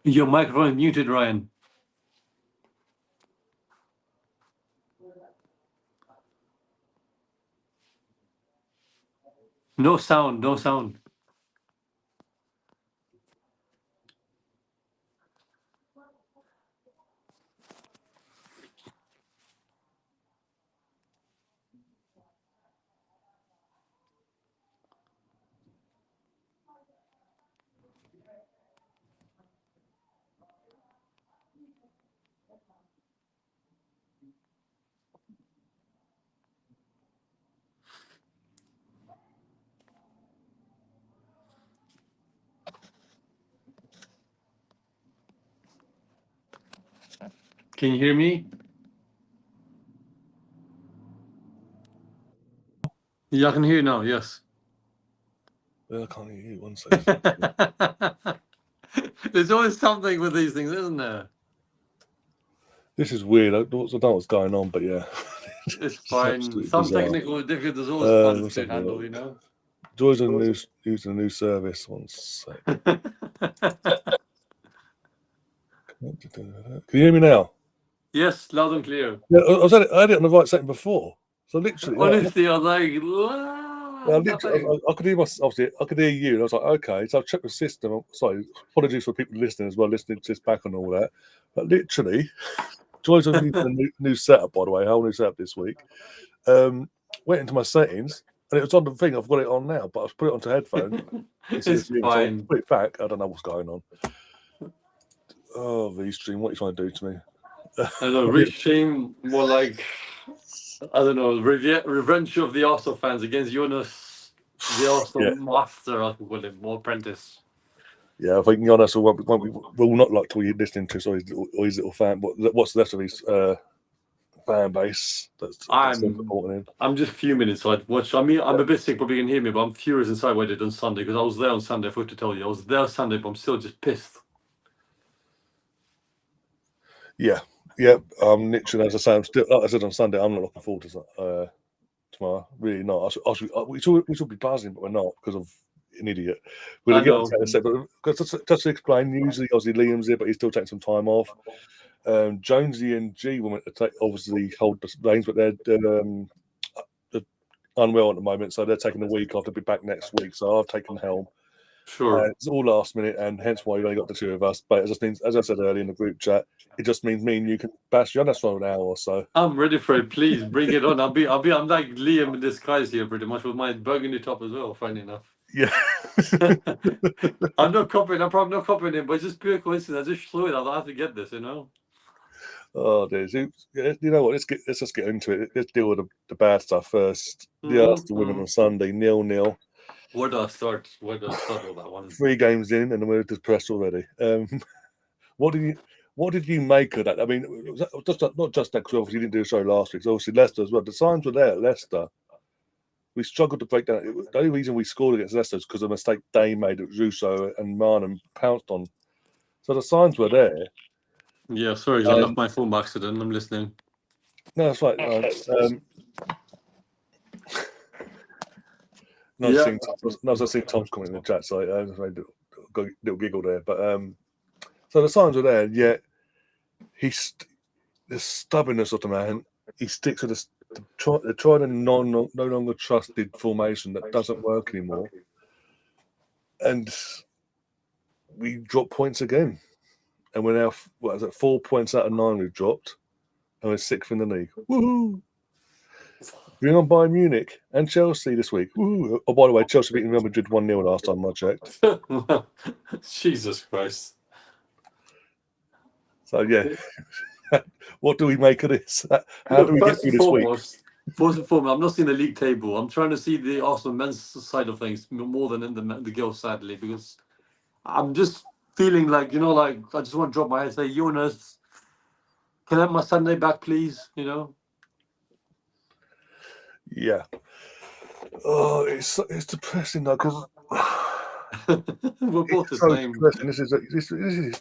Your microphone is muted, Ryan. No sound, no sound. Can you hear me? Yeah, I can hear you now, yes. I can't hear you. One second. There's always something with these things, isn't there? This is weird. I don't know what's going on, but yeah. It's fine. Some bizarre. technical difficulties, there's always fun Let's to have a handle, look. you know? Joy's using a new service. One sec. Can you hear me now? Yes, loud and clear. Yeah, I had it on the right setting before. So literally, Honestly, I was like, I could hear obviously I could hear you, and I was like, okay. So I checked the system. Sorry, apologies for people listening as well, listening to this back and all that. But literally, Joy's on using a new setup, by the way, a whole new setup this week. Went into my settings, and it was on the thing. I've got it on now, but I've put it onto headphones. it's fine. So put it back. I don't know what's going on. Oh, VStream, what are you trying to do to me? I know, Restream, more like, I don't know, revenge of the Arsenal fans against Jonas, the Arsenal master, I could call him, or apprentice. Yeah, I think Jonas will not like to be listening to his little fan. But what's left of his fan base that's supporting him. I'm just fuming inside. I mean, I'm a bit sick, probably you can hear me, but I'm furious inside what I did on Sunday because I was there on Sunday. I forgot to tell you, I was there Sunday, but I'm still just pissed. Yeah. Literally, as I say, I'm still. Like I said on Sunday, I'm not looking forward to tomorrow. Really not. We should be buzzing, but we're not because of an idiot. We'll get on to that. But just to explain, usually obviously Liam's here, but he's still taking some time off. Jonesy and G were meant to obviously hold the reins, but they're unwell at the moment, so they're taking a week off. They'll be back next week. So I've taken the helm. Sure. It's all last minute, and hence why you've only got the two of us. But it just means, as I said earlier in the group chat, it just means me and you can bash Jonas for an hour or so. I'm ready for it. Please bring it on. I'm like Liam in disguise here, pretty much, with my burgundy top as well. Funny enough. Yeah. I'm not copying. I'm probably not copying him, but it's just pure coincidence. I just saw it. I have to get this, you know. Oh, dude. You know what? Let's just get into it. Let's deal with the bad stuff first. The Arsenal women on Sunday, 0-0. Where do I start? With that one? 3 games in, and we're depressed already. What did you make of that? I mean, not just that, because obviously you didn't do a show last week. So obviously Leicester as well. The signs were there at Leicester. We struggled to break down. The only reason we scored against Leicester is because of a mistake they made at Russo and Marnham pounced on. So the signs were there. Yeah, sorry, I left my phone by accident. I'm listening. No, that's right. I've seen Tom's comment in the chat, so I made a little giggle there. But so the signs were there, yet the stubbornness of the man. He sticks with the tried and no longer trusted formation that doesn't work anymore, and we dropped points again. And we're now 4 points out of 9 we've dropped, and we're 6th in the league. Woohoo! Bring on Bayern Munich and Chelsea this week. Woo. Oh, by the way, Chelsea beating Real Madrid 1-0 last time I checked. Jesus Christ. So, yeah. What do we make of this? How do we get through this week? First and foremost, I'm not seeing the league table. I'm trying to see the Arsenal men's side of things more than in the girls, sadly, because I'm just feeling like, I just want to drop my head and say, Jonas, can I have my Sunday back, please? Yeah. Oh, it's depressing though, because we're both the same. Depressing.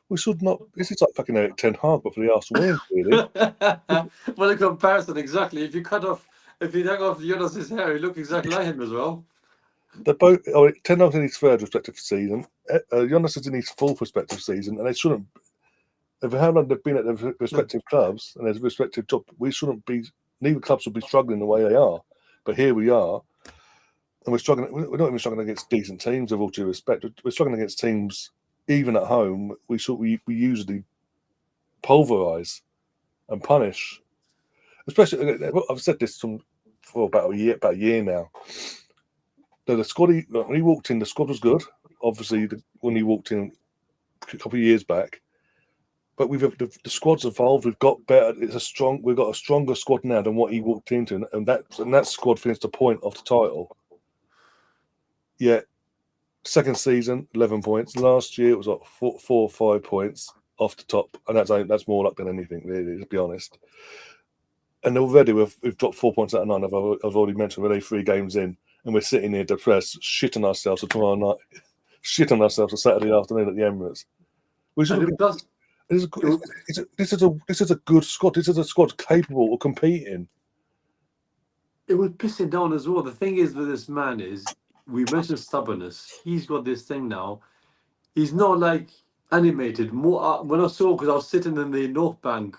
We should not. This is like fucking Eric Ten Hag, but for the Arsenal women, really. Well, in comparison, exactly. If you take off Jonas's hair, he looks exactly like him as well. They're both. Ten Hag's in his third respective season. Jonas is in his fourth respective season, and they shouldn't. If how long they've been at their respective clubs and their respective job, we shouldn't be. Neither clubs will be struggling the way they are. But here we are, and we're struggling. We're not even struggling against decent teams, with all due respect. We're struggling against teams, even at home. We usually pulverise and punish. Especially, I've said this for about a year now. The squad, when he walked in, the squad was good. Obviously, when he walked in a couple of years back, but the squad's evolved. We've got better. We've got a stronger squad now than what he walked into, and that squad finished a point off the title. Yeah, second season, 11 points. Last year it was like 4 or 5 points off the top, and that's more luck than anything, really, to be honest. And already we've dropped 4 points out of 9. I've already mentioned we're only 3 games in, and we're sitting here depressed, shitting ourselves for tomorrow night, shitting ourselves for Saturday afternoon at the Emirates. We should have been. This is a good squad. This is a squad capable of competing. It would piss him down as well. The thing is with this man is, we mentioned stubbornness. He's got this thing now. He's not like animated. More when I saw, because I was sitting in the North Bank,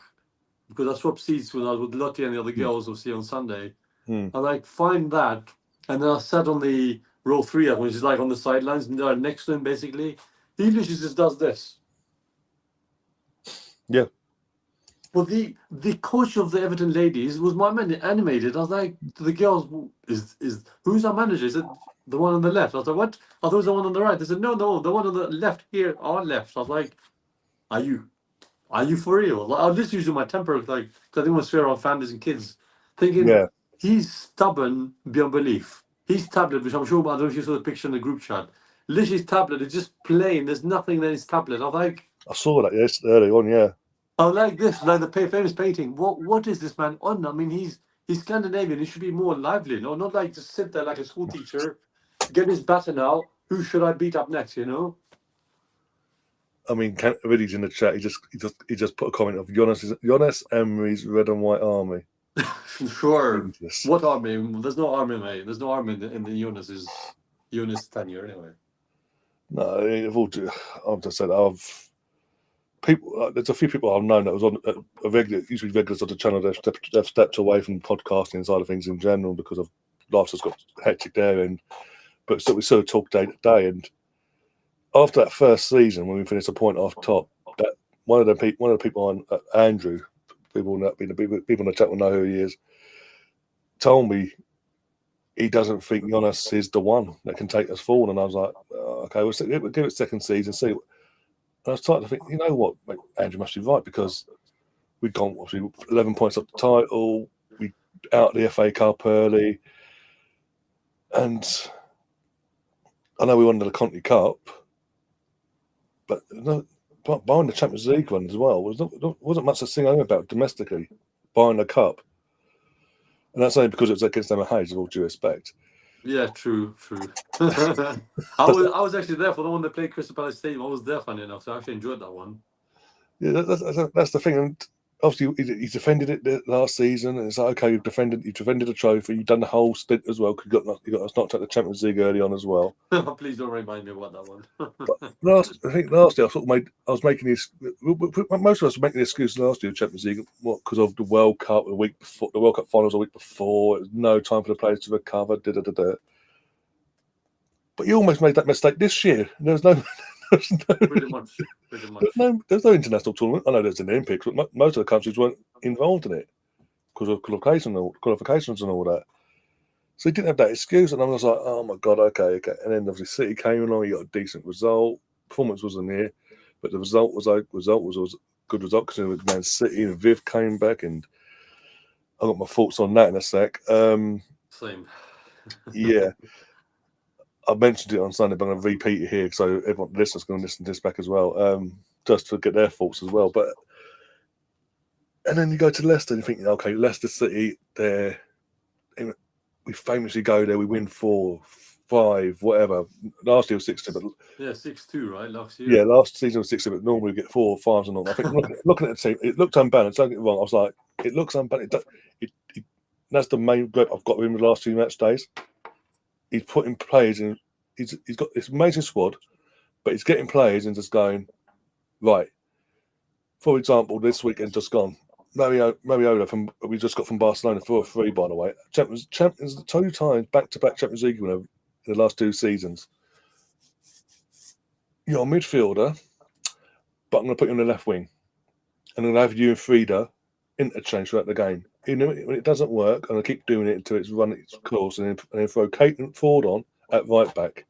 because I swapped seats when I was with Lottie and the other girls, obviously on Sunday. I like find that, and then I sat on the row 3, which is like on the sidelines, and they're next to him basically. He literally just does this. Yeah. Well, the coach of the Everton ladies was my man, animated. I was like, to the girls, who's our manager? Is it the one on the left? I was like, what? I thought it was the one on the right. They said, no, the one on the left here, our left. I was like, are you for real? Like, I was just using my temper, like, because I didn't want to swear on families and kids, thinking he's stubborn beyond belief. His tablet, which I'm sure, I don't know if you saw the picture in the group chat. Literally, his tablet is just plain. There's nothing in his tablet. I was like, I saw that early on, yeah. I like this, like the famous painting. What is this man on? I mean, he's Scandinavian. He should be more lively, no? Not like just sit there like a school teacher, get his baton out. Who should I beat up next? You know. I mean, Riddy's in the chat. He just put a comment of Jonas Emery's Red and White Army. Sure. Jesus. What army? There's no army, mate. There's no army in the Jonas tenure anyway. No, I've just said people. There's a few people I've known that was on usually regulars on the channel. They've stepped away from podcasting side of things in general because of life has got hectic there, but so we sort of talk day to day. And after that first season, when we finished a point off top, that one of the people on Andrew, people in the chat will know who he is, told me he doesn't think Jonas is the one that can take us forward. And I was like, okay, we'll give it second season, see. And I was starting to think, you know what, mate, Andrew must be right, because we'd gone obviously 11 points up the title, we out the FA Cup early, and I know we won the Conti Cup, but buying the Champions League one as well wasn't much to sing home about domestically, buying the cup. And that's only because it was against Emma Hayes, with all due respect. Yeah, true. I was actually there for the one that played Crystal Palace Stadium. I was there, funny enough, so I actually enjoyed that one. Yeah, that's the thing. And obviously, he defended it last season, and it's like, okay, you've defended a trophy, you've done the whole stint as well. You got us knocked out the Champions League early on as well. Please don't remind me about that one. But last year, I was making this. Most of us were making the excuse last year of Champions League, because of the World Cup the week before, the World Cup finals a week before. It was no time for the players to recover. But you almost made that mistake this year. There's no. Pretty much. There's no international tournament. I know there's an Olympics, but most of the countries weren't involved in it because of qualifications and all that. So he didn't have that excuse, and I was like, "Oh my god, okay." And then obviously City came along. He got a decent result. Performance wasn't here, but the result was a good result because it was Man City and Viv came back, and I got my thoughts on that in a sec. Same. Yeah. I mentioned it on Sunday, but I'm going to repeat it here so everyone listeners going to listen to this back as well, just to get their thoughts as well. And then you go to Leicester and you think, okay, Leicester City, we famously go there, we win 4, 5, whatever. Last year was 6-2, but 6-2, right? Last year. Yeah, last season was 6-2, but normally we get 4 or 5s and all. I think looking at the team, it looked unbalanced. Don't get me wrong. I was like, it looks unbalanced. That's the main grip I've got with him the last 2 match days. he's putting players in. He's got this amazing squad, but he's getting players and just going right. For example, this weekend just gone, Mariola we just got from Barcelona for a free, by the way. Champions 2 times back-to-back Champions League winner in the last 2 seasons. You're a midfielder, but I'm going to put you on the left wing, and I'm going to have you and Frida interchange throughout the game. Even when it doesn't work, I'm going to keep doing it until it's run its course, and then throw Caton Ford on at right back.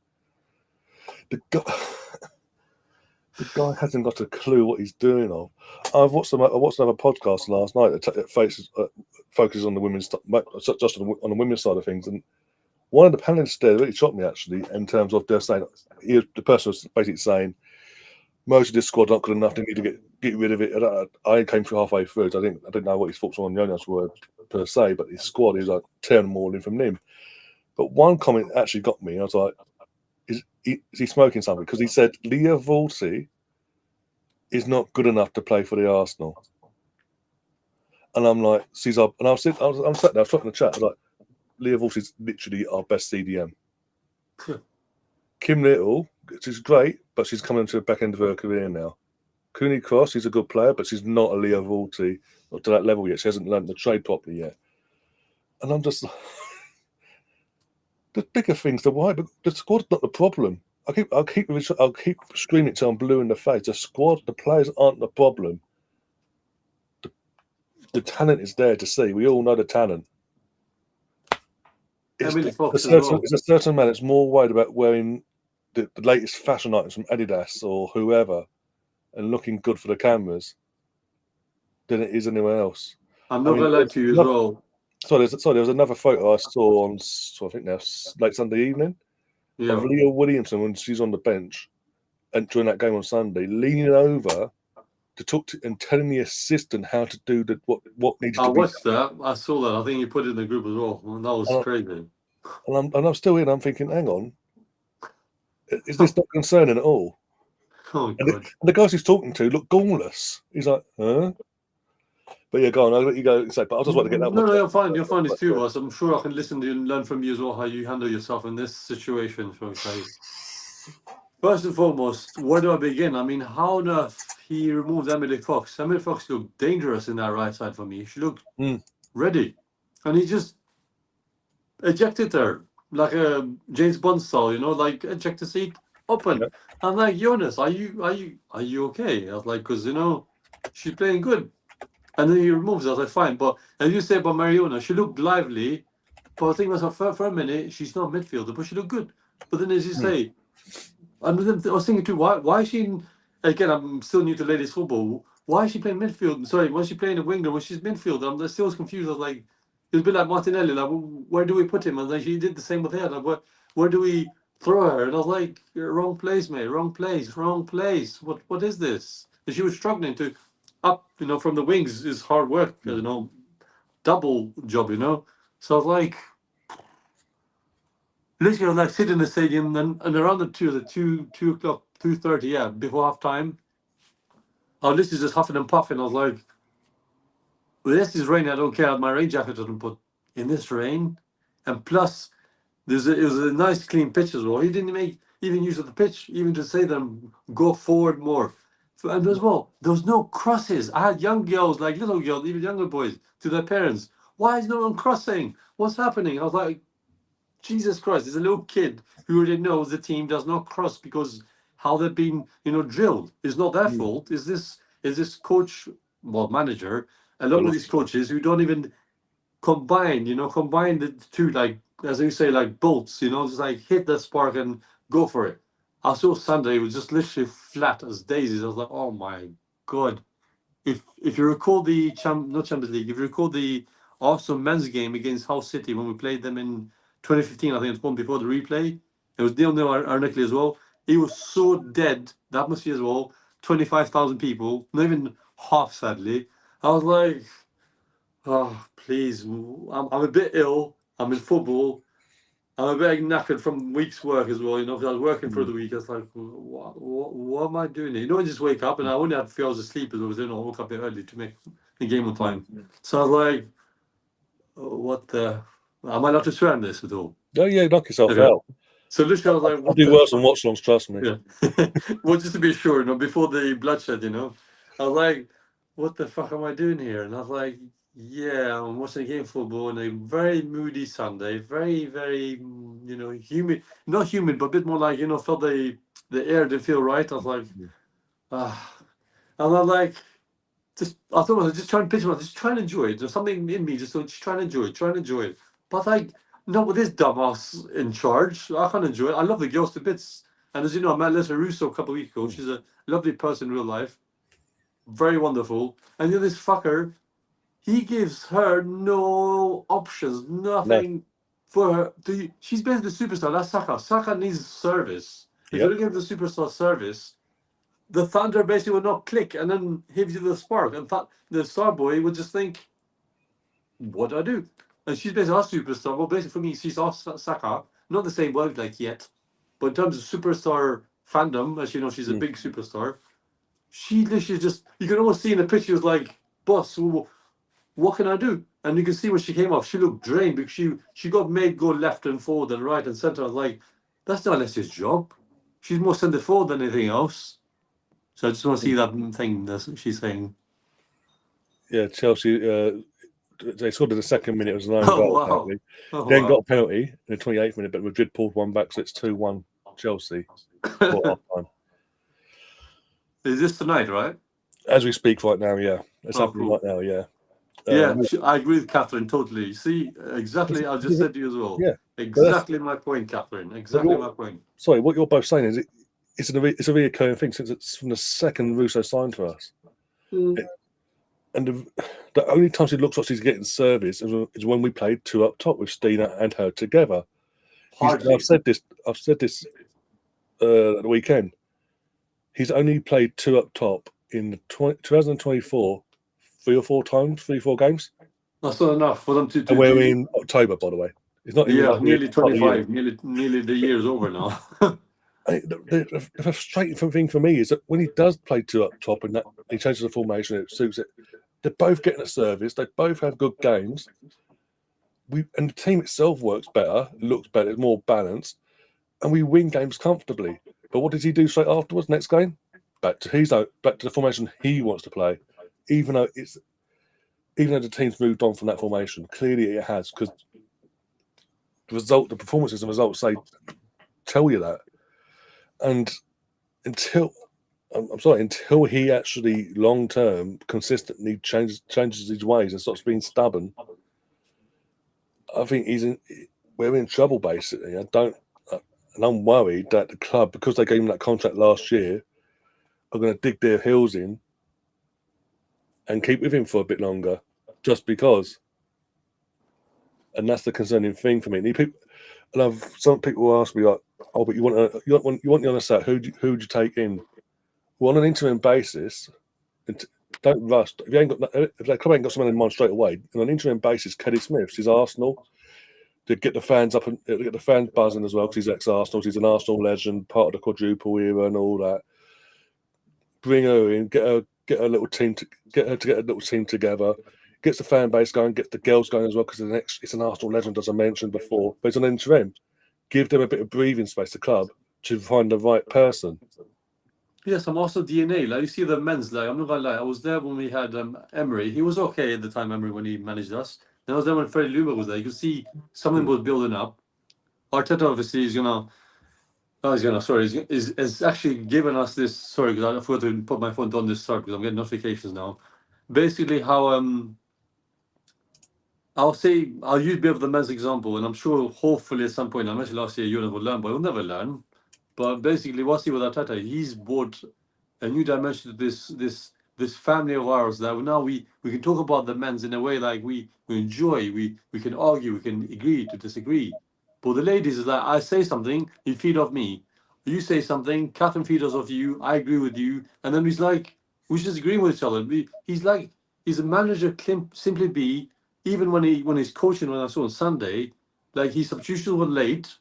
The guy hasn't got a clue what he's doing. I watched another podcast last night that focuses on the women's, just on the women's side of things, and one of the panelists there really shocked me actually in terms of they're saying the person was basically saying most of this squad not good enough. They need to get rid of it. And I came through halfway through. So I didn't know what his thoughts on Jonas were per se, but his squad is like tearing them all in from him. But one comment actually got me. I was like, is he smoking something? Because he said Leah Volti is not good enough to play for the Arsenal. And I'm like, I'm sat there, I was talking in the chat, I was like, Leah Volti is literally our best CDM. Kim Little, she's great, but she's coming to the back end of her career now. Cooney Cross, she's a good player, but she's not a Leah Volti, not to that level yet. She hasn't learned the trade properly yet. And I'm just like, the bigger things, but the squad's not the problem. I'll keep screaming till I'm blue in the face. The squad, the players aren't the problem. The talent is there to see. We all know the talent. It's a certain man that's more worried about wearing the latest fashion items from Adidas or whoever and looking good for the cameras than it is anyone else. I'm not going to lie to you as well. Sorry, there was another photo I saw on, I think now, late Sunday evening, of Leah Williamson when she's on the bench and during that game on Sunday, leaning over to talk to and telling the assistant how to do what needs to be. I watched that. I saw that. I think you put it in the group as well. That was crazy. And I'm still in. I'm thinking, hang on, is this not concerning at all? Oh, and the guys he's talking to look gaulless. He's like, huh? But yeah, go on. I'll let you go and say. But I just want to get that. No, you're fine. You're fine. It's 2 of us. I'm sure I can listen to you and learn from you as well how you handle yourself in this situation. Shall we say? First and foremost, where do I begin? I mean, how on earth he removed Emily Fox? Emily Fox looked dangerous in that right side for me. She looked ready, and he just ejected her like a James Bond style, like eject the seat, open. Yeah. I'm like, Jonas, are you okay? I was like, because she's playing good, and then he removes her. I was like, fine, but as you say about Mariona, she looked lively, but I think myself for a minute she's not midfielder, but she looked good. But then as you say. And I was thinking too, why is she again, I'm still new to ladies football. Why is she playing midfield? Sorry, why is she playing a winger when she's midfield? I'm still confused. I was like, it was a bit like Martinelli. Like, where do we put him? And like, she did the same with her. Like, where do we throw her? And I was like, wrong place, mate. Wrong place. What is this? And she was struggling to up, from the wings is hard work, double job, So I was like, literally, I was like sitting in the stadium and around the 2 o'clock, 2:30, before half time, I was literally just huffing and puffing. I was like, well, this is rain. I don't care. My rain jacket doesn't put in this rain. And plus, it was a nice clean pitch as well. He didn't make even use of the pitch, even to say them go forward more. And as well, there was no crosses. I had young girls, like little girls, even younger boys, to their parents. Why is no one crossing? What's happening? I was like, Jesus Christ, there's a little kid who already knows the team does not cross because how they've been, drilled. It's not their fault. Is this coach, manager, along with these coaches who don't even combine the two, like, as you say, like bolts, just like hit that spark and go for it. I saw Sunday, it was just literally flat as daisies. I was like, oh my God. If you recall the not Champions League, if you recall the Arsenal men's game against Hull City when we played them in 2015, I think it's one before the replay. It was 0-0 ironically as well. It was so dead, the atmosphere as well. 25,000 people, not even half, sadly. I was like, oh, please. I'm a bit ill. I'm in football. I'm a bit knackered from week's work as well, because I was working for the week. I was like, what am I doing here? I just wake up, and I only had 3 hours of sleep as I was I woke up a bit early to make the game on time. So I was like, what the... Am I allowed to swear on this at all? Oh yeah, knock yourself Okay. out. So literally, I was like, I'll "What do the worse fuck?" than watch longs, trust me. Yeah. Well, just to be sure, before the bloodshed, I was like, "What the fuck am I doing here?" And I was like, "Yeah, I'm watching a game of football on a very moody Sunday, very, very, humid. Not humid, but a bit more like, felt the air didn't feel right." I was like, ah, and I'm like, I thought I was just trying to picture myself, just trying to enjoy it. There's something in me just trying to enjoy it, trying to enjoy it. But like, not with this dumbass in charge. I can't enjoy it. I love the girls to bits. And as you know, I met Lisa Russo a couple of weeks ago. She's a lovely person in real life, very wonderful. And this fucker, he gives her no options, nothing for her. She's basically the superstar. That's Saka. Saka needs service. If you Yep. don't give the superstar service, the thunder basically would not click, and then gives you the spark. And the star boy would just think, "What do I do?" And she's basically our superstar. Well, basically for me, she's our Saka. Not the same world like yet, but in terms of superstar fandom, as you know, she's a big superstar. She literally just, you can almost see in the picture, she was like, "Boss, what can I do?" And you can see when she came off, she looked drained because she got made go left and forward and right and center. I was like, that's not Alessia's job. She's more centre forward than anything else. So I just want to see that thing that she's saying. Yeah, Chelsea. They scored in the second minute. It was an own Oh goal. wow! Apparently, Oh then got wow! a penalty in the 28th minute, but Madrid pulled one back, so it's 2-1 Chelsea for half time. Is this tonight, right? As we speak right now, yeah, it's Oh, happening cool. right now. Yeah, Yeah, I agree with Catherine totally. You see, exactly. I just said to you as well. yeah. Exactly my point, Catherine. Exactly my point. Sorry, what you're both saying is it's a reoccurring thing since it's from the second Russo signed for us. And the only time she looks like she's getting service is when we played two up top with Stina and her together. I've said this the weekend. He's only played two up top in 2024 3 or 4 times, 3-4 games. That's not enough for them to And we're do. in October, by the way. It's not even Yeah, like nearly start of the year. 25. Nearly the year's over now. The frustrating thing for me is that when he does play two up top and that he changes the formation, it suits it. They're both getting a service. They both have good games. And the team itself works better, looks better, it's more balanced, and we win games comfortably. But what does he do straight afterwards? Next game, back to the formation he wants to play, even though the team's moved on from that formation. Clearly, it has because the performances and results tell you that. And until he actually long term consistently changes his ways and stops being stubborn, I think we're in trouble basically. And I'm worried that the club, because they gave him that contract last year, are going to dig their heels in and keep with him for a bit longer, just because. And that's the concerning thing for me. And some people ask me like, "Oh, but you want the honest set? Who'd you take in?" Well, on an interim basis, don't rush. If the club ain't got someone in mind straight away, on an interim basis, Kelly Smith, she's Arsenal. To get the fans up and get the fans buzzing as well, because he's ex-Arsenal, he's an Arsenal legend, part of the quadruple era and all that. Bring her in, get her little team to get a little team together, gets the fan base going, gets the girls going as well, because it's an Arsenal legend, as I mentioned before. But it's an interim. Give them a bit of breathing space, the club, to find the right person. Yes, I'm also DNA. Like you see the men's, like I'm not gonna lie, I was there when we had Emery. He was okay at the time, Emery, when he managed us. Then I was there when Freddie Luba was there. You could see something was building up. Arteta obviously is actually giving us this. Sorry, because I forgot to put my phone on this start because I'm getting notifications now. Basically, how I'll use a bit of the men's example, and I'm sure hopefully at some point, I mentioned last year, Jonas will learn, but he'll never learn. But basically, what's he with Arteta? He's brought a new dimension to this family of ours that now we can talk about the men's in a way like we enjoy, we can argue, we can agree to disagree. But the ladies is like, I say something, you feed off me. You say something, Catherine feeds off you, I agree with you, and then he's like, we're just agreeing with each other. He's a manager can simply be, even when he's coaching, when I saw on Sunday, like his substitutions were late,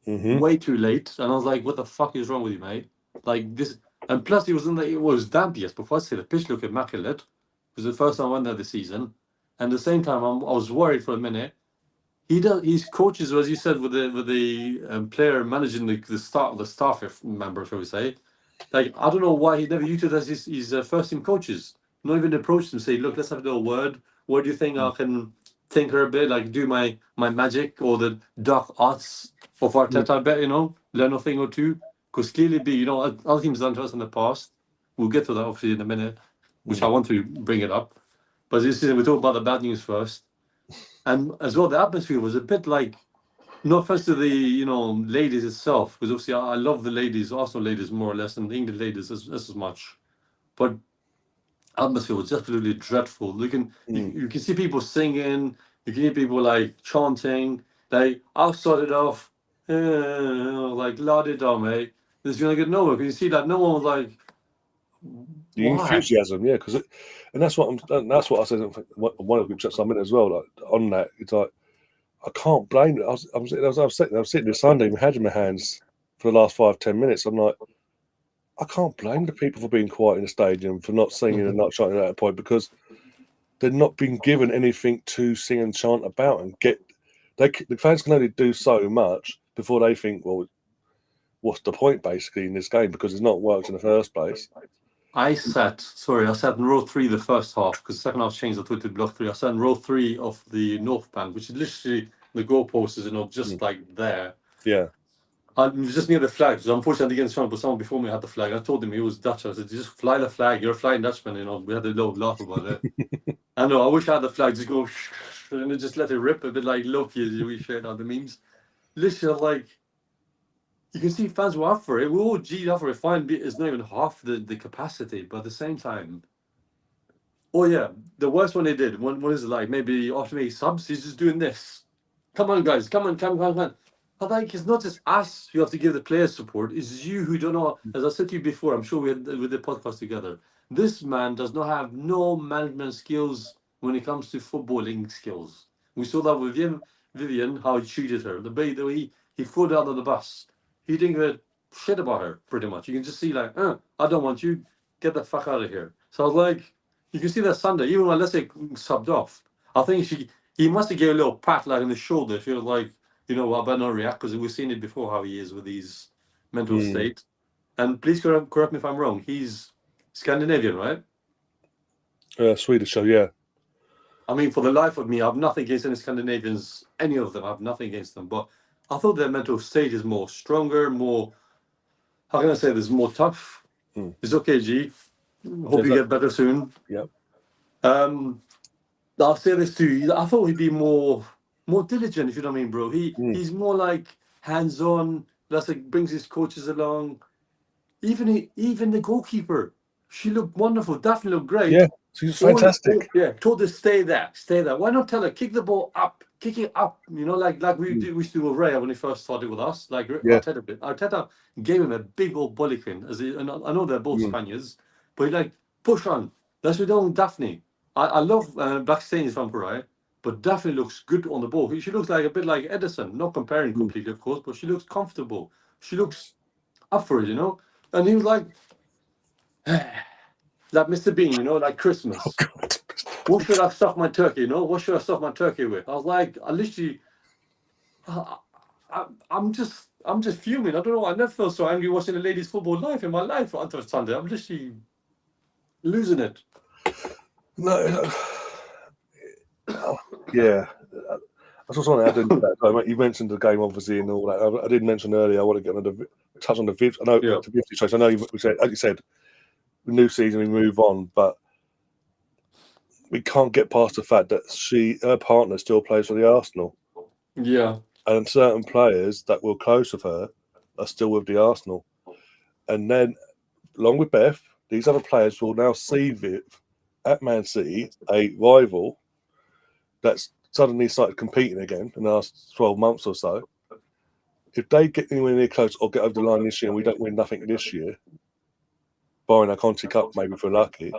way too late, and I was like, what the fuck is wrong with you, mate? Like this. And plus, it was damp yes. Before I say the pitch looked immaculate. It was the first time I went there this season. And at the same time, I was worried for a minute. he does. He's coaches, as you said, with the player managing the staff member, shall we say? Like, I don't know why he never utilized his first team coaches. Not even approached him, say, look, let's have a little word. What do you think I can tinker a bit, like do my magic or the dark arts of Arteta a bit, learn a thing or two? Because clearly, other teams done to us in the past. We'll get to that obviously in a minute, which I want to bring it up. But this is we talk about the bad news first, and as well, the atmosphere was a bit like. No offense to the ladies itself, because obviously I love the ladies, Arsenal ladies more or less, and the England ladies as much. But atmosphere was absolutely dreadful. You can see people singing, you can hear people like chanting. Like I started off like la di da mate. This is gonna get nowhere. Because you see that no one was like the enthusiasm, yeah, because and that's what I said. One of the group chats I'm in as well. Like on that, it's like. I can't blame it. I was sitting this Sunday, my head in my hands for the last 5-10 minutes. I'm like, I can't blame the people for being quiet in the stadium, for not singing and not chanting at that point, because they're not being given anything to sing and chant about and get. The fans can only do so much before they think, well, what's the point basically in this game, because it's not worked in the first place. I sat in row 3 the first half, because the second half changed. I to block 3. I sat in row 3 of the North Bank, which is literally the goalpost is just like there. Yeah. I was just near the flag. So unfortunately, against front, but someone before me had the flag. I told him he was Dutch. I said, just fly the flag. You're a flying Dutchman. We had a little laugh about it. I know. I wish I had the flag. Just go and just let it rip a bit like Loki as we shared out the memes. Literally, like you can see fans were up for it. We're all G'd up for it. Fine, it's not even half the capacity, but at the same time. Oh yeah, the worst one they did. What is it like? Maybe after me subs, he's just doing this. Come on, guys, come on. But like, it's not just us who have to give the players support. It's you who don't know. As I said to you before, I'm sure we did the podcast together. This man does not have no management skills when it comes to footballing skills. We saw that with Vivian, how he treated her. The way he threw her out of the bus. He didn't give a shit about her, pretty much. You can just see like, I don't want you. Get the fuck out of here. So I was like, you can see that Sunday, even when let's say subbed off, I think he must have given a little pat like on the shoulder. She was like, I better not react, because we've seen it before how he is with his mental state. And please correct me if I'm wrong. He's Scandinavian, right? Swedish, so yeah. I mean, for the life of me, I have nothing against any Scandinavians, any of them. I have nothing against them. But I thought their mental state is more stronger, more, how can I say this, more tough. It's okay, G. Hope you get better soon. Yeah. I'll say this to you. I thought he'd be more diligent, if you know what I mean, bro. He's more like hands-on. That's like brings his coaches along. Even the goalkeeper, she looked wonderful. Daphne looked great. Yeah, she's fantastic. Told her stay there. Why not tell her kick the ball up, kick it up? Like we used to do with Ray when he first started with us. Like Arteta did. Arteta gave him a big old bollocking. And I know they're both Spaniards, but he like push on. That's what we done with Daphne. I love Blackstein's from right, but Daphne looks good on the ball. She looks like a bit like Edison. Not comparing completely, of course, but she looks comfortable. She looks up for it, And he was like Mr. Bean, like Christmas. Oh, God. What should I stuff my turkey? What should I stuff my turkey with? I was like, I'm just fuming. I don't know. I never felt so angry watching a ladies' football live in my life until Sunday. I'm literally losing it. No. Yeah. That's what's on it. I didn't. You mentioned the game, obviously, and all that. I did mention earlier. I want to get touch on the Viv. I know the Viv situation. I know you said, as you said, new season we move on, but we can't get past the fact that her partner still plays for the Arsenal. Yeah. And certain players that were close with her are still with the Arsenal. And then, along with Beth, these other players will now see Viv at Man City, a rival that's suddenly started competing again in the last 12 months or so. If they get anywhere near close or get over the line this year and we don't win nothing this year, barring a Conti Cup maybe if we're lucky.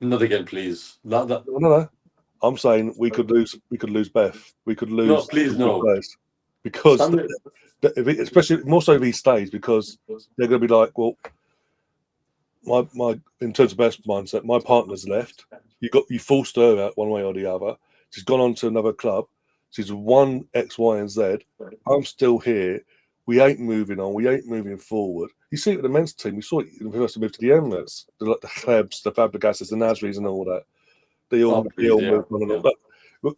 Not again, please. No. I'm saying we could lose Beth. We could lose. No, please, no. Players. Because, especially more so if he stays, because they're going to be like, well, my in terms of Beth's mindset, my partner's left. You forced her out one way or the other. She's gone on to another club. She's 1 X, Y, and Z. I'm still here. We ain't moving on. We ain't moving forward. You see it with the men's team. We saw it in the first to move to the Emirates. The Krebs, the Fabregases, the Nasris, and all that. They all moved on and all that. Look,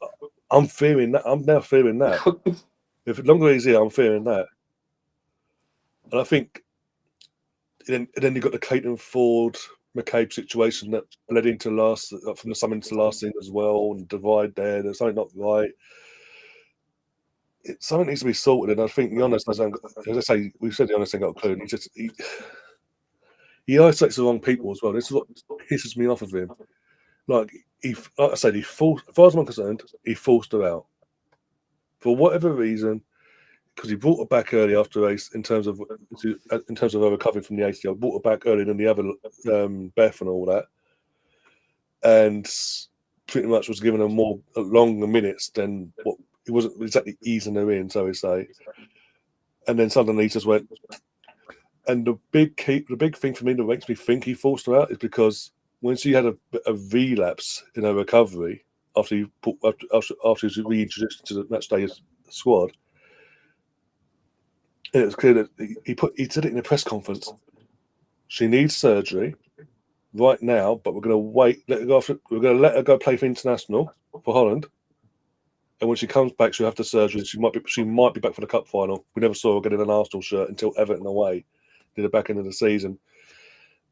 I'm fearing that. I'm now fearing that. If the longer he's here, I'm fearing that. And I think then you got the Caton Ford McCabe situation that led into from the summer into last season as well, and divide there. There's something not right. Something needs to be sorted, and I think Jonas doesn't. As I say, we've said Jonas ain't got a clue. And he isolates the wrong people as well. This is what pisses me off of him. Like I said, as far as I'm concerned, he forced her out for whatever reason. Because he brought her back early after race in terms of her recovering from the ACL. Brought her back earlier than the other Beth and all that, and pretty much was giving her more longer minutes than what he wasn't exactly easing her in, so we say. And then suddenly he just went. And the big thing for me that makes me think he forced her out is because when she had a relapse in her recovery after she was reintroduced to the match day squad. And it was clear that he said it in a press conference. She needs surgery right now, but we're going to wait. We're going to let her go play for international for Holland, and when she comes back, she'll have the surgery. She might be back for the cup final. We never saw her getting an Arsenal shirt until Everton away, did the back end of the season,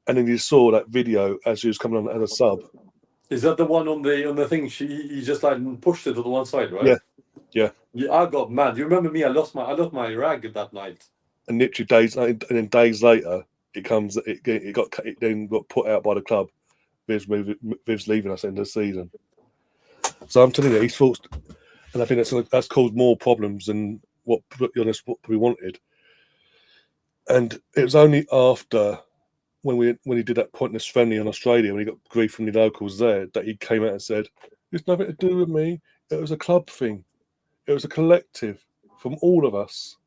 and then you saw that video as she was coming on as a sub. Is that the one on the thing? He just like pushed it to the one side, right? Yeah. I got mad. You remember me? I lost my rag that night. And literally days later, it then got put out by the club. Viv's leaving us in the season. So I'm telling you, he's forced, and I think that's caused more problems than what we wanted. And it was only after when he did that pointless friendly in Australia, when he got grief from the locals there, that he came out and said, "It's nothing to do with me. It was a club thing. It was a collective from all of us."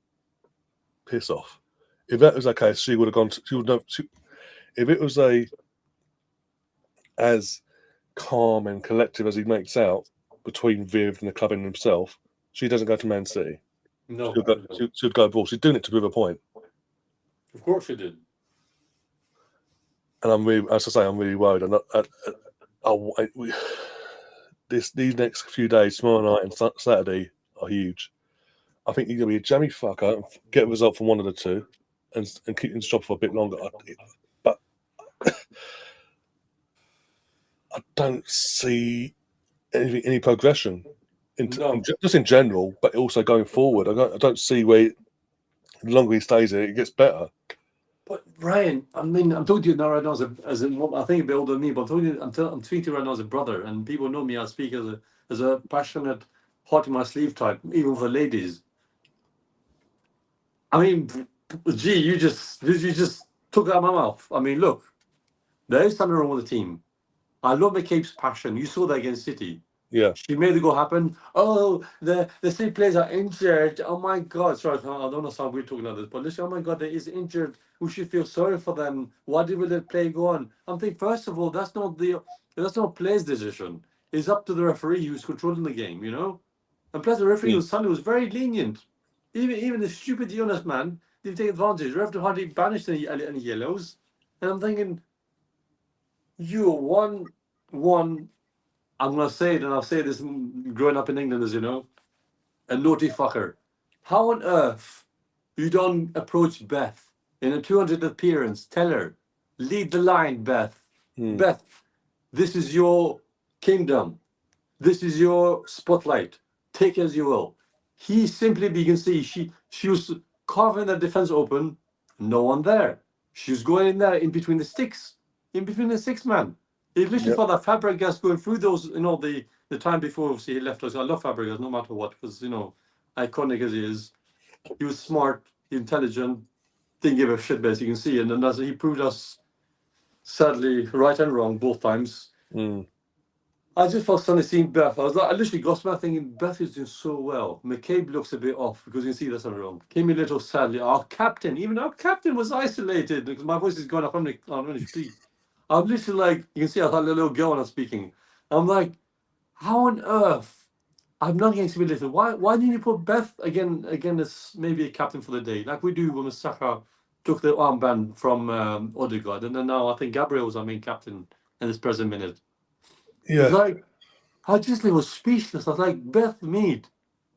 Piss off. If that was the case, she would have gone. If it was as calm and collective as he makes out between Viv and the club and himself, she doesn't go to Man City. No, she'd go abroad. She's doing it to prove a point. Of course she did. And I'm really worried. And these next few days, tomorrow night and Saturday, are huge. I think he's going to be a jammy fucker and get a result from one of the two and keep his job for a bit longer. But I don't see any progression, just in general, but also going forward. I don't see where the longer he stays here, it gets better. But Ryan, I mean, I'm talking to you now right now as I think a bit older than me, but I'm speaking right now as a brother, and people know me. I speak as a passionate, heart in my sleeve type, even for ladies. I mean, gee, you just took it out of my mouth. I mean, look, there is something wrong with the team. I love McCabe's passion. You saw that against City. Yeah. She made it go happen. Oh, the City players are injured. Oh my God. Sorry, I don't know how we're talking about this, but listen, oh my God, they is injured. We should feel sorry for them. Why did the play go on? I'm thinking, first of all, that's not player's decision. It's up to the referee who's controlling the game, you know? And plus the referee on Sunday was very lenient. Even the stupid Jonas man didn't take advantage. The referee hardly banished any yellows. And I'm thinking, you're one. I'm gonna say it, and I'll say this growing up in England, as you know, a naughty fucker. How on earth you don't approach Beth in a 200th appearance? Tell her, lead the line, Beth. Beth, this is your kingdom. This is your spotlight. Take it as you will. He simply, you can see, she was carving the defense open. No one there. She was going in there in between the sticks, man. He literally thought that Fabregas going through those, the time before obviously he left us. I love Fabregas no matter what, because iconic as he is, he was smart, intelligent, didn't give a shit, as you can see, and then he proved us sadly right and wrong both times. I just felt suddenly seeing Beth. I literally got my thinking, Beth is doing so well. McCabe looks a bit off because you can see that's not wrong. Came a little sadly. Our captain was isolated because my voice is going up on the street. I'm literally like, you can see I had a little girl when I'm speaking. I'm like, how on earth I'm not against humility. Why didn't you put Beth again as maybe a captain for the day, like we do when Saka took the armband from Odegaard, and then now I think Gabriel was our main captain in this present minute. It's like I just was speechless. I was like, Beth Mead,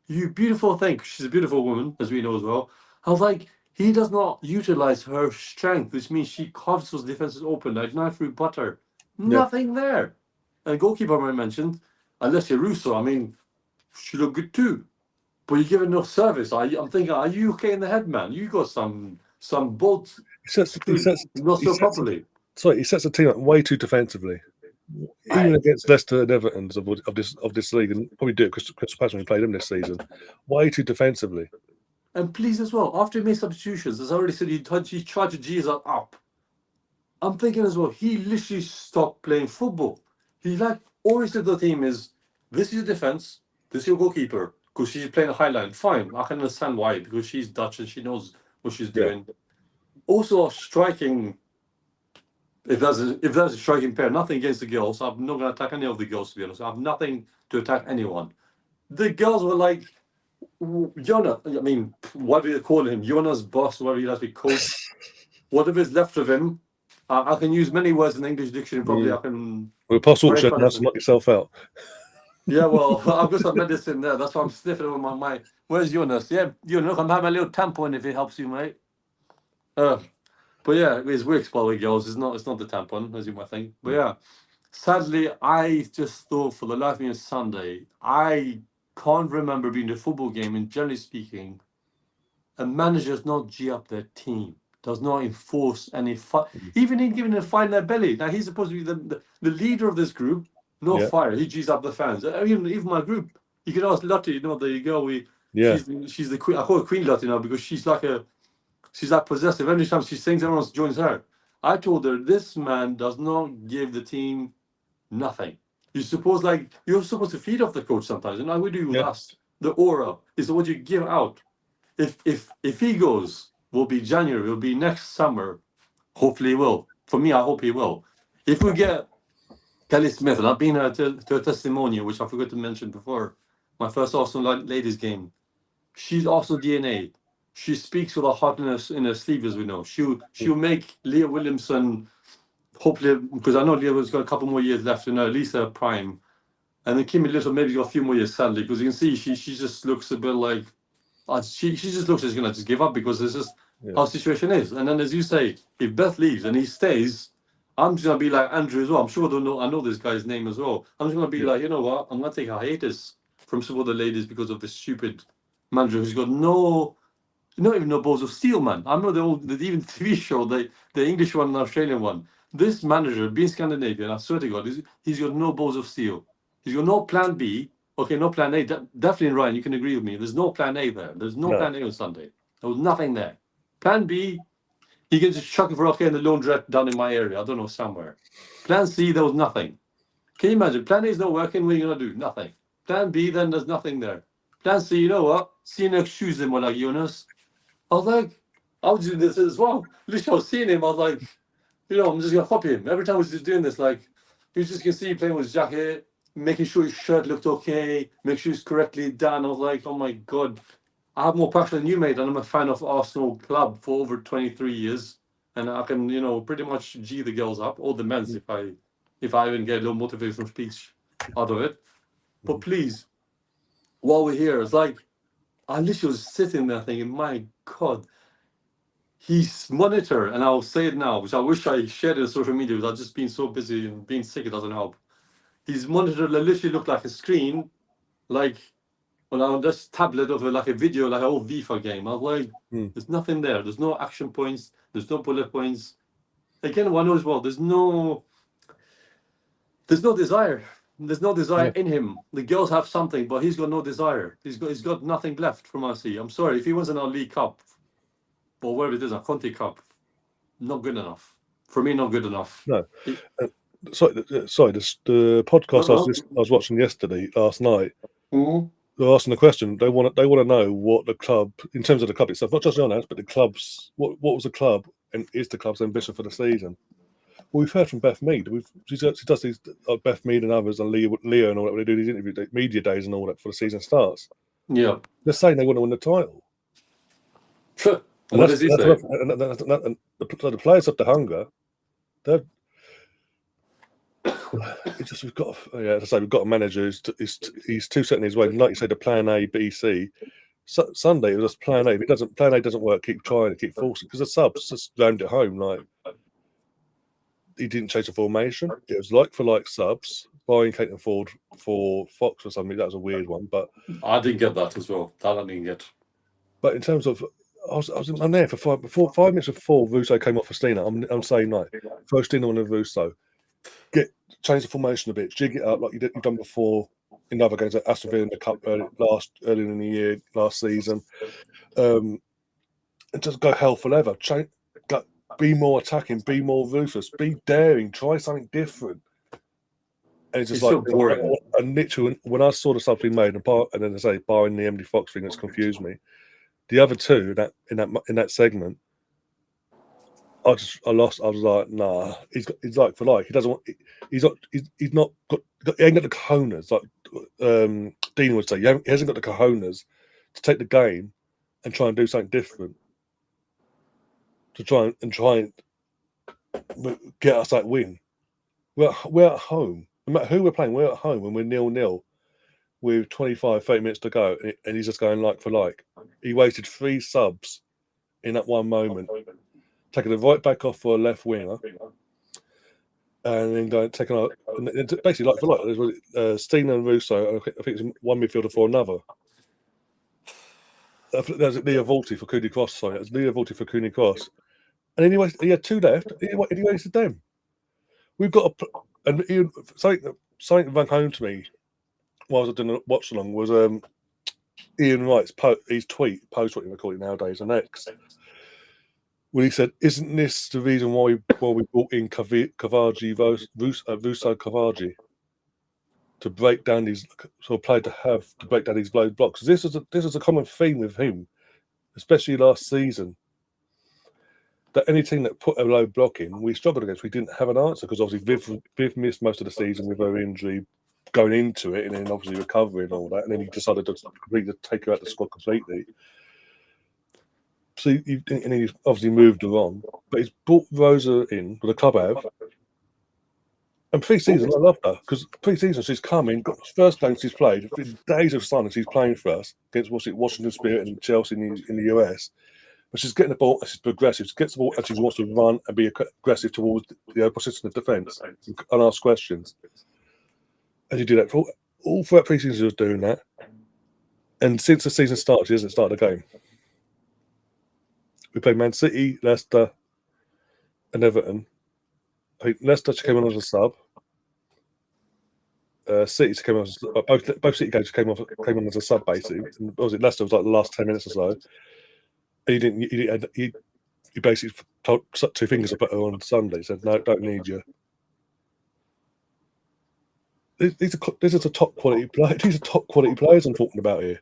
you beautiful thing. She's a beautiful woman, as we know as well. I was like, he does not utilize her strength, which means she carves those defenses open like knife through butter. Nothing there. And goalkeeper I mentioned, unless you're Russo, I mean, she looked good too. But you give her no service. I'm thinking, are you okay in the head, man? You got some bolts not so properly. Sorry, he sets the team up way too defensively. Even against Leicester and Everton of this league, and probably do it because Crystal Palace when we played them this season, way too defensively. And please as well, after he made substitutions, as I already said, he tried to G us up. I'm thinking as well, he literally stopped playing football. He always said the team is, this is your defense, this is your goalkeeper, because she's playing a high line. Fine, I can understand why, because she's Dutch and she knows what she's doing. Also, striking. If there's a striking pair, nothing against the girls. I'm not going to attack any of the girls, to be honest. I have nothing to attack anyone. The girls were like, Jonas, I mean, what do you call him? Jonas boss, whatever he has to be coach. Whatever is left of him, I can use many words in the English dictionary. Probably I can. Well, Apostle, that's knock yourself out. Yeah, well, I've got some medicine there. That's why I'm sniffing with my mic. Where's Jonas? Yeah, Jonas, I'm having a little tampon if it helps you, mate. But yeah, it's works by the girls. It's not the tampon, as you might think. But yeah, sadly, I just thought for the life of me on Sunday, I can't remember being a football game, and generally speaking, a manager does not G up their team, does not enforce any fight, even in giving a fight in their belly. Now, he's supposed to be the leader of this group, fire. He G's up the fans. Even my group, you can ask Lottie, there you go. She's the queen. I call her Queen Lottie now because she's like possessive. Every time she sings, everyone joins her. I told her, this man does not give the team nothing. You're supposed to feed off the coach sometimes, and we do with us. The aura is what you give out. If he goes, will be January, will be next summer. Hopefully he will. For me, I hope he will. If we get Kelly Smith, and I've been to a testimonial, which I forgot to mention before, my first Arsenal ladies game. She's Arsenal DNA. She speaks with a heart in her sleeve, as we know. She'll make Leah Williamson, hopefully, because I know Leah has got a couple more years left in her, at least her prime. And then Kimmy Little maybe got a few more years, sadly, because you can see she just looks a bit like, she just looks like she's going to just give up because it's just how the situation is. And then, as you say, if Beth leaves and he stays, I'm just going to be like Andrew as well. I'm sure I know this guy's name as well. I'm just going to be like, you know what? I'm going to take a hiatus from some of the ladies because of this stupid manager who's got not even no balls of steel, man. I know the even TV show, the English one and the Australian one. This manager, being Scandinavian, I swear to God, he's got no balls of steel. He's got no plan B. Okay, no plan A. Definitely, Ryan, you can agree with me. There's no plan A there. There's no plan A on Sunday. There was nothing there. Plan B, he can just chuck it for okay in the laundrette down in my area. I don't know, somewhere. Plan C, there was nothing. Can you imagine? Plan A is not working. What are you going to do? Nothing. Plan B, then there's nothing there. Plan C, you know what? See you next Tuesday, more like Jonas. I was like, I was doing this as well. Literally, I was seeing him. I was like, I'm just going to copy him. Every time I was just doing this, like, you just can see him playing with his jacket, making sure his shirt looked okay, make sure it's correctly done. I was like, oh my God, I have more passion than you, mate. And I'm a fan of Arsenal club for over 23 years. And I can, pretty much G the girls up, or the men's, if I even get a little motivational speech out of it. But please, while we're here, it's like, I literally was sitting there thinking, my God, he's monitor, and I'll say it now, which I wish I shared it on social media, because I've just been so busy and being sick, it doesn't help. His monitor literally looked like a screen, like on this tablet of a video, like an old FIFA game. I was like, there's nothing there. There's no action points. There's no bullet points. Again, one knows well, there's no desire. There's no desire in him. The girls have something, but he's got no desire. He's got nothing left from RC. I'm sorry, if he was in our League Cup, or wherever it is, a Conti Cup, not good enough. For me, not good enough. No. Sorry, the podcast I was watching last night, they're asking the question. They want to know what the club, in terms of the club itself, not just Jonas, but the club's, what was the club and is the club's ambition for the season? Well, we've heard from Beth Mead. She does these Beth Mead and others and Leo and all that. When they do these interview media days and all that before the season starts. Yeah. They're saying they want to win the title. What does he say? And the players have the hunger. It's just we've got, as I say, we've got a manager he's too set in his way. Like you say, the plan A, B, C. Sunday it was just plan A. If plan A doesn't work, keep trying, keep forcing. Because the subs just round at home. Like he didn't change the formation. It was like for like subs. Buying Caitlin Ford for Fox or something. That was a weird one, but I didn't get that as well. That I didn't get. But in terms of, I was in there for 5 minutes before Russo came off for Stina. I'm saying like, throw Stina on the Russo, change the formation a bit, jig it up like you've done before in other games like Aston Villa in the Cup earlier in the year, last season, and just go hell for leather. Be more attacking, be more ruthless, be daring, try something different. And it's just It's like so boring. And literally, when I saw the sub being made, and then I say barring the Emily Fox thing that's confused me, the other two in that segment, I lost. I was like, nah, he's like for like. He doesn't want. He's not got. He ain't got the cojones. Like Dean would say, he hasn't got the cojones to take the game and try and do something different. To try and get us that win. We're at home. No matter who we're playing, we're at home and we're 0-0 with 25, 30 minutes to go, and he's just going like for like. He wasted 3 subs in that one moment, taking the right back off for a left winger, and then taking out basically like for like. There's Stina and Russo, and I think it's one midfielder for another. There's Leah Volti for Cooney Cross. Sorry, it's Leah Volti for Cooney Cross, and anyway, he had 2 left. He wasted them. We've got something ran home to me while I was doing a watch along was Ian Wright's post what you call it nowadays, an X, when he said, "Isn't this the reason why we brought in Kavaji Russo Kavaji to break down these to break down these low blocks?" This is a common theme with him, especially last season. That any team that put a low block in, we struggled against. We didn't have an answer because obviously Viv missed most of the season with her injury going into it, and then obviously recovering and all that, and then he decided to completely take her out of the squad completely. So he obviously moved her on, but he's brought Rosa in with the club have. And pre-season, I love her because pre-season she's come in, got the first game she's played, days of silence she's playing for us against Washington Spirit and Chelsea in the US. But she's getting the ball and she's progressive. She gets the ball and she wants to run and be aggressive towards the opposition of defence and ask questions. And she did that for all throughout pre-season. She was doing that. And since the season started, she hasn't started a game. We played Man City, Leicester, and Everton. I think Leicester, she came on as a sub. City came on both City games came on as a sub basically. And Leicester was like the last 10 minutes or so. And he basically told 2 fingers up at her on Sunday. He said, "No, don't need you." These are top quality players. These are top quality players I'm talking about here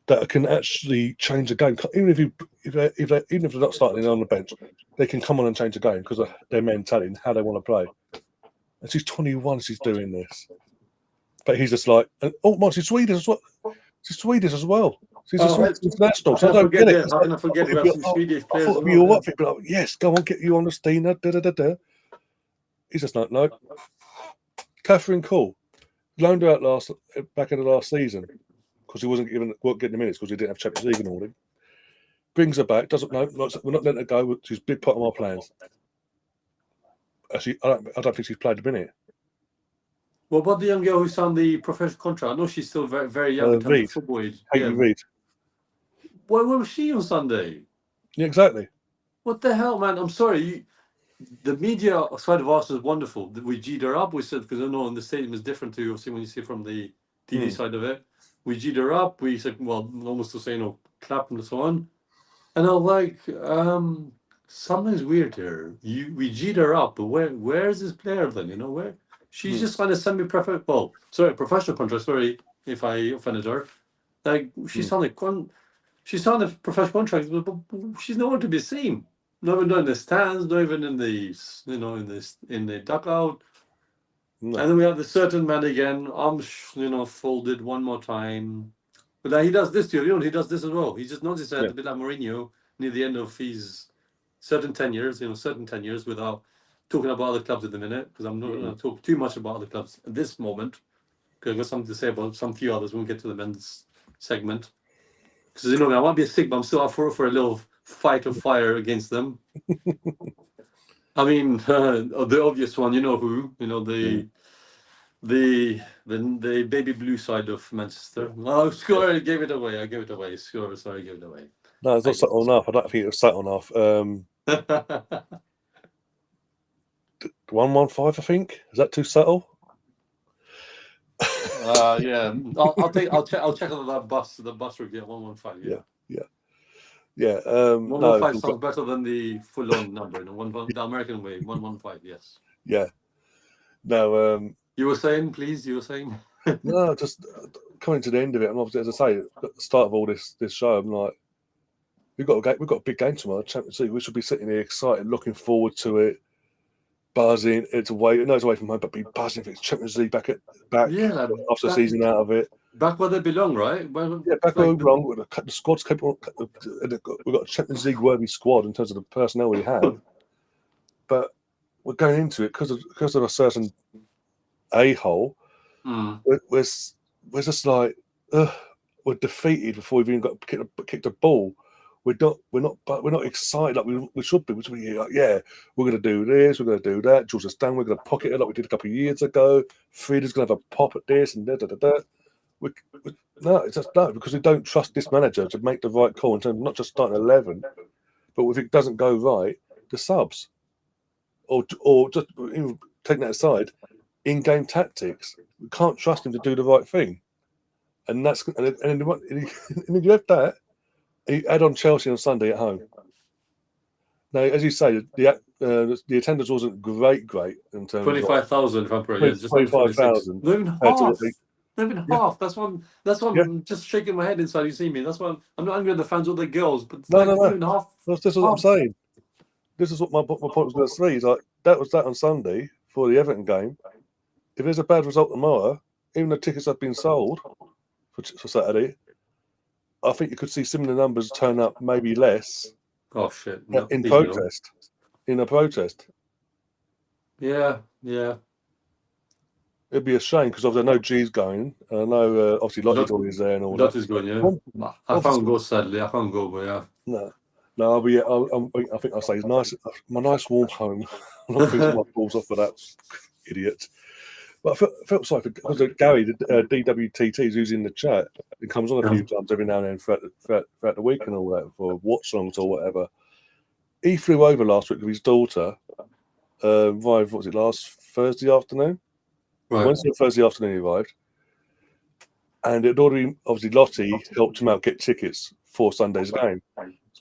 that can actually change a game. Even if they're not starting on the bench, they can come on and change a game because of their mentality and how they want to play. And she's 21. She's doing this, but he's just like, she's Swedish as well. She's Swedish as well. She's a Swedish international. So I don't get it. How can I forget about some Swedish players? I thought it'd be all up for it, but yes, go on, get you on the Stina. He's just like, no. Catherine Cole loaned her out back in the last season because he wasn't getting the minutes because he didn't have Champions League and all that. Brings her back. We're not letting her go. She's a big part of our plans. Actually, I don't think she's played a minute. Well, what the young girl who signed the professional contract? I know she's still very, very young in terms of football age. Reid. Where was she on Sunday? Yeah, exactly. What the hell, man? I'm sorry. The media side of us is wonderful. We G'd her up. We said, because I know in the stadium is different to obviously when you see from the TV side of it. We G'd her up. We said, well, almost to say, clap and so on. And I'm like, something's weird here. We G'd her up, but where is this player then? Where? She's just kind of professional contract. Sorry if I offended her. Like she's on a professional contract, but she's nowhere to be seen. Not even in the stands, not even in the in the dugout. No. And then we have the certain man again, arms folded one more time. But then he does this too. He does this as well. He just noticed that Yeah. a bit like Mourinho near the end of his certain 10 years, certain 10 years without talking about other clubs at the minute, because I'm not going to talk too much about other clubs at this moment, because I've got something to say about some few others when we get to the men's segment. Because I want to be a sick, but I'm still up for a little fight of fire against them. I mean, the obvious one, you know who? The baby blue side of Manchester. Oh, Score, I gave it away. Score, sorry, I gave it away. No, it's not subtle enough. I don't think it was subtle enough. 115, I think. Is that too subtle? Yeah. I'll check on that bus. The bus review 115. Yeah. 115 sounds better than the full-on number. The American way. 115. Yes. Yeah. No. You were saying, please. You were saying. No, just coming to the end of it, and obviously, as I say, at the start of all this show, I'm like, we've got a big game tomorrow, Champions League. We should be sitting here excited, looking forward to it, buzzing. It's away. No, it's away from home, but be buzzing for it's Champions League back after the season out of it. Back where they belong, right? Back where we belong. The squad's capable. We've got a Champions League worthy squad in terms of the personnel we have, but we're going into it because of a certain a-hole. We're just like we're defeated before we've even got kicked a ball. We're not excited like we should be. We should be like, yeah, we're going to do this, we're going to do that. George has done. We're going to pocket it like we did a couple of years ago. Frieda's going to have a pop at this and da da da da. No, it's just no, because we don't trust this manager to make the right call in terms of not just starting 11, but if it doesn't go right, the subs, or just even taking that aside, in-game tactics. We can't trust him to do the right thing, and then you have that. You add on Chelsea on Sunday at home. Now, as you say, the attendance wasn't great in terms of 25,000, if I'm correct. Just 25,000. Not even half. Not even half. That's why I'm just shaking my head inside. You see me. That's why I'm not angry at the fans or the girls, but it's not even half. This is what I'm saying. This is what my point was going to say. Is like that was that on Sunday for the Everton game. If there's a bad result tomorrow, even the tickets have been sold for Saturday, I think you could see similar numbers turn up, maybe less. Oh shit! In protest. In a protest. Yeah. It'd be a shame because obviously I know G's going. I know obviously Lottie's always there and all that. Lottie's going, yeah. I can't go, sadly. I can't go, but yeah. No, I think I'll say it's nice. My nice warm home. I'm not thinking my balls off for that idiot. But I felt sorry for Gary, the DWTT, who's in the chat. It comes on a few times every now and then throughout the week and all that for watch songs or whatever. He flew over last week with his daughter. Last Thursday afternoon? Right. Wednesday or Thursday afternoon he arrived. And it already, obviously, Lottie helped him out get tickets for Sunday's game.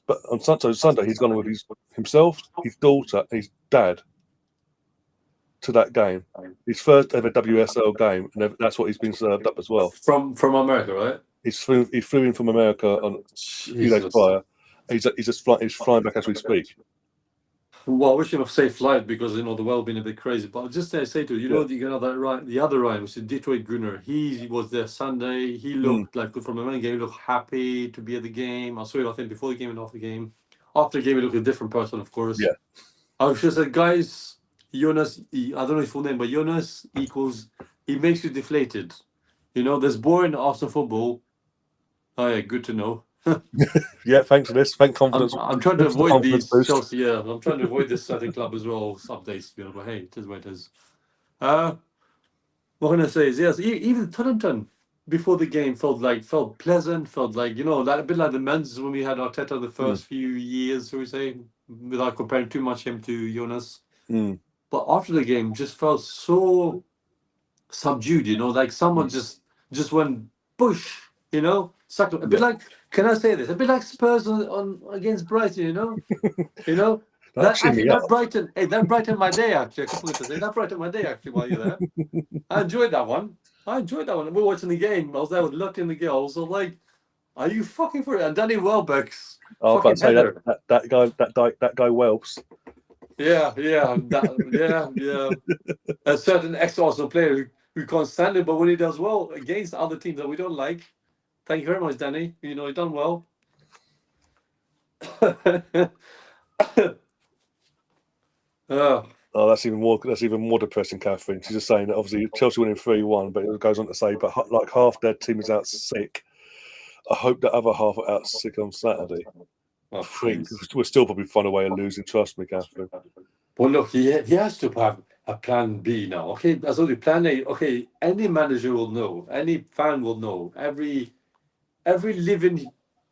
But on Sunday, he's gone with himself, his daughter, and his dad to that game. His first ever WSL game, and that's what he's been served up as well. From America, right? He flew in from America on a few days prior. He's flying back as we speak. Well, I wish him a safe flight because the world being a bit crazy. But just to say to you, the other Ryan, which is Detroit Gunner. He was there Sunday. He looked like from the main game. He looked happy to be at the game. I saw it, I think, before the game and after the game. After the game, he looked a different person, of course. Yeah. I was just like, guys, Jonas. I don't know his full name, but Jonas equals. He makes you deflated. There's boring Arsenal football. Oh yeah, good to know. Yeah, thanks for this. Thank confidence. I'm trying to avoid these Chelsea. Yeah, I'm trying to avoid this certain club as well. Updates, but hey, it is what it is. What can I say is yes. Even Tottenham before the game felt pleasant. Felt like a bit like the men's when we had Arteta the first few years. So we say without comparing too much him to Jonas. But after the game, just felt so subdued. Like someone just went bush. Sucked a bit like. Can I say this? A bit like Spurs on against Brighton, That Brighton. Hey, that brightened my day actually. I completely say that brightened my day actually while you're there. I enjoyed that one. We were watching the game. I was there with Lucky and the girls. So Are you fucking for it? And Danny Welbeck's I was about to fucking say header. that guy Welps. Yeah, yeah. A certain ex-Arsenal player who can't stand it, but when he does well against other teams that we don't like, thank you very much, Danny. You know, he done well. Oh, Oh, that's even more depressing, Catherine. She's just saying that obviously Chelsea winning 3-1, but it goes on to say, but like half their team is out sick. I hope the other half are out sick on Saturday. I think we'll still probably find a way of losing. Trust me, Catherine. well, look, he has to have a plan B now. Okay, I told you, plan A. Okay, any manager will know, any fan will know, every living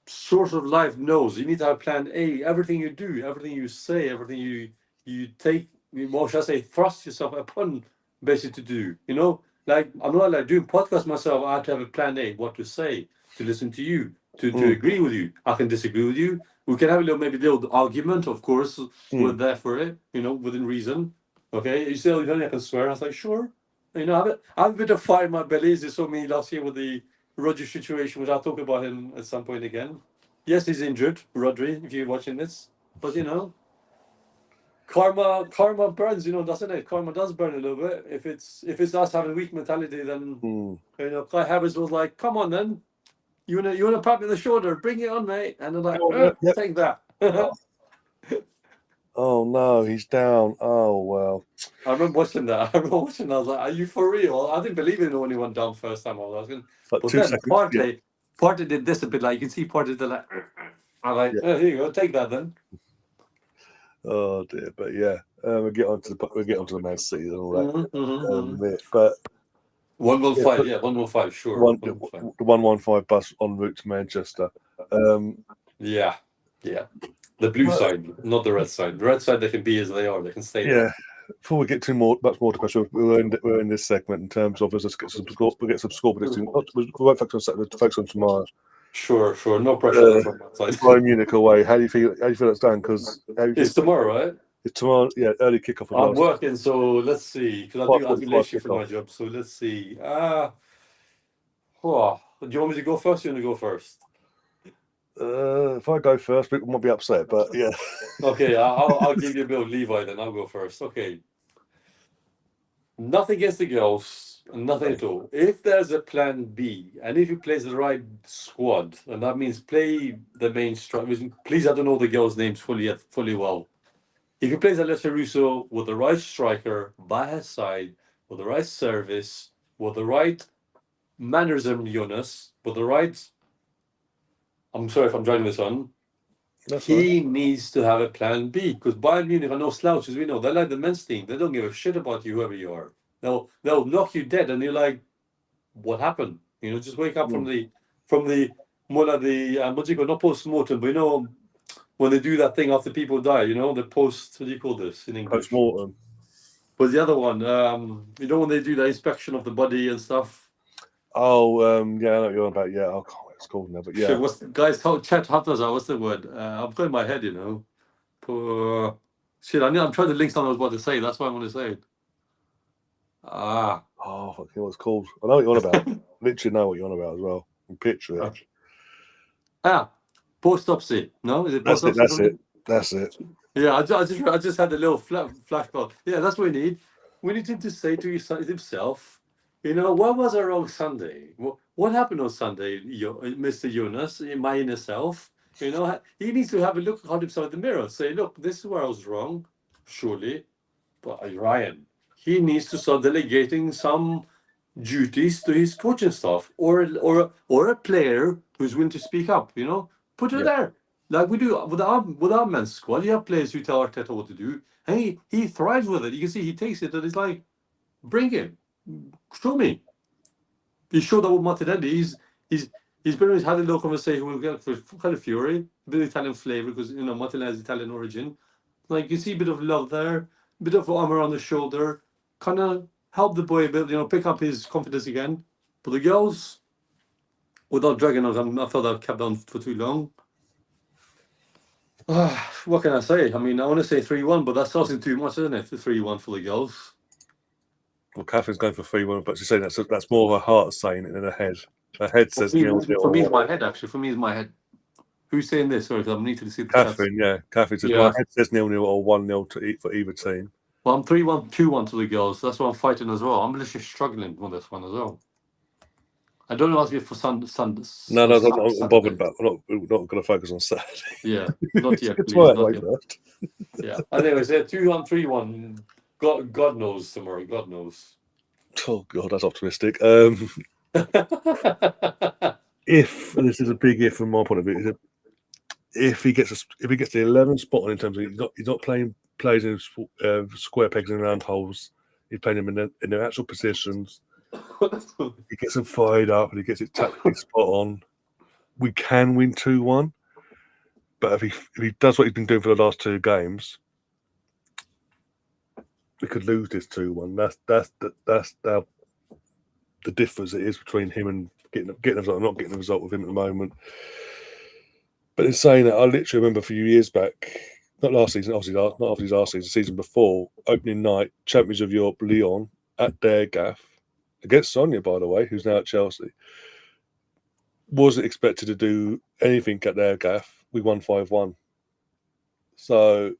sort of life knows you need to have plan A. Everything you do, everything you say, everything you take, what should I say, thrust yourself upon basically to do. You know, like I'm not like doing podcast myself. I have to have a plan A, what to say, to listen to you, to agree with you. I can disagree with you. We can have a little argument, of course. We're there for it, you know, within reason. Okay, you say, oh, I can swear. I was like, sure. You know, I have a bit of fire in my belly. As you saw me last year with the Rodri situation, which I'll talk about him at some point again. Yes, he's injured, Rodri, if you're watching this. But you know, karma burns, you know, doesn't it? Karma does burn a little bit. If it's us having weak mentality, then you know, Kai Havertz was like, come on then. You wanna pat me on the shoulder, bring it on, mate. And they're like, take that. Oh no, he's down. Oh well. I remember watching that. I was like, are you for real? I didn't believe it when he went down first time. I was going, Like but 2 then seconds. Partey did this a bit, like you can see Partey did like, I'm like, oh, here you go, take that then. Oh dear, but yeah, we'll get on to the Man City and all that. But 1-1-5, yeah, 1-1-5, sure. The 1-1-5 bus en route to Manchester. Yeah. The blue side, not the red side. The red side, they can be as they are. They can stay there. Yeah. Before we get much more depressing, we're in this segment in terms of let's get some score. We'll get some score predicting. We won't focus on Saturday. Focus on tomorrow. Sure. No pressure from that side. Bayern Munich away. How do you feel it's done? Because it's tomorrow, right? It's tomorrow. Yeah, early kickoff. I'm working, so let's see. Because I do late shift for my job, so let's see. Do you want me to go first? Or you want to go first? If I go first, people might be upset, but yeah. Okay, I'll give you a bit of leeway then. I'll go first. Okay. Nothing against the girls, nothing at all. If there's a plan B, and if he plays the right squad, and that means play the main striker. Please, I don't know the girls' names fully well. If he plays Alessio Russo with the right striker by his side, with the right service, with the right mannerism, Jonas, with the right. I'm sorry if I'm dragging this on. He needs to have a plan B, because Bayern Munich are no slouches. We know they're like the men's team. They don't give a shit about you, whoever you are. They'll knock you dead, and you're like, what happened? You know, just wake up from the more like the what do you call, not post-mortem, but you know, when they do that thing after people die, you know, the post, what do you call this in English? Post-mortem. But the other one, you know, when they do the inspection of the body and stuff. Oh, yeah, I know what you're on about. Yeah, I can't remember what it's called now, but yeah. Shit, what's the guys? Chat hunters are. What's the word? I've got in my head, you know. Shit, I'm trying to link something I was about to say. That's why I want to say it. Oh, I forget what it's called. I know what you're on about. Literally know what you're on about as well. And picture it. Post-opsy. No, is it post-opsy? That's it. Yeah, I just had a little flashback. Yeah, that's what we need. We need him to say to himself, you know, what was our wrong Sunday? What happened on Sunday, Mr. Jonas, in my inner self? You know, he needs to have a look at himself in the mirror. Say, look, this is where I was wrong, surely. But Ryan, he needs to start delegating some duties to his coaching staff, or a player who's willing to speak up. You know, put her there, like we do with our men's squad. You have players who tell Arteta what to do, and he thrives with it. You can see he takes it, and he's like, bring him, show me. He showed that with Martinelli. He's been had a little conversation with kind of Fury, a bit of Italian flavor, because you know Martinelli has Italian origin. Like you see a bit of love there, a bit of armor on the shoulder, kind of help the boy a bit, you know, pick up his confidence again. But the girls, without dragging on, I felt I've kept on for too long. What can I say? I mean, I want to say 3-1, but that's asking too much, isn't it? 3-1 for the girls. Well, Catherine's going for 3-1, but she's saying that's more of a heart saying it than a head. My head says nil nil. For me, it's my head, actually. For me, it's my head. Who's saying this? Sorry, because I need to see the Catherine, yeah. Catherine says, Yeah. my head says 0-0 or 1-0 for either team. Well, I'm 3-1, 2-1 to the girls. That's why I'm fighting as well. I'm literally struggling with this one as well. I don't know if it's for Sunday. No, I'm bothered about. I'm not going to focus on Saturday. Yeah, not yet. It's Please, right, not wait yet. first. Yeah. Anyways, 2-1, 3-1. God knows tomorrow. God knows. Oh God, that's optimistic. If, and this is a big if from my point of view, if he gets the 11th spot in terms of he's not playing plays in square pegs and round holes. He's playing them in their actual positions. He gets them fired up and he gets it tactically spot on. We can win 2-1, but if he does what he's been doing for the last 2 games, we could lose this 2-1. That's the difference it is between him and getting the result, and not getting the result with him at the moment. But in saying that, I literally remember a few years back, not last season, obviously not after his last season, the season before, opening night, Champions of Europe, Lyon at their gaff against Sonia, by the way, who's now at Chelsea. Wasn't expected to do anything at their gaff. We won 5-1. So,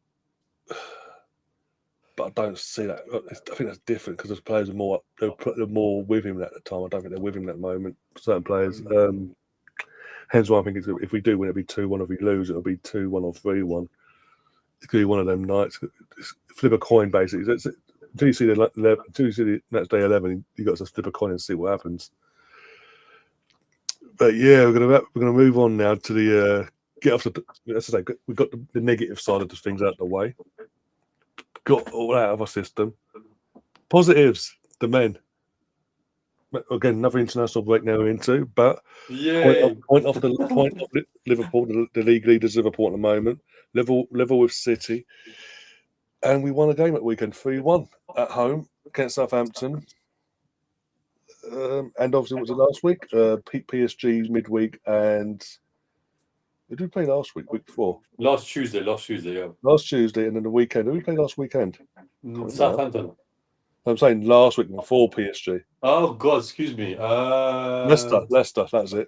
but I don't see that. I think that's different because the players are they're more with him at the time. I don't think they're with him at the moment. Certain players. Hence why I think if we do win, it'll be 2-1. If we lose, it'll be 2-1 or 3-1. It's going to be one of them nights. Flip a coin, basically. Until you see the next day 11, you got to flip a coin and see what happens. But yeah, we're gonna move on now to the get off the. As I say, we've got the negative side of the things out of the way. Got all out of our system. Positives, the men. Again, another international break now we're into, but point off Liverpool, the league leaders Liverpool at the moment, level with City, and we won a game at weekend 3-1 at home against Southampton. And obviously, what was it last week? PSG midweek, and who did we play last week? Week before? Last Tuesday, yeah. Last Tuesday, and then the weekend. Who did we play last weekend? Southampton. I'm saying last week before PSG. Oh God, excuse me. Leicester, that's it.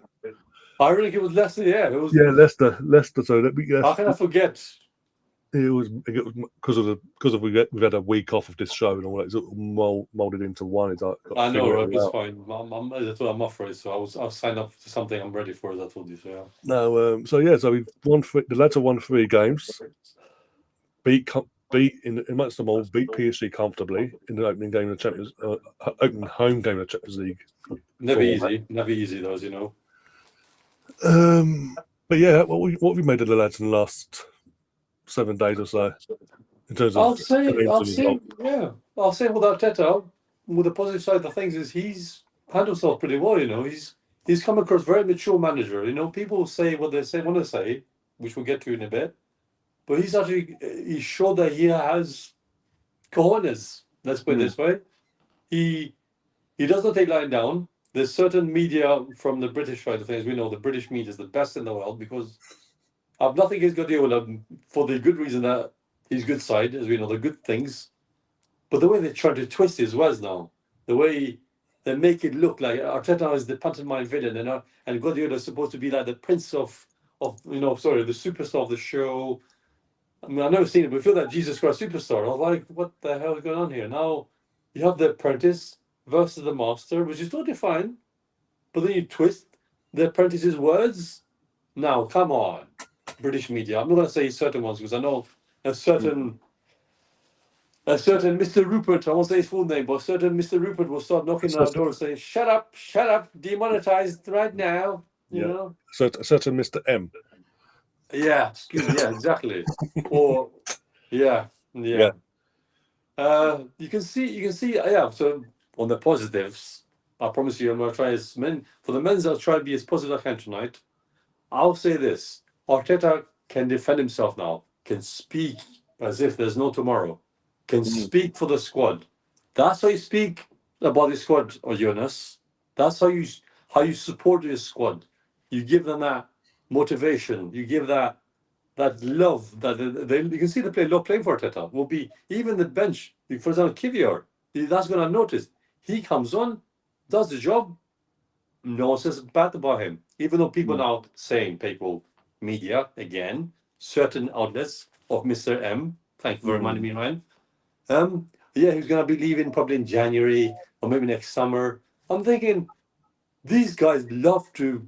I really think it was Leicester. Yeah, it was. Yeah, Leicester. So How can I forget? It was because we've had a week off of this show and all that. It's molded into one. I know, right? It's fine. That's what I'm off for it. So I was signed up to something I'm ready for. As I told you. So yeah. No, so we've won. The lads have won 3 games. Beat amongst them all. Beat PSG comfortably in the opening game of the Champions, opening home game of the Champions League. Never easy though, as you know. But yeah, what have you made of the lads in the last 7 days or so? In terms of, I'll say with Arteta, with the positive side of things is he's handled himself pretty well. You know, he's come across very mature manager. You know, people say what they want to say, which we'll get to in a bit. But he's showed that he has cojones. Let's put it this way. He does not take lying down. There's certain media from the British side of things. We know the British media is the best in the world because I've nothing against Guardiola for the good reason that he's good side, as we know, the good things. But the way they're trying to twist his words now, the way they make it look like Arteta is the pantomime villain, and Guardiola is supposed to be like the prince the superstar of the show. I mean, I've never seen it, but I feel that Jesus Christ superstar. I was like, what the hell is going on here? Now you have the apprentice versus the master, which is totally fine. But then you twist the apprentice's words. Now, come on, British media. I'm not going to say certain ones because I know a certain Mr. Rupert, I won't say his full name, but a certain Mr. Rupert will start knocking on our door and saying, shut up, demonetized right now. You know? So a certain Mr. M. Yeah, excuse me. Yeah, exactly. Or, yeah. You can see. Yeah. So on the positives, I promise you, I'm gonna try for the men's. I'll try to be as positive as I can tonight. I'll say this: Arteta can defend himself now. Can speak as if there's no tomorrow. Can speak for the squad. That's how you speak about the squad, or Jonas. That's how you support your squad. You give them that motivation. You give that love that you can see the play love playing for Arteta will be even the bench. For example, Kivior, that's going to notice. He comes on, does the job. no one says bad about him. Even though people now saying, people, media, again, certain outlets of Mr. M, thank you for reminding me, Ryan. Yeah, he's going to be leaving probably in January or maybe next summer. I'm thinking, these guys love to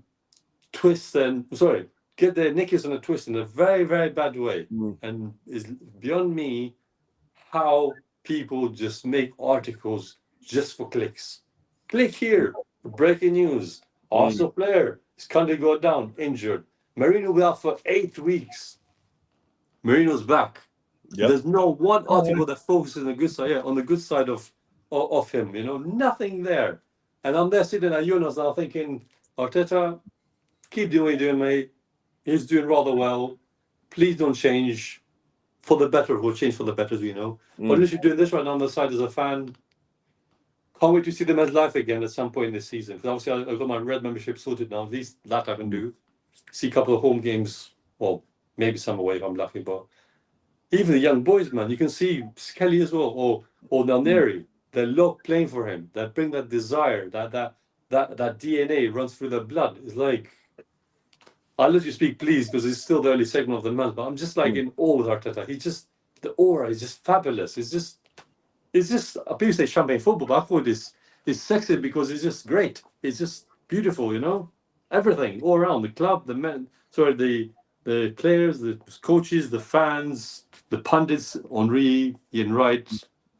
get their knickers on a twist in a very, very bad way. And it's beyond me how people just make articles just for clicks. Click here, breaking news. Arsenal player is currently go down, injured. Marino will be out for 8 weeks. Marino's back. Yep. There's no one article that focuses on the good side, on the good side of him. Nothing there. And I'm there sitting at Jonas now thinking, Arteta, keep doing what you're doing, mate. He's doing rather well. Please don't change for the better. We'll change for the better, as we know. But unless you're doing this right now on the side as a fan, can't wait to see them as live again at some point this season. Because obviously I've got my red membership sorted now. At least that I can do. See a couple of home games. Well, maybe some away if I'm lucky. But even the young boys, man, you can see Skelly as well, or Nalneri. They love playing for him. That bring that desire, that DNA runs through their blood. It's like, I'll let you speak, please, because it's still the early segment of the month. But I'm just like in awe with Arteta. The aura is just fabulous. It's just. People say champagne football, but I thought it's sexy because it's just great. It's just beautiful, everything all around the club, the men. Sorry, the players, the coaches, the fans, the pundits, Henry, Ian Wright,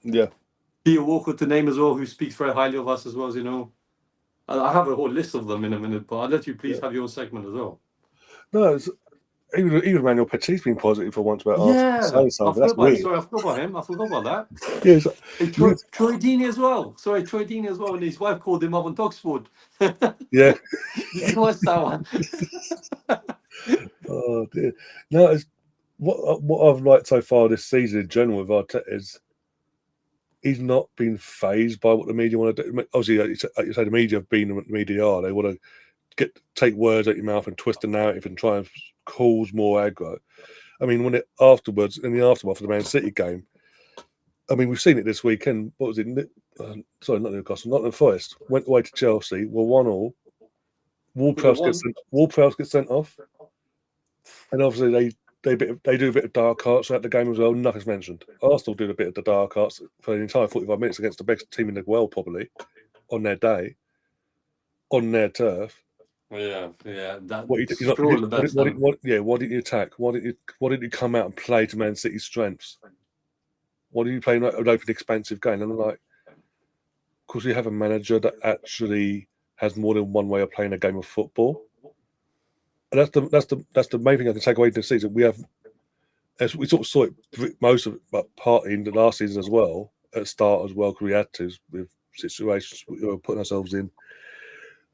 Theo Walker to name as well, who speaks very highly of us as well as. I have a whole list of them in a minute, but I'll let you please have your own segment as well. No, even Emmanuel Petit's been positive for once about Arsenal. I forgot about him. I forgot about that. Yeah, Troy Deeney as well. Sorry, Troy Deeney as well. And his wife called him up on Talksport. Yeah. Did you watch that one? Oh dear. No, what I've liked so far this season in general with Arteta is he's not been phased by what the media want to do. Obviously, you say the media have been what the media are. They want to take words out your mouth and twist the narrative and try and cause more aggro. I mean, in the aftermath of the Man City game, I mean, we've seen it this weekend. What was it? Sorry, not Newcastle, Nottingham Forest went away to Chelsea. Were 1-1. Ward-Prowse gets sent off, and obviously they do a bit of dark arts throughout the game as well. Nothing's mentioned. Arsenal did a bit of the dark arts for the entire 45 minutes against the best team in the world, probably on their day, on their turf. Yeah. What didn't you attack? Why didn't you come out and play to Man City's strengths? Why didn't you play an open, expansive game? And I'm like, of course, we have a manager that actually has more than one way of playing a game of football. And that's the main thing I can take away this season. We have, as we sort of saw it most of it, but partly in the last season as well, at start as well, because we had to with situations we were putting ourselves in.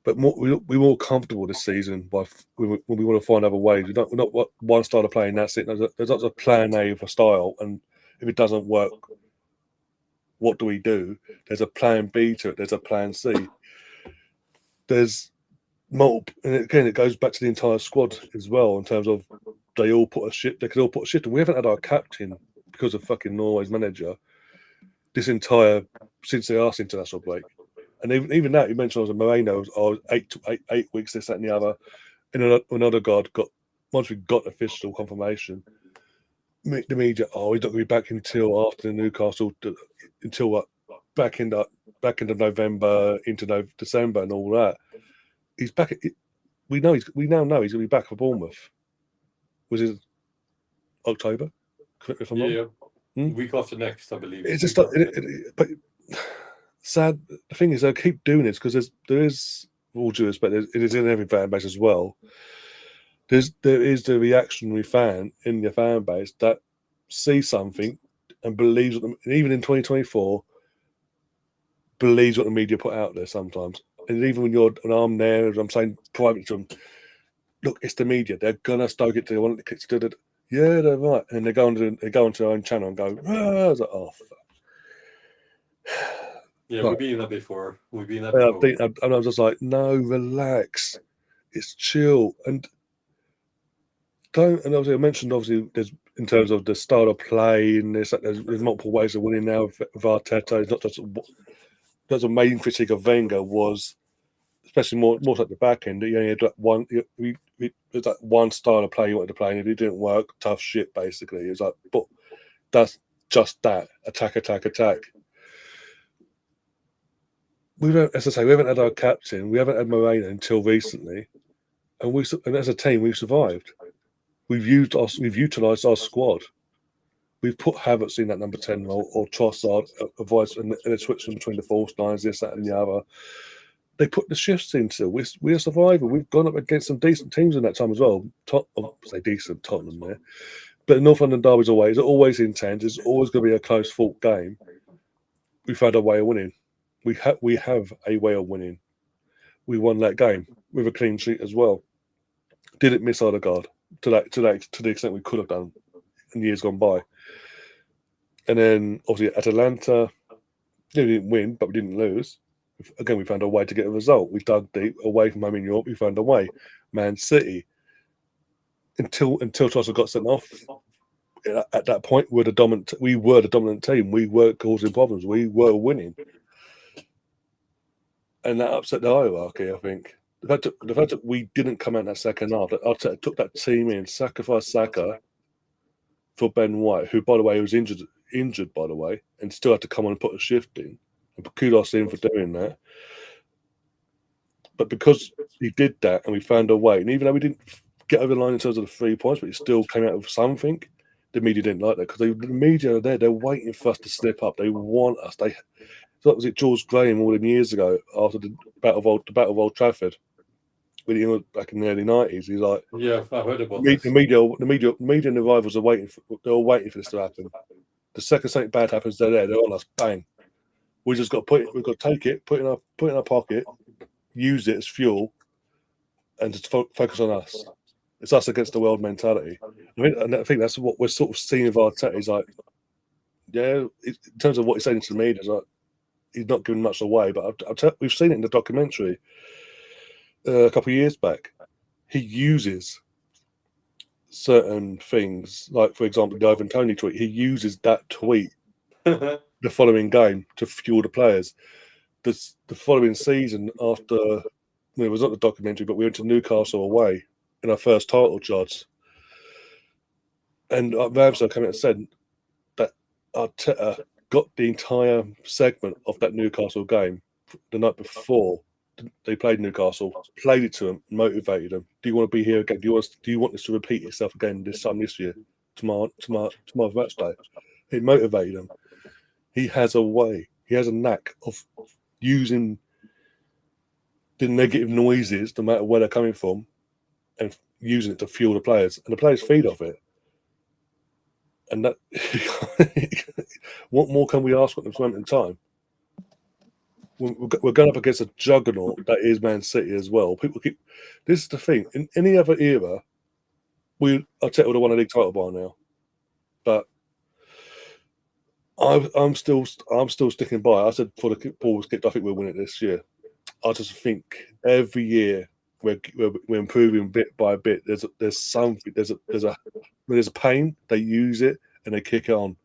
But we're more comfortable this season when we want to find other ways. We're not one style of playing. That's it. There's not a plan A for style, and if it doesn't work, what do we do? There's a plan B to it. There's a plan C. There's multiple, and again, it goes back to the entire squad as well in terms of they could all put a shift. And we haven't had our captain because of fucking Norway's manager since the last international break. And even that, you mentioned, I was a Moreno, 8 weeks, this, that, and the other. And another guard once we got official confirmation, the media, he's not going to be back until after the Newcastle, until back into November, into December, and all that. He's back. We now know he's going to be back for Bournemouth. Was it October? Correct me if I'm wrong. Week after next, I believe. It's just but sad. The thing is, they'll keep doing this because there is all due respect. It is in every fan base as well. There is the reactionary fan in your fan base that sees something and believes, and even in 2024, believes what the media put out there sometimes. And even when I'm there, as I'm saying privately to them, look, it's the media. They're gonna stoke it. They want it to do it. Yeah, they're right. And they go onto their own channel and go, I was like, oh, fuck. Yeah, we've been there before. And I was just like, no, relax. It's chill. And obviously I mentioned, there's in terms of the style of play and there's multiple ways of winning now with Arteta. It's not just the main critique of Wenger was especially more so at the back end, you only had like one. There's like one style of play you wanted to play, and if it didn't work, tough shit. Basically, it was like, but that's just that attack. We don't, as I say, we haven't had our captain. We haven't had Moreno until recently, and as a team, we've survived. We've utilised our squad. We've put Havertz in that number 10 role, or Trossard, avoids, and they're switching between the false nines, this, that, and the other. They put the shifts into. We're a survivor. We've gone up against some decent teams in that time as well. Say decent Tottenham there, but North London derby's always intense. It's always going to be a close fought game. We found a way of winning. We have a way of winning. We won that game with a clean sheet as well. Didn't miss Odegaard to the extent we could have done in years gone by. And then obviously Atalanta, we didn't win, but we didn't lose. Again, we found a way to get a result. We dug deep away from home in Europe. We found a way. Man City, until Trossard got sent off, at that point we were the dominant team. We were causing problems. We were winning, and that upset the hierarchy. I think the fact that we didn't come out in that second half, that Arteta took that team in, sacrificed Saka for Ben White, who by the way was injured by the way, and still had to come on and put a shift in. And kudos to him for doing that. But because he did that and we found a way, and even though we didn't get over the line in terms of the 3 points, but he still came out with something, the media didn't like that because the media are there. They're waiting for us to slip up. They want us. So that was it. George Graham all them years ago after the Battle of Old Trafford, when he was back in the early 90s. He's like, yeah, I heard about the this. media and the rivals are waiting. They're all waiting for this to happen. The second something bad happens, they're there. They're on us. Bang. We just got to we've got to take it, put it in our pocket, use it as fuel, and just focus on us. It's us against the world mentality. I think that's what we're sort of seeing with Arteta. He's like, yeah, in terms of what he's saying to the media, he's not giving much away. But we've seen it in the documentary a couple of years back. He uses certain things, like for example, the Ivan Toney tweet. He uses that tweet the following game to fuel the players. The following season, after it was not the documentary, but we went to Newcastle away in our first title charge, and Ramsdale came out and said that Arteta got the entire segment of that Newcastle game the night before they played Newcastle, played it to them, motivated them. Do you want to be here again? Do you want this to repeat itself again this year, tomorrow match day? It motivated them. He has a way. He has a knack of using the negative noises, no matter where they're coming from, and using it to fuel the players. And the players feed off it. And that, what more can we ask at this moment in time? We're going up against a juggernaut that is Man City as well. This is the thing. In any other era, Arteta would have won a league title by now. But I'm still sticking by. I said before the ball was kicked, I think we'll win it this year. I just think every year we're improving bit by bit. There's something. There's a pain. They use it and they kick it on.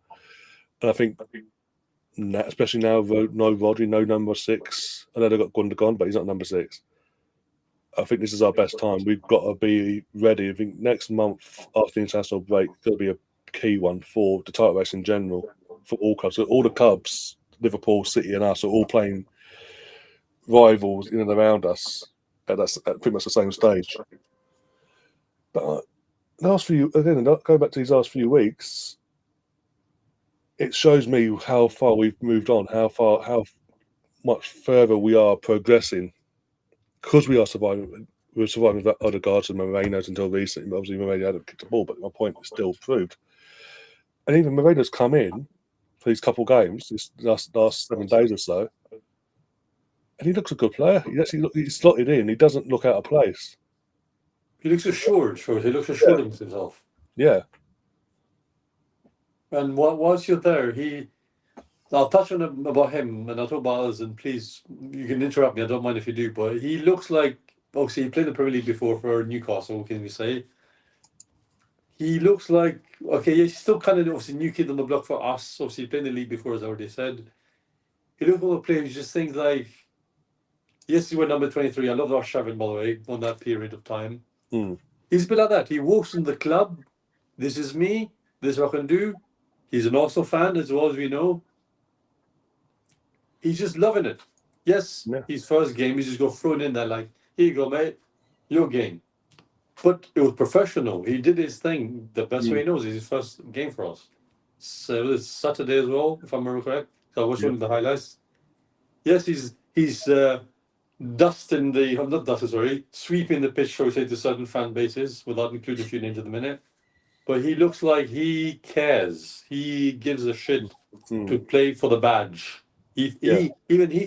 And I think, especially now, no Rodri, no number 6. I know they've got Gundogan, but he's not number 6. I think this is our best time. We've got to be ready. I think next month after the international break, it's going to be a key one for the title race in general. For all clubs, so all the clubs, Liverpool, City, and us are all playing rivals in and around us. That's at pretty much the same stage. But going back to these last few weeks, it shows me how far we've moved on, how much further we are progressing, because we are surviving. We're surviving with Odegaard and Moreno's until recently. Obviously, Moreno hadn't kicked the ball, but my point is still proved. And even Moreno's come in for these couple games, this last 7 days or so, and he looks a good player. He's slotted in. He doesn't look out of place. He looks assured. He looks assured of himself. Yeah. And whilst you're there, I'll touch on about him, and I'll talk about us. And please, you can interrupt me. I don't mind if you do. But he looks like, obviously, he played the Premier League before for Newcastle. What can we say? He looks like, okay, he's still kind of obviously new kid on the block for us. Obviously, playing the league before, as I already said. He looks like a player who just thinks like, Yes, he went number 23. I love Arshavin, by the way, on that period of time. Mm. He's a bit like that. He walks in the club. This is me. This is what I can do. He's an Arsenal fan, as well as we know. He's just loving it. Yes, Yeah. his first game, he's just got thrown in there like, here you go, mate, your game. But it was professional. He did his thing the best way he knows. It's his first game for us. So it was Saturday as well, if I remember correct. So I watched one of the highlights. Yes, he's dusting the not dusting, sorry, sweeping the pitch, shall we say, to certain fan bases, without including a few names at the minute. But he looks like he cares. He gives a shit to play for the badge. He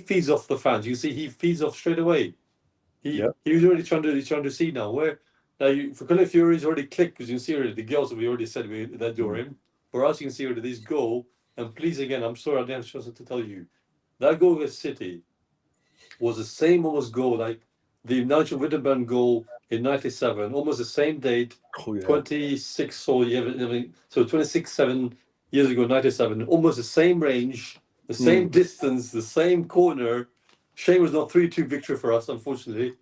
feeds off the fans. You see, he feeds off straight away. He was already trying to see now where now for Colin Fury's already clicked, because you can see already the girls we already said they adore him. For us, you can see already this goal. And please again, I'm sorry I didn't have a chance to tell you that goal against City was the same almost goal like the Nigel Wittenburn goal in '97, almost the same date, 26 or so 7 years ago, '97, almost the same range, the same distance, the same corner. Shame it was not 3-2 victory for us, unfortunately.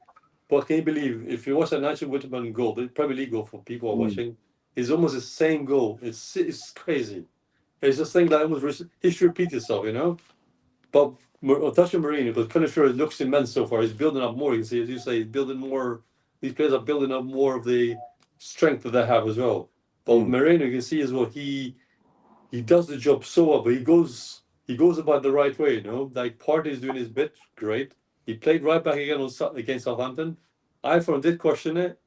But can you believe, if you watch that Nigel Wittenburn goal, the Premier League goal for people who are watching, it's almost the same goal. It's crazy. It's just thing that almost history repeats itself, you know? But touching Mourinho, because Colin Fury looks immense so far. He's building up more. You can see, as you say, he's building more. These players are building up more of the strength that they have as well. But with Mourinho, you can see as well, he does the job so well, but he goes about the right way, you know? Like, Partey's doing his bit, great. He played right back again against Southampton. I, for him, did question it.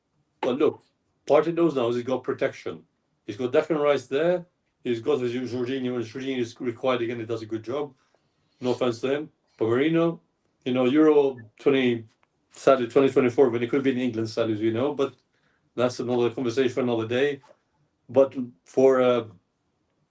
But look, Partey knows now he's got protection. He's got Declan Rice there. He's got Jorginho, and Jorginho is required again. He does a good job. No offense to him. But Marino, you know, Euro 2024, when he could be in England, sadly, as we know. But that's another conversation for another day. But for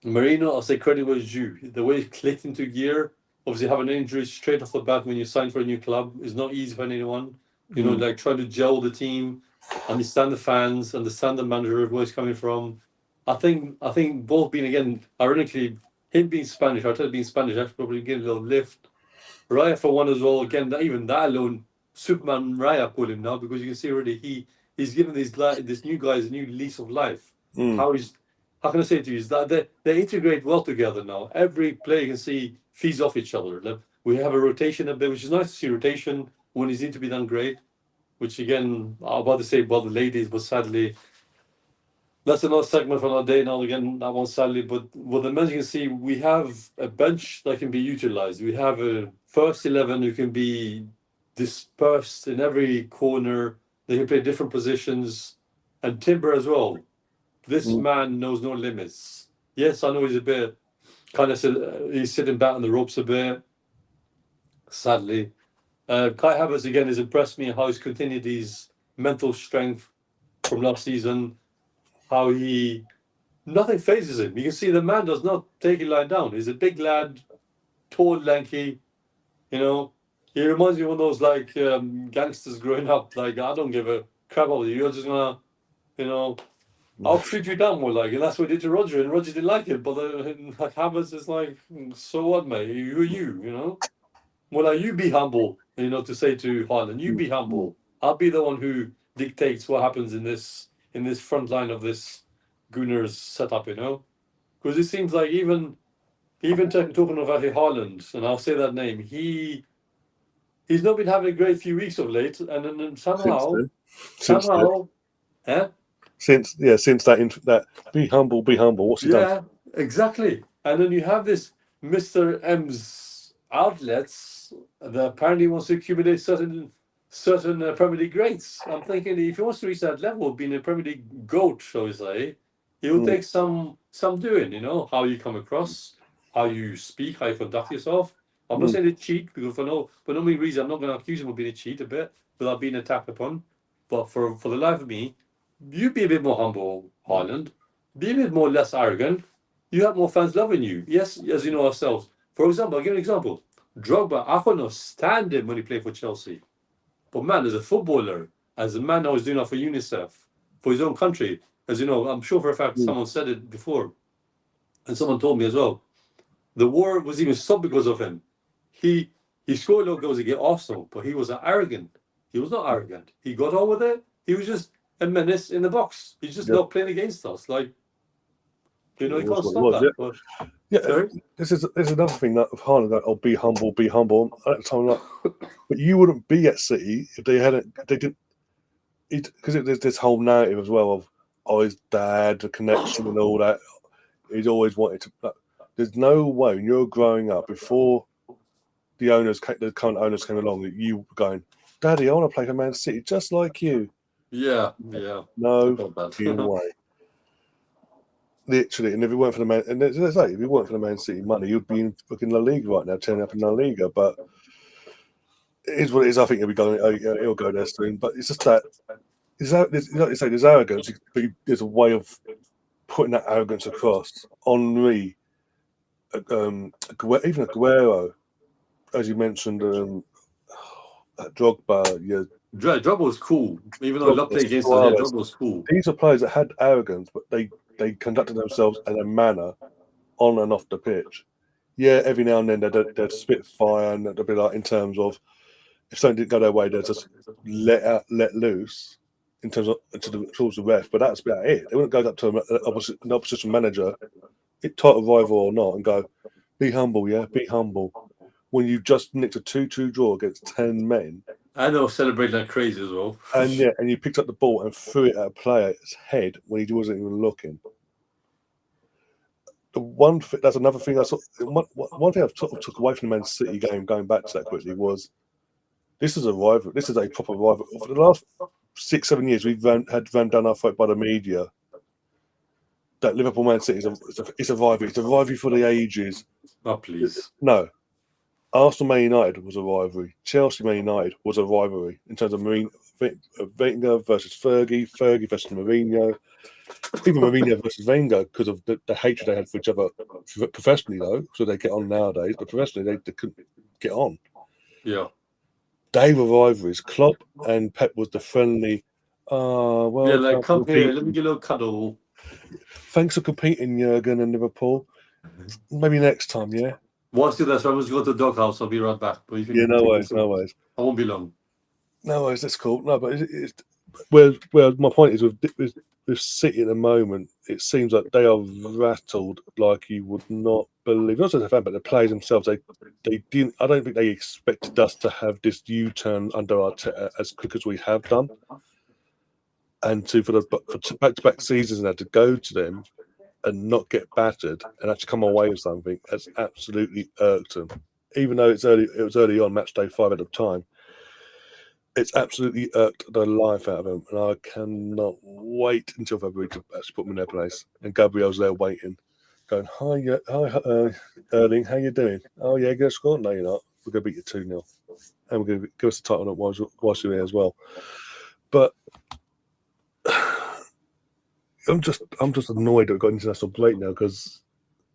Marino, I'll say credit was due. The way he clicked into gear, obviously having an injury straight off the bat when you sign for a new club is not easy for anyone. You know, like trying to gel the team, understand the fans, understand the manager, where he's coming from. I think both being, again, ironically, him being Spanish, I tell you, being Spanish, actually probably getting a little lift. Raya for one as well. Again, even that alone, Superman Raya call him now, because you can see already he's given this new guys a new lease of life. How can I say to you is that they integrate well together now. Every player you can see feeds off each other. Like, we have a rotation a bit, which is nice to see rotation when it's need to be done great. Which again, I'm about to say about the ladies, but sadly, that's another segment for another day. Now again, that one sadly, but with the men you can see, we have a bench that can be utilized. We have a first 11 who can be dispersed in every corner. They can play different positions, and Timber as well. This man knows no limits. Yes, I know he's a bit kind of he's sitting back on the ropes a bit. Sadly, Kai Havertz again has impressed me how he's continued his mental strength from last season. How nothing phases him. You can see the man does not take it lying down. He's a big lad, tall, lanky. You know, he reminds me of one of those like gangsters growing up. Like, I don't give a crap about you. You're just gonna, you know, I'll treat you down more like. And that's what he did to Roger, and Roger didn't like it. But like Havertz is like, so what, mate? Who are you? You know, well, like, you be humble. You know, to say to Haaland, you be humble. I'll be the one who dictates what happens in this front line of this Gunners setup, you know, because it seems like even talking about Haaland, and I'll say that name, he's not been having a great few weeks of late, and then somehow, since that be humble. What's he done? Yeah, exactly. And then you have this Mr. M's outlets that apparently wants to accumulate certain Premier League greats. I'm thinking if he wants to reach that level of being a Premier League GOAT, shall we say, it will take some doing, you know, how you come across, how you speak, how you conduct yourself. I'm not saying they cheat, because for no reason, I'm not going to accuse him of being a cheat a bit without being attacked upon. But for the life of me, you be a bit more humble, Haaland. Be a bit more less arrogant. You have more fans loving you. Yes, as you know ourselves. For example, I'll give you an example. Drogba, I could not stand him when he played for Chelsea. But man, as a footballer, as a man that was doing that for UNICEF, for his own country, as you know, I'm sure for a fact someone said it before, and someone told me as well, the war was even stopped because of him. He He scored no goals against Arsenal, but he was arrogant. He was not arrogant. He got on with it. He was just a menace in the box. He's just Yeah. not playing against us. Like, you know, It he was can't what it stop was, that. yeah. But, Yeah, sorry? this is another thing that Haaland go, "Oh, be humble, be humble." At the time, like, but you wouldn't be at City if they hadn't. They did because there's this whole narrative as well of his dad, the connection, and all that. He's always wanted to. Like, there's no way when you're growing up before the current owners came along that you were going, "Daddy, I want to play for Man City just like you." Yeah. No Not bad. fucking way. Literally, and if it weren't for the Man, and as I say, if it weren't for the Man City money, you'd be in fucking La Liga right now, turning up in La Liga. But it is what it is. I think he'll be going. He'll go there soon. But it's just that like you say, there's arrogance, but there's a way of putting that arrogance across. Henri, even Aguero, as you mentioned, Drogba, yeah, Drogba was cool. Even though he loved Drogba, playing against us, yeah, Suarez. Drogba was cool. These are players that had arrogance, but they conducted themselves in a manner on and off the pitch. Yeah, every now and then they'd spit fire, and they'd be like, in terms of if something didn't go their way, they'd just let loose in terms of towards the ref. But that's about it. They wouldn't go up to an opposition manager, title rival or not, and go, "Be humble, yeah, be humble." When you just nicked a 2-2 draw against 10 men, I know, celebrating like crazy as well. and you picked up the ball and threw it at a player's head when he wasn't even looking. That's another thing. One thing I took away from the Man City game, going back to that quickly, was this is a rival. This is a proper rival. For the last 6-7 years, we've had ran down our throat by the media that Liverpool Man City is a rivalry. It's a rivalry for the ages. Oh, please. No, Arsenal Man United was a rivalry. Chelsea Man United was a rivalry in terms of Wenger versus Fergie versus Mourinho. Even Mourinho versus Wenger, because of the hatred they had for each other professionally, though, so they get on nowadays. But professionally, they couldn't get on. Yeah. They were rivalries. Klopp and Pep was the friendly. Well, Yeah, like, come here, let me get a little cuddle. Thanks for competing, Jurgen and Liverpool. Maybe next time, yeah. Once you that's right, I was going to the doghouse. I'll be right back. But you can Yeah, no take worries, it no through. worries. I won't be long. No worries, that's cool. No, but it's well, my point is with City at the moment, it seems like they are rattled like you would not believe. Not just a fan, but the players themselves. They didn't. I don't think they expected us to have this U-turn under Arteta as quick as we have done, and for back-to-back seasons now to go to them and not get battered and actually come away with something has absolutely irked them. Even though it was early on, match day 5 at the time. It's absolutely irked the life out of them, and I cannot wait until February to actually put them in their place. And Gabriel's there waiting, going, "Hi, Erling, how you doing? Oh yeah, gonna score? No, you're not. We're gonna beat you 2-0, and we're gonna give us the title whilst you're here as well." But I'm just annoyed that we've got international break now because,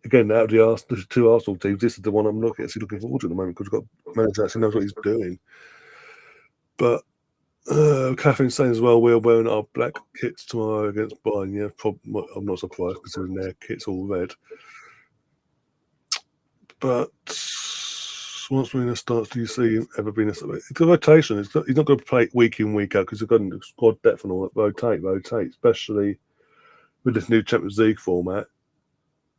again, out of the two Arsenal teams, this is the one I'm looking forward to at the moment because we've got a manager that actually knows what he's doing. But Catherine's saying as well, we're wearing our black kits tomorrow against Bayern. Yeah, I'm not surprised considering their kit's all red. But once Marina starts, do you see him ever being it's a rotation? He's not going to play week in, week out because he's got squad depth and all that. Rotate, especially with this new Champions League format.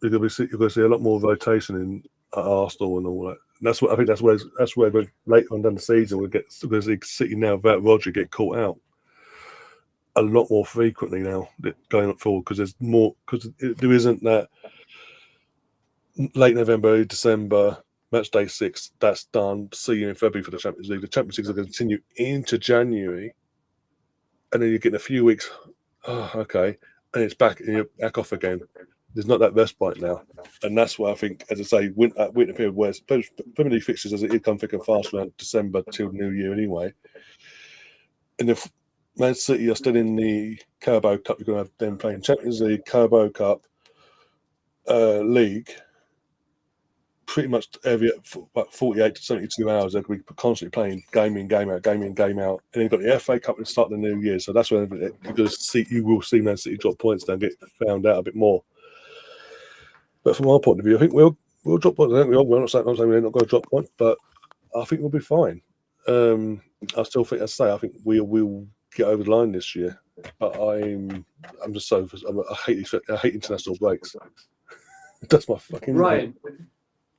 You're going to see a lot more rotation in at Arsenal and all that. And that's what I think. That's where later on down the season we're going to see City now without Roger get caught out a lot more frequently now going forward because there's more because there isn't that late November, early December match day 6. That's done. See you in February for the Champions League. The Champions League is going to continue into January, and then you're getting a few weeks. Oh, okay, and it's back and you're back off again. There's not that respite now, and that's why I think, as I say, winter period where Premier League fixtures as it come thick and fast around December till New Year anyway. And if Man City are still in the Carabao Cup, you're going to have them playing Champions League, Carabao Cup, League. Pretty much every about 48 to 72 hours, they're going to be constantly playing game in, game out, game in, game out. And then you've got the FA Cup at the start of the new year, so that's when you will see Man City drop points down, get found out a bit more. But from our point of view, I think we'll drop points. I think we're not saying we're not going to drop points, but I think we'll be fine. I still think, as I say, I think we will get over the line this year. But I'm just so I hate international breaks. That's my fucking Right.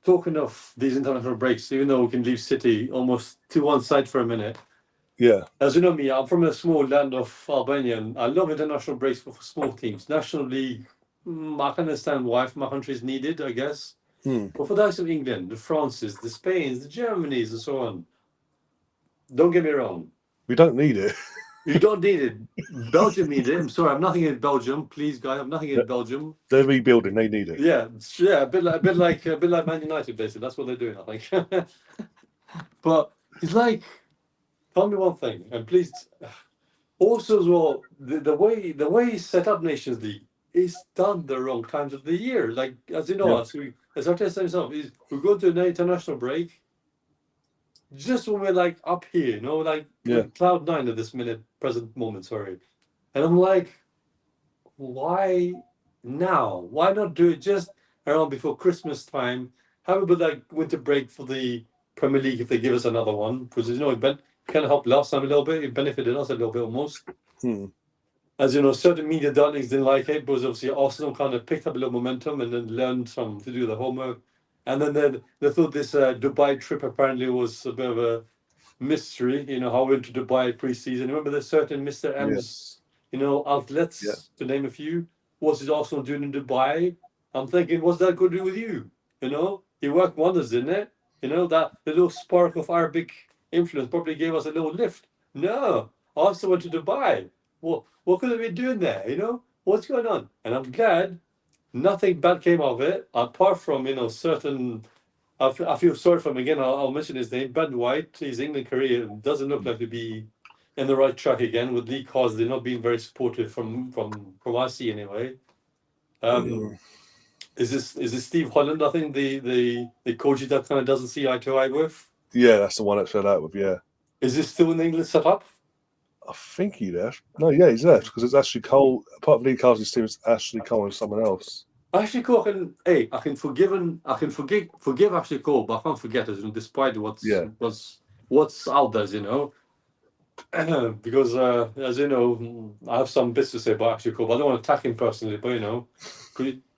Talking of these international breaks, even though we can leave City almost to one side for a minute. Yeah. As you know me, I'm from a small land of Albania, and I love international breaks for small teams. National League, I can understand why for my country is needed, I guess. But for the likes of England, the Frances, the Spains, the Germanys, and so on, don't get me wrong. We don't need it. You don't need it. Belgium need it. I'm sorry, I'm nothing in Belgium. Please, guys, I'm nothing in Belgium. They're rebuilding. They need it. Yeah, a bit like Man United, basically. That's what they're doing, I think. But it's like, tell me one thing, and please. Also, as well, the way he set up Nations League is done the wrong times of the year. Like, as you know, as Arteta himself, we go to an international break just when we're like up here, like cloud nine at this present moment, sorry. And I'm like, why now? Why not do it just around before Christmas time? Have a bit like winter break for the Premier League if they give us another one, because it kind of helped last time a little bit. It benefited us a little bit almost. As you know, certain media darlings didn't like it, because obviously Arsenal kind of picked up a little momentum and then learned to do the homework. And then they thought this Dubai trip apparently was a bit of a mystery, how we went to Dubai pre-season. Remember the certain Mr. M's, outlets, to name a few. What's his Arsenal doing in Dubai? I'm thinking, what's that got to do with you? He worked wonders, didn't it? That the little spark of Arabic influence probably gave us a little lift. No, Arsenal went to Dubai. What could they be doing there? What's going on? And I'm glad nothing bad came out of it, apart from certain. I feel sorry for him again. I'll mention his name. Ben White, his England career doesn't look like to be in the right track again. With Lee Cos, they're not being very supportive from I see anyway. Is this Steve Holland? I think the coach that kind of doesn't see eye to eye with. Yeah, that's the one that fell out with. Yeah. Is this still in the England setup? I think he left. No, yeah, he's left because it's Ashley Cole. Part of Lee Carl's team is Ashley Cole and someone else. Ashley Cole I can forgive Ashley Cole, but I can't forget it, despite what's out there, because as you know, I have some bits to say about Ashley Cole, but I don't want to attack him personally, but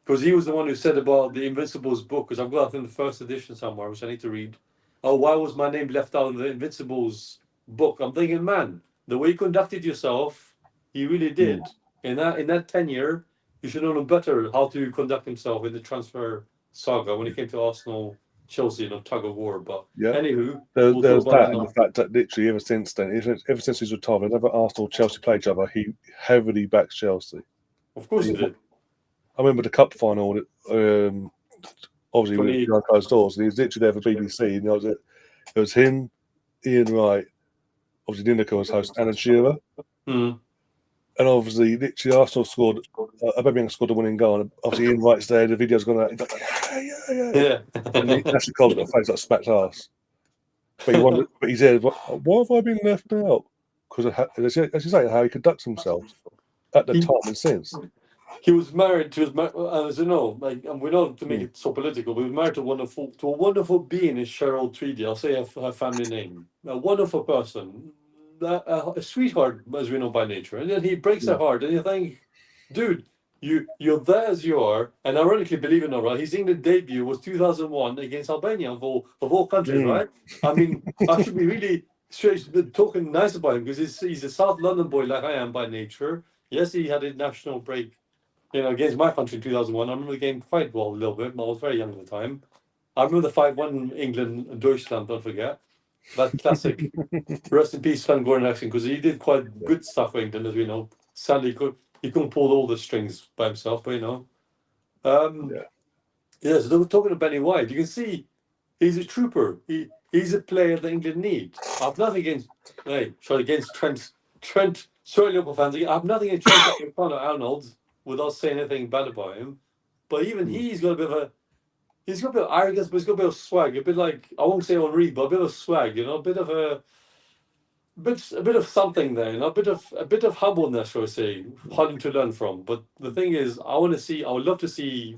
because he was the one who said about the Invincibles book, because I've got it in the first edition somewhere, which I need to read. Oh, why was my name left out in the Invincibles book? I'm thinking, man, the way you conducted yourself, he really did. In that tenure, you should know better how to conduct himself in the transfer saga when it came to Arsenal, Chelsea, tug of war. But anywho, there's that and the fact that literally ever since then, ever since he's retired, whenever Arsenal Chelsea play each other, he heavily backs Chelsea. Of course he did. I remember the cup final. Obviously, with behind closed doors, and he was literally there for BBC, and it was him, Ian Wright, obviously Lineker was host, Alan Shearer. And obviously, literally, Arsenal scored. Aubameyang scored the winning goal. And obviously, Ian Wright's there. The video's gone out. He's like, yeah. And he actually called it a face like smacked ass. But he said, "Why have I been left out?" Because, as you say, how he conducts himself at the time and since. He was married. As you know, and we're not to make it so political, but he was married to a wonderful being in Cheryl Tweedy. I'll say her family name. A wonderful person. A sweetheart, as we know by nature, and then he breaks her heart, and you think, dude, you're there as you are, and ironically, believe it or not, his England debut was 2001 against Albania of all countries, right? I mean, I should be really talking nice about him because he's a South London boy like I am by nature. Yes, he had a national break, against my country in 2001. I remember the game quite well a little bit, but I was very young at the time. I remember the 5-1 England Deutschland. Don't forget. That classic. Rest in peace, Van Goren action, because he did quite good stuff for England, as we know. Sadly, he couldn't pull all the strings by himself, but so they were talking to Benny White. You can see he's a trooper. He's a player that England need. I have nothing against Trent. Sorry, Liverpool fans. I have nothing against Trent Alexander-Arnold without saying anything bad about him. But even he's got a bit of arrogance, but he's got a bit of swag. A bit like, I won't say Henri, but a bit of swag. A bit of something there. A bit of humbleness, shall I say, hard to learn from. But the thing is, I would love to see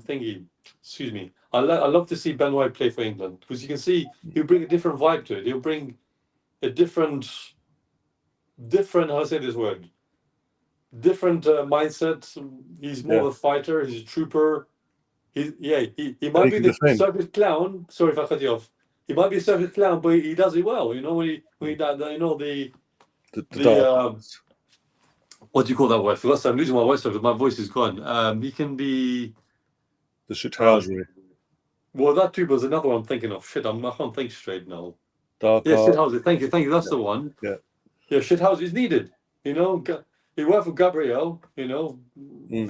excuse me. I love to see Ben White play for England because you can see he'll bring a different vibe to it. He'll bring a different. How do I say this word? Different mindset. He's more of a fighter. He's a trooper. He might be the circus clown. Sorry if I cut you off. He might be a circus clown, but he does it well. You know when he does, you know the what do you call that word? For I'm losing my voice because my voice is gone. He can be the shithousery. Well, that too was another one I'm thinking of. Shit, I can't think straight now. Dark art. Shithousery. Thank you. That's the one. Yeah. Yeah, shithousery is needed. You know, he worked for Gabriel. You know, there's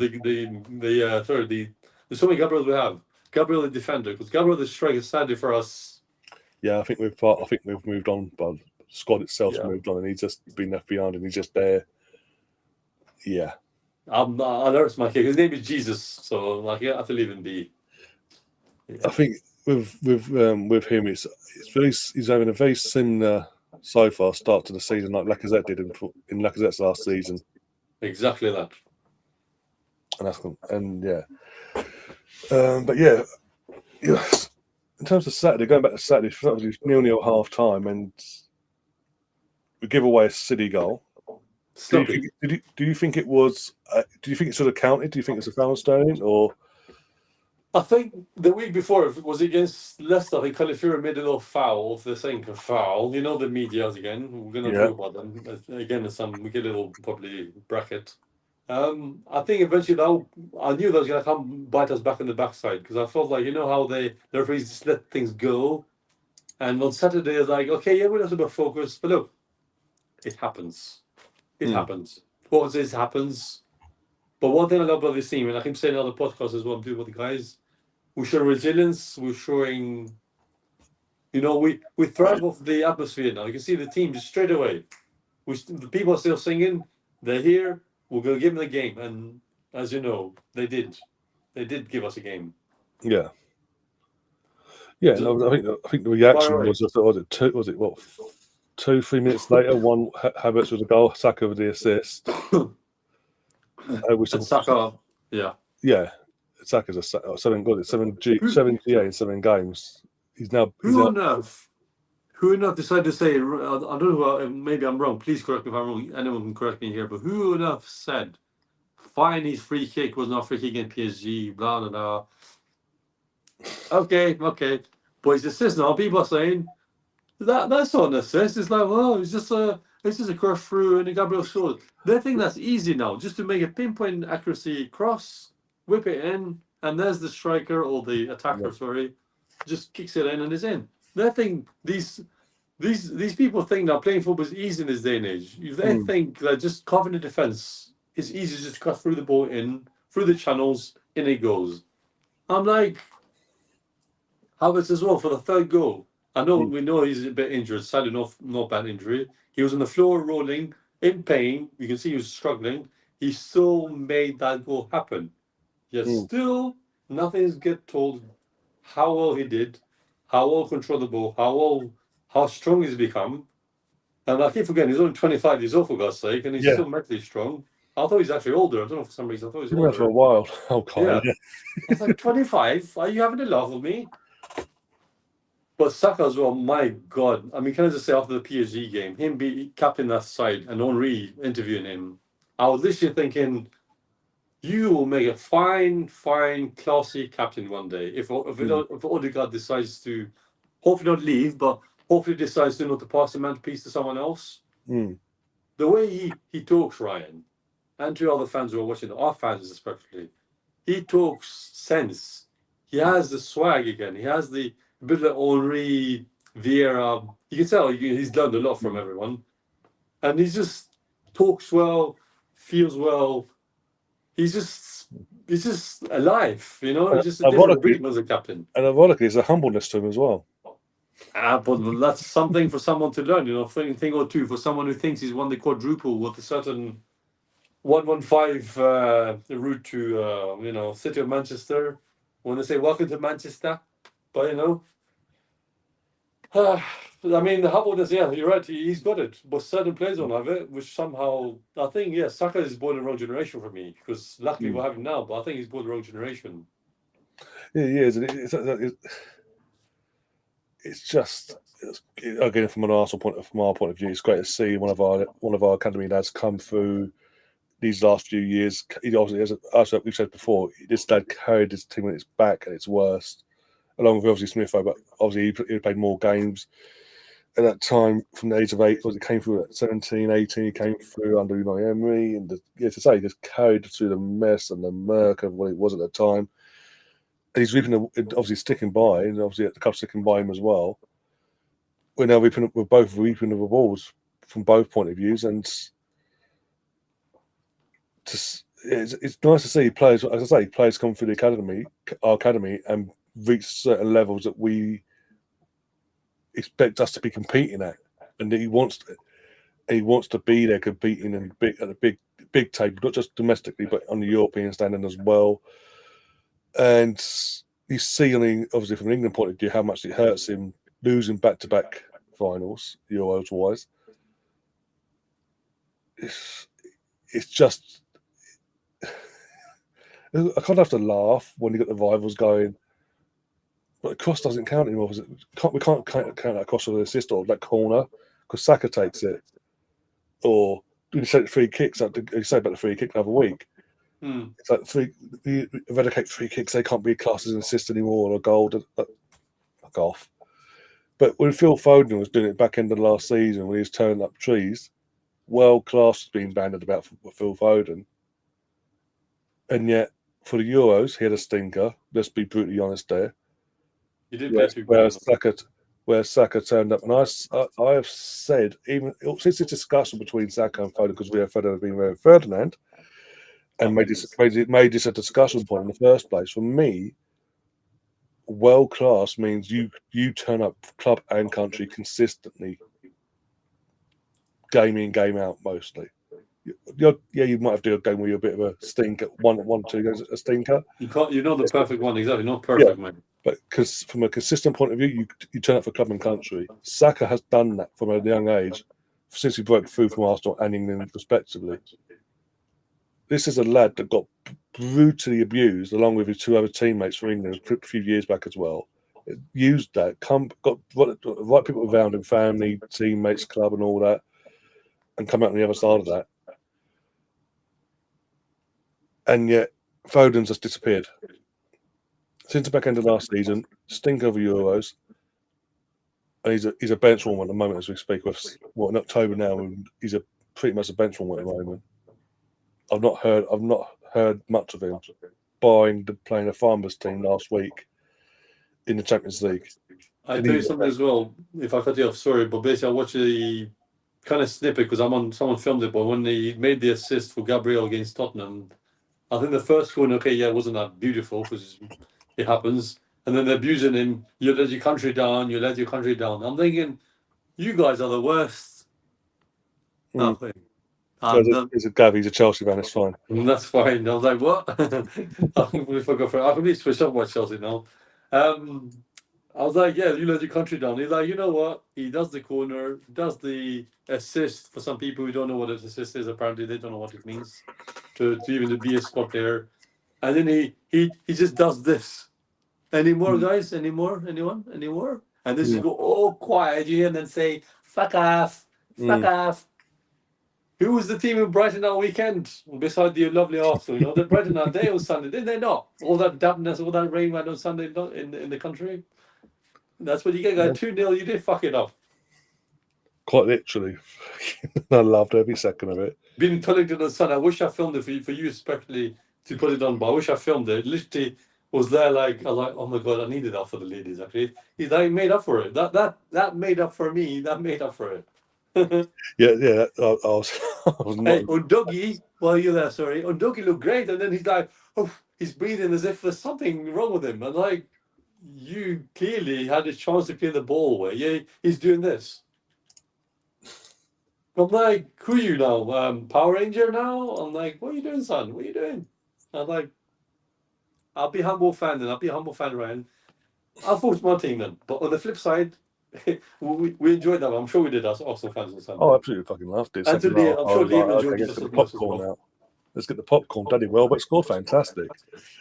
so many Gabriels we have. Gabriel the defender, because Gabriel the striker, sadly for us. Yeah, I think we've moved on, but the squad itself's moved on, and he's just been left behind, and he's just there. Yeah, I know it's my kid. His name is Jesus, so like I have to leave him be. Yeah. I think with him, he's having a very similar so far start to the season like Lacazette did in Lacazette's last season. Exactly that. But yeah, in terms of Saturday, going back to Saturday, it was 0-0 half time, and we give away a City goal. Do you think it was? Do you think it sort of counted? Do you think it was a foul on Sterling, or? I think the week before it was against Leicester. I think Calafiori made a little foul. They're saying a foul. You know the media again. We're going to talk about them again. We get a little probably bracket. I think eventually I knew that was going to come bite us back in the backside because I felt like how the referees just let things go, and on Saturday it's like we're a bit focused, but look, it happens. It happens. What it happens. But one thing I love about this team, and I can say in other podcasts as well, I'm doing with the guys, we show resilience. We're showing, we thrive off the atmosphere now. You can see the team just straight away. The people are still singing. They're here. We're going to give them the game. And as you know, they did. They did give us a game. Yeah. Yeah, no, I think the reaction was 2-3 minutes later, one Havertz with a goal, Saka with the assist. Saka, yeah, Saka's a 7 GA in 7 games. Who on earth decided to say? I don't know. Maybe I'm wrong. Please correct me if I'm wrong. Anyone can correct me here. But who on earth said fine? His free kick was not free kick in PSG. Blah blah blah. Okay. But his assist now. People are saying that's not an assist. It's like, well, it's just a cross through and Gabriel showed. They think that's easy now, just to make a pinpoint accuracy cross, whip it in, and there's the striker or the attacker. Sorry, just kicks it in and it's in. They think these people think that playing football is easy in this day and age. If they think that just covering the defense is easy, just to cut through the ball in through the channels, in it goes. I'm like, Havertz as well for the third goal. We know he's a bit injured. Sadly, not bad injury. He was on the floor rolling in pain. You can see he was struggling. He still made that goal happen. Yet still, nothing's get told how well he did, how well controlled the ball, how strong he's become. And I keep forgetting he's only 25 years old for God's sake, and he's still mentally strong. I thought he's actually older. I don't know for some reason. I thought he was older. For a while. Yeah. I was like, 25? Are you having a laugh with me? But Saka as well, my God. I mean, can I just say after the PSG game, him be captain that side and Henry interviewing him, I was literally thinking, you will make a fine, classy captain one day. If Odegaard decides to, hopefully not leave, but hopefully decides to not to pass the mantelpiece to someone else. The way he talks, Ryan, and to other fans who are watching, our fans especially, he talks sense. He has the swag again. He has the bit like Henry, Vieira. You can tell he's learned a lot from everyone. And he just talks well, feels well. He's just alive, He's just a different breed as a captain. And ironically, there's a humbleness to him as well. But that's something for someone to learn, thing or two for someone who thinks he's won the quadruple with a certain 115 route to City of Manchester. When they say welcome to Manchester, but I mean the humbleness. Yeah, you're right. He's got it, but certain players don't have it, which somehow I think Saka is born in the wrong generation for me because luckily we're having now, but I think he's born in the wrong generation. Yeah, he is. And again from our point of view, it's great to see one of our academy lads come through these last few years. He obviously, as we've said before, this lad carried his team at its back at its worst, along with obviously Smith. But obviously he played more games at that time from the age of 8. He came through at 17, 18. He came through under Unai Emery, and to say he just carried through the mess and the murk of what it was at the time. And he's obviously sticking by, and obviously the club's sticking by him as well. We're both reaping the rewards from both point of views, and it's nice to see players, as I say, players come through our academy, and reach certain levels that we expect us to be competing at, and that he wants to be there competing and at the big table, not just domestically but on the European standard as well. And you see, obviously from an England point of view, how much it hurts him losing back-to-back finals, Euros wise. It's just I kind of have to laugh when you got the rivals going, but the cross doesn't count anymore. We can't count that cross with an assist or that corner because Saka takes it. Or you say the free kicks. You say about the free kick the other week. It's like you eradicate free kicks. They can't be classed as an assist anymore or a goal. Fuck off. But when Phil Foden was doing it back end of last season, when he was turning up trees, world class was being banded about for Phil Foden. And yet, for the Euros, he had a stinker. Let's be brutally honest there. He did play 2 goals. Where Saka turned up, and I have said, even since this discussion between Saka and Foden, because Rio Ferdinand being Rio Ferdinand, and made this a discussion point in the first place. For me, world class means you turn up club and country consistently, game in, game out, mostly. You might have to do a game where you're a bit of a stinker, one or two games a stinker. You know the perfect one, exactly. Not perfect, man. But because from a consistent point of view, you turn up for club and country. Saka has done that from a young age, since he broke through from Arsenal and England, respectively. This is a lad that got brutally abused, along with his 2 other teammates for England a few years back as well. Used that, got right people around him, family, teammates, club, and all that, and come out on the other side of that. And yet, Foden's just disappeared. Since the back end of last season, stink over Euros, and he's a bench warmer at the moment as we speak. In October now, and he's pretty much a bench warmer at the moment. I've not heard much of him, barring playing a Farmers team last week in the Champions League. I tell you something as well. If I cut you off, sorry, but basically I watched the kind of snippet because someone filmed it. But when he made the assist for Gabriel against Tottenham, I think the first one, it wasn't that beautiful because it happens. And then they're abusing him. You let your country down. You let your country down. I'm thinking, you guys are the worst. Nothing. He's a Gav. He's a Chelsea fan. It's fine. That's fine. I was like, what? I can be switched up watch Chelsea now. I was like, yeah, you let your country down. He's like, you know what? He does the corner, does the assist. For some people who don't know what an assist is, apparently they don't know what it means to even be a squad player. And then he just does this. Any more guys? Any more? Anyone? Any more? And this is go all quiet. You hear them say, fuck off. Fuck off. Who was the team in Brighton that weekend? Beside the lovely Arsenal, they Brighton that day on Sunday, didn't they not? All that dampness, all that rain went on Sunday in the country. That's what you get, guys. 2-0, you did fuck it up. Quite literally. I loved every second of it. Been telling to the sun, I wish I filmed it for you especially to put it on, but I wish I filmed it. Literally was there I was like, oh my God, I needed that for the ladies, actually. He's like, made up for it. That made up for me. That made up for it. Yeah. I was not. Hey, Undogi, while you're there, sorry, Undogi looked great, and then he's like, oh, he's breathing as if there's something wrong with him. And like, you clearly had a chance to clear the ball away. Yeah, he's doing this. I'm like, who are you now? Power Ranger now? I'm like, what are you doing, son? What are you doing? I'm like, I'll be a humble fan then. Ryan. I'll force my team then. But on the flip side, we enjoyed that. I'm sure we did as Arsenal fans on Sunday. Oh, absolutely fucking loved it. And today, I'm sure Liam enjoyed the popcorn out. Let's get the popcorn. Danny Welbeck scored fantastic.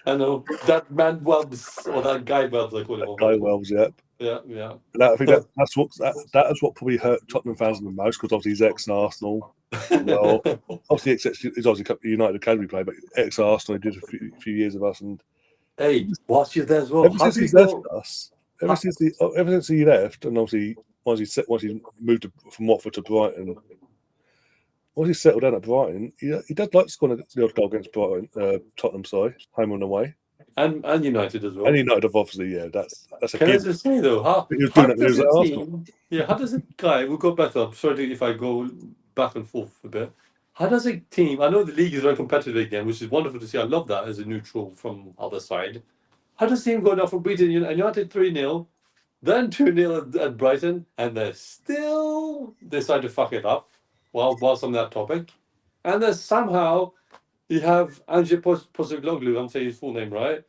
I know that man Welbs or that guy Welbs, I call him. Guy Wells, yeah. Yeah. I think that is what probably hurt Tottenham fans the most, because obviously he's ex-Arsenal. Well, obviously he's obviously United Academy player, but ex-Arsenal. He did a few years of us, and hey, whilst you're there as well, ever since he left us, ever since he left, and obviously once he moved from Watford to Brighton, once he settled down at Brighton, he does like scoring the odd goal against Brighton, Tottenham, home and away. And United as well. And United, obviously, yeah, that's a Can I given. just say though, how does a team? Yeah, how does a guy? We'll go back up. Sorry if I go back and forth a bit. How does a team? I know the league is very competitive again, which is wonderful to see. I love that as a neutral from other side. How does the team go down from beating United 3-0, then 2-0 at Brighton, and they still decide to fuck it up? Whilst on that topic, and then somehow you have Ange Postecoglou. I'm saying his full name right.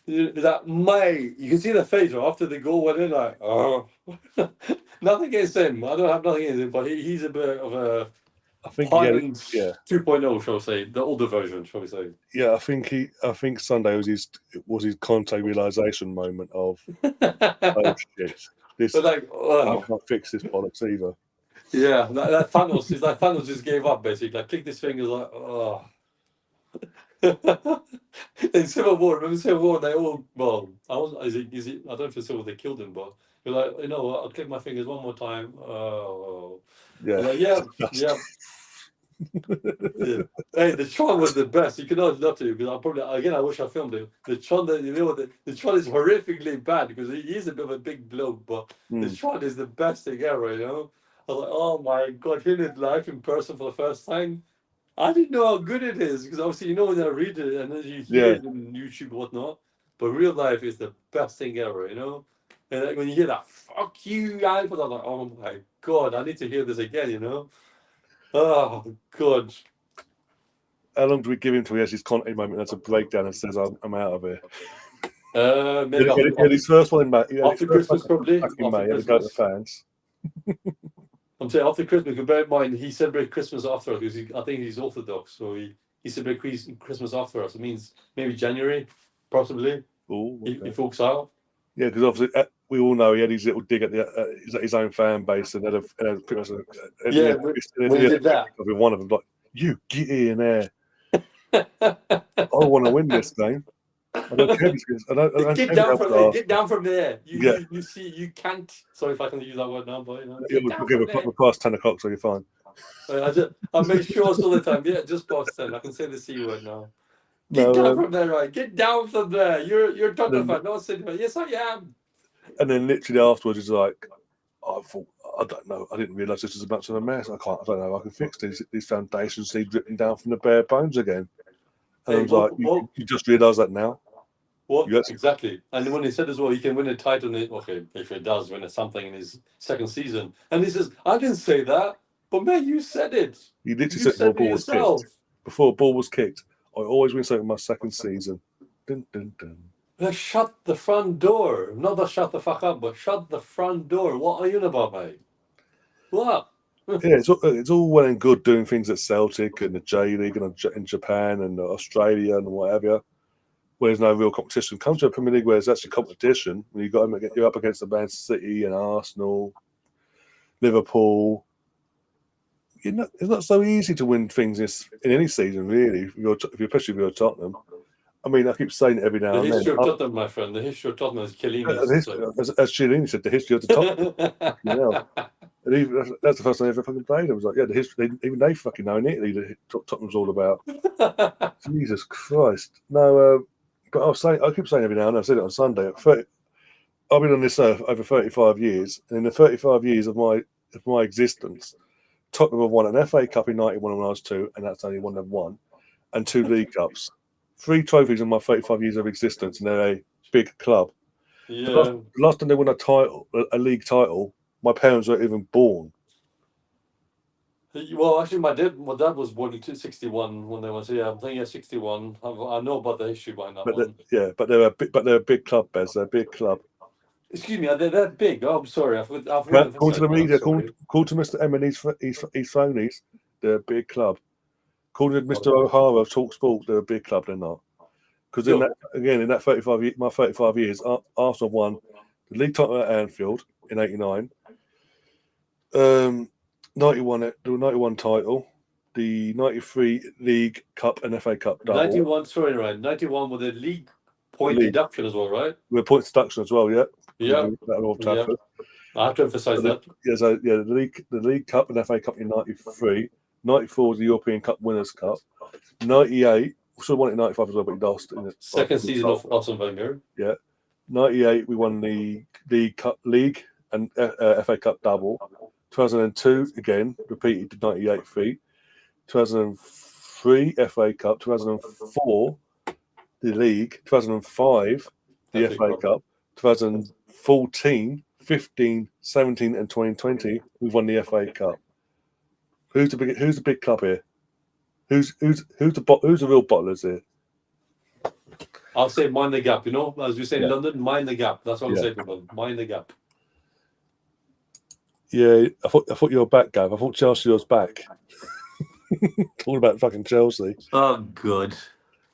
That you can see the face after the goal went in, like, oh, nothing against him. I don't have nothing against him, but he's a bit of a, I think 2.0, shall we say, the older version, shall we say? Yeah, I think Sunday was his Conte realization moment of, oh shit, this I can't fix this bollocks either. Yeah, that Thanos is like Thanos just gave up basically. Like, click this finger, like, oh. In Civil War, remember Civil War? They all I don't know if it's Civil they killed him, but you're like, you know what? I'll click my fingers one more time. Oh, yeah, like, yeah. Hey, the Tron was the best. You cannot not to, because I wish I filmed it. The Tron, the Tron is horrifically bad because he is a bit of a big bloke, but the Tron is the best thing ever. You know, I was like, oh my god, hearing it live in person for the first time. I didn't know how good it is, because obviously when I read it and then you hear it on YouTube and whatnot, but real life is the best thing ever, you know. And like, when you hear that "fuck you" guy, but I'm like, oh my god, I need to hear this again, you know. Oh god. How long do we give him till he has his Conte moment? That's a breakdown and says, I'm out of here. Maybe his first one in May. After Christmas, probably. Back in May, to go to the fans. I'm saying after Christmas, but bear in mind, he celebrated Christmas after us, because I think he's Orthodox, so he celebrated Christmas after us. It means maybe January, possibly. Oh, okay. He folks out. Yeah, because obviously we all know he had his little dig at his own fan base, and had pretty much when he did that, with one of them, like, you get in there. I want to win this game. I don't care. Get down from there. You see, you can't. Sorry if I can use that word now, but we'll give a past 10 o'clock, so you're fine. I make sure all the time. Yeah, just past 10. I can say the C word now. Get down from there, right? Get down from there. You're a Tottenham fan, not a City fan. Yes, I am. And then literally afterwards, it's like, I don't know. I didn't realise this was as much of a mess. I don't know. I can fix these foundations need dripping down from the bare bones again. And I was like, you just realise that now? What? Exactly. And when he said as well, he can win a title. Okay, if he does win something in his second season. And he says, I didn't say that. But man, you said it. You literally said before the ball was kicked. Before the ball was kicked, I always win something in my second season. Dun, dun, dun. Let's shut the front door. Not that shut the fuck up, but shut the front door. What are you on about, mate? What? Yeah, it's all well and good doing things at Celtic and the J League and in Japan and Australia and whatever, where there's no real competition. Come to a Premier League where there's actually competition, when you're up against the Man City and Arsenal, Liverpool. It's not so easy to win things in any season, really, especially if you're Tottenham. I mean, I keep saying it every now and then. The history of Tottenham, my friend. The history of Tottenham is killing me. As Chiellini said, the history of the Tottenham. And that's the first time I ever fucking played. I was like, yeah, the history. Even they fucking know in Italy that Tottenham's all about. Jesus Christ! No, but I keep saying every now and then. I said it on Sunday. I've been on this earth over 35 years, and in the 35 years of my existence, Tottenham have won an FA Cup in '91 when I was 2, and that's the only one they've won, and 2 League Cups. 3 trophies in my 35 years of existence, and they're a big club. Yeah. The last time they won a league title, my parents weren't even born. Well, actually, my dad was born in 61 when they went. So yeah, I'm thinking 61. I know about the history behind that one. But they're a big club, Bez. They're a big club. Excuse me, they're that big. Oh, I'm sorry. I've call to the media. Call to Mr. M and his phonies. They're a big club. According to Mr. O'Hara of Talk Sport, they're a big club. They're not. Because in that 35 years, Arsenal won the league title at Anfield in '89, 91 the '91 title, the '93 League Cup and FA Cup double. 91, sorry, right? 91 with the league point deduction as well, right? With points deduction as well, yeah. Yeah. Yeah. I have to emphasise that. The League Cup and FA Cup in '93, '94 was the European Cup Winners' Cup, '98. We should have won it in '95 as well, but we lost in it. Second season of Arsene Wenger. Yeah. '98 we won the League and FA Cup double. 2002 again, repeated the '98 feat. 2003 FA Cup. 2004 the League. 2005 the FA Cup. 2014, 15, 17, and 2020 we've won the FA Cup. Who's the big club here? Who's the real bottlers here? I'll say mind the gap. You know, as we say in London, mind the gap. That's what I'll say, people. Mind the gap. Yeah, I thought you were back, Gav. I thought Chelsea was back. Talking about fucking Chelsea. Oh, good.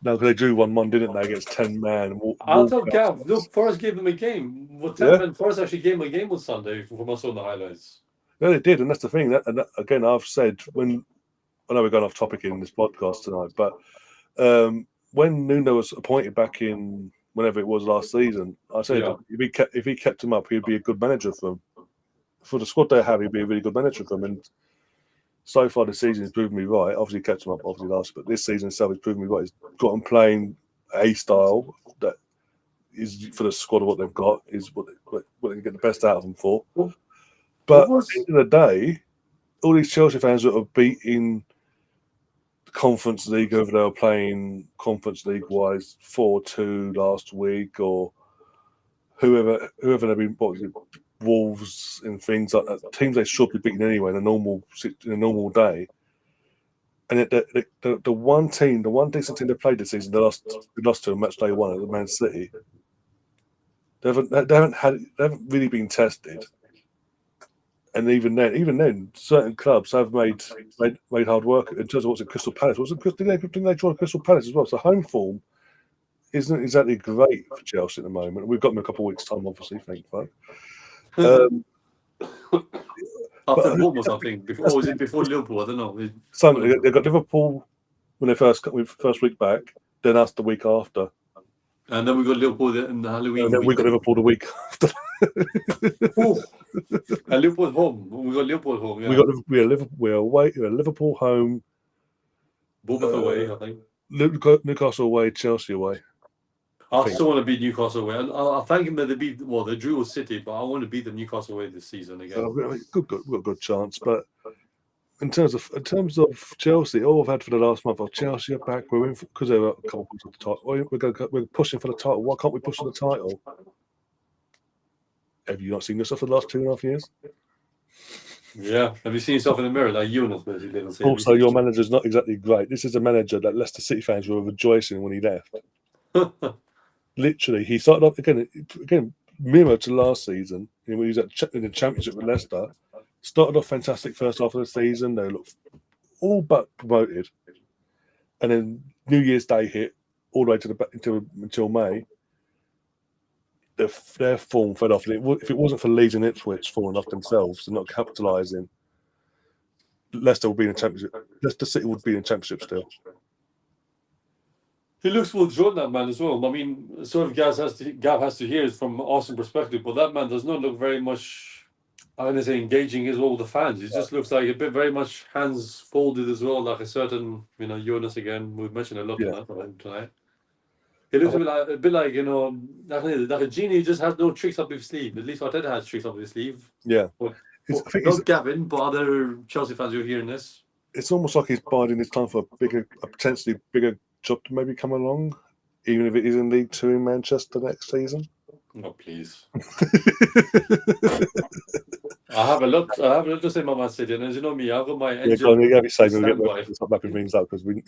No, because they drew 1-1, didn't they, against 10 man. I'll tell Gav. Look, Forest gave them a game. Well, 10 man. Forest actually gave them a game on Sunday from us on the highlights. No, they did, and that's the thing. Again, I've said when I know we're going off topic in this podcast tonight, but when Nuno was appointed back in whenever it was last season, I said if he kept him up, he'd be a good manager for them. For the squad they have, he'd be a really good manager for them. And so far this season, he's proven me right. Obviously, he kept him up, last, but this season itself, he's proven me right. He's got him playing a style that is for the squad of what they've got, is what they can get the best out of them for. But at the end of the day, all these Chelsea fans that are beating the Conference League over there, playing Conference League-wise 4-2 last week, or whoever they've been, Wolves and things like that, teams they should be beating anyway in a normal day. And the one decent team they played this season, they lost to a match day one at Man City. They haven't really been tested. And even then, certain clubs have made hard work in terms of what's at Crystal Palace. Didn't they draw Crystal Palace as well? So home form isn't exactly great for Chelsea at the moment. We've got them in a couple of weeks' time, obviously, thankfully. After Bournemouth, I think. Before Liverpool? I don't know. They got Liverpool when they first week back. Then us the week after. And then we got Liverpool in the Halloween. And then we got Liverpool the week after. And Liverpool home. We got Liverpool home. Yeah. We're away. We're Liverpool home. Bournemouth away, I think. Newcastle away. Chelsea away. I still want to beat Newcastle away. I thank him that they drew with City, but I want to beat them Newcastle away this season again. We've got a good chance, but in terms of Chelsea, all I've had for the last month, Chelsea are back. We're in because they're a couple of points off the title. We're pushing for the title. Why can't we push for the title? Have you not seen yourself for the last 2.5 years? Yeah. Have you seen yourself in the mirror like Jonas basically? Also, your manager's not exactly great. This is a manager that Leicester City fans were rejoicing when he left. Literally, he started off again mirror to last season. When he was in the Championship with Leicester, started off fantastic first half of the season. They looked all but promoted, and then New Year's Day hit all the way until May. Their form fed off. If it wasn't for Leeds and Ipswich falling off themselves and not capitalising, Leicester would be in the Championship. Leicester City would be in the Championship still. He looks withdrawn, that man, as well. I mean, sort of Gav has to hear it from Austin perspective, but that man does not look very much, I'm going to say, engaging as well with the fans. He just looks like a bit very much hands folded as well, like a certain, Jonas again. We've mentioned a lot of that tonight. He looks a bit like like a genie. Just has no tricks up his sleeve. At least Arteta has tricks up his sleeve. Yeah. Not Gavin, but other Chelsea fans who are hearing this. It's almost like he's biding his time for a potentially bigger job to maybe come along, even if it is in League Two in Manchester next season. Oh, please. I have a lot to say about Man City, and as you know me, I've got my engine. Yeah, be saying we'll start wrapping things up because we're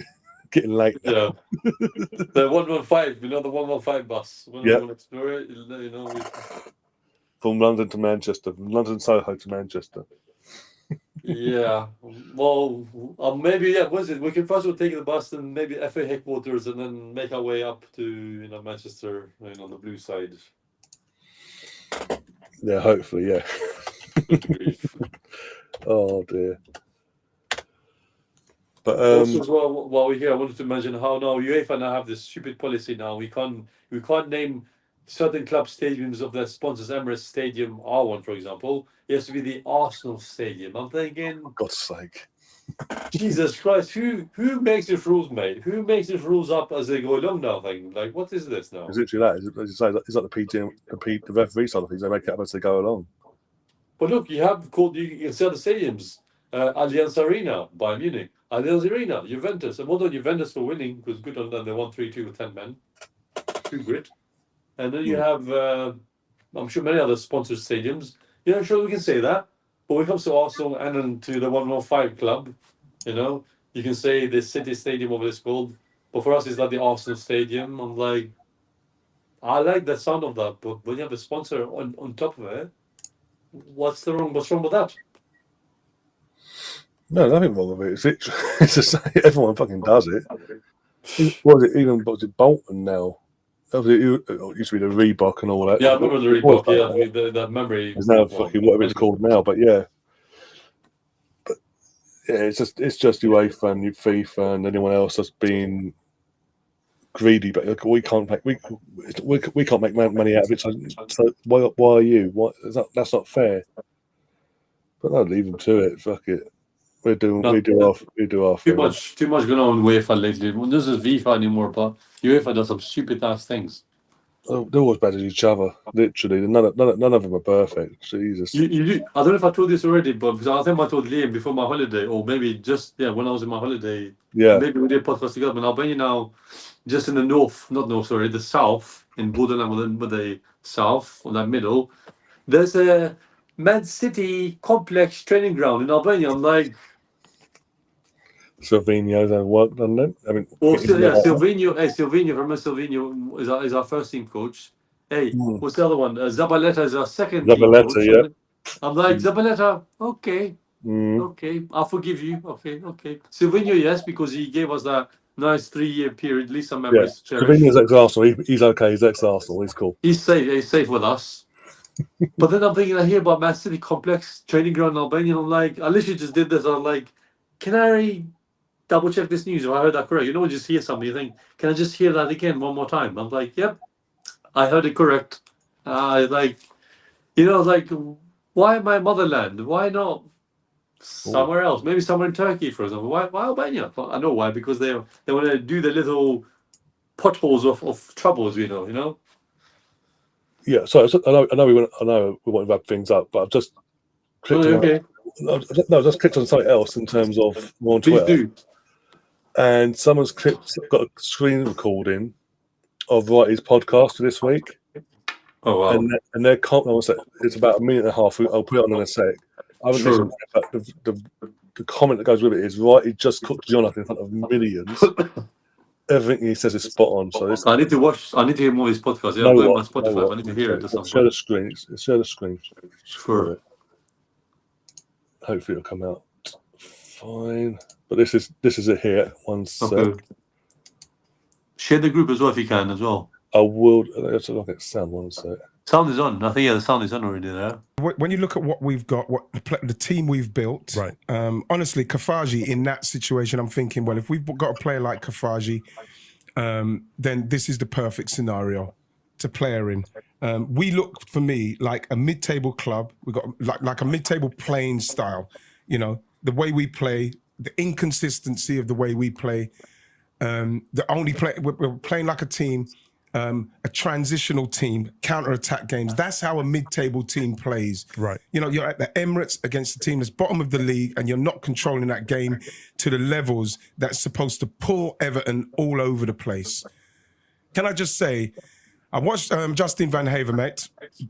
getting late. Yeah. The 115, the 115 bus. From London to Manchester, from London Soho to Manchester. Yeah. Well, maybe yeah. What's it? We can first of all take the bus and maybe FA headquarters, and then make our way up to Manchester, on the blue side. Yeah, hopefully, yeah. Good grief. Oh dear. But Also, as well, while we're here, I wanted to mention how now UEFA now have this stupid policy now. We can't name certain club stadiums of their sponsors. Emirates Stadium, R1, for example. It has to be the Arsenal Stadium. I'm thinking, for God's sake, Jesus Christ, who makes these rules, mate? Who makes these rules up as they go along now? Thing like, what is this now? it's literally that. As you say, it's like the PGM, the referee side of things. They make it up as they go along. But look, you can see other stadiums. Allianz Arena, Bayern Munich. Allianz Arena, Juventus. And well done Juventus for winning, because good on them. They won 3-2 with 10 men. Too great. And then you have, I'm sure, many other sponsored stadiums. Sure, we can say that. But when it comes to Arsenal and then to the 105 club, you can say the City Stadium, what it's called. But for us, it's like the Arsenal Stadium. I'm like, I like the sound of that. But when you have a sponsor on top of it, what's wrong with that? No, nothing wrong with it. It's just everyone fucking does it. Was it Bolton now? It used to be the Reebok and all that. Yeah, I remember the Reebok. Yeah, that memory. It's now fucking whatever it's called now. But yeah, it's just UEFA and FIFA and anyone else that's been greedy. But look, we can't make money out of it. So why are you? That's not fair. But no, leave them to it. Fuck it. We do our Too much going on with UEFA lately. Well, this is FIFA anymore, but UEFA does some stupid ass things. Oh, they're always bad at each other. Literally, none of them are perfect. Jesus. I don't know if I told this already, but I think I told Liam before my holiday, or maybe just when I was in my holiday. Yeah. Maybe we did a podcast together. In Albania now, just in the the south, in Budan, with the south, or that middle, there's a Man City complex training ground in Albania. I'm like, Silvino's had work done then. I mean, Silvino. Hey, Silvino, remember Silvino is our first team coach. Hey, what's the other one? Zabaleta is our second team coach. Yeah. I'm like, Zabaleta, okay, I'll forgive you. Okay. Silvino, yes, because he gave us that nice 3-year period, at least some memories. Yeah. Silvino's ex-Arsenal. He's okay. He's ex-Arsenal. He's cool. He's safe with us. But then I'm thinking, I hear about Man City complex training ground in Albania. I'm like, I literally just did this. I'm like, can I double check this news if I heard that correct? When you just hear something, you think, can I just hear that again one more time? I'm like, yep, I heard it correct. Why my motherland? Why not somewhere else? Maybe somewhere in Turkey, for example. Why Albania? I know why, because they want to do the little potholes of troubles, Yeah, so I know we want to wrap things up, but I've just clicked just clicked on something else in terms of more on Twitter. Please do. And someone's got a screen recording of his podcast for this week. Oh wow! And their comment, it's about a minute and a half. I'll put it on in a sec. I haven't listened, but the comment that goes with it is right. He just cooked Jonas in front of millions. Everything he says is spot on. So I need to hear more of his podcast. Yeah, I'm going on Spotify. I need to hear it. Share the screen. Share the screen. Sure. Hopefully it'll come out fine. But this is it here. One sec. Okay. Share the group as well if you can as well. I will. Let's look at sound. One sec. Sound is on. I think the sound is on already there. When you look at what we've got, what the team we've built, right? Honestly, Kafaji in that situation, I'm thinking, well, if we've got a player like Kafaji, then this is the perfect scenario to play her in. We look, for me, like a mid-table club. We got like a mid-table playing style. The way we play, the inconsistency of the way we play. We're playing like a team. A transitional team, counter-attack games. That's how a mid-table team plays. Right. You're at the Emirates against the team that's bottom of the league, and you're not controlling that game to the levels that's supposed to pull Everton all over the place. Can I just say, I watched Justin Van Havermet,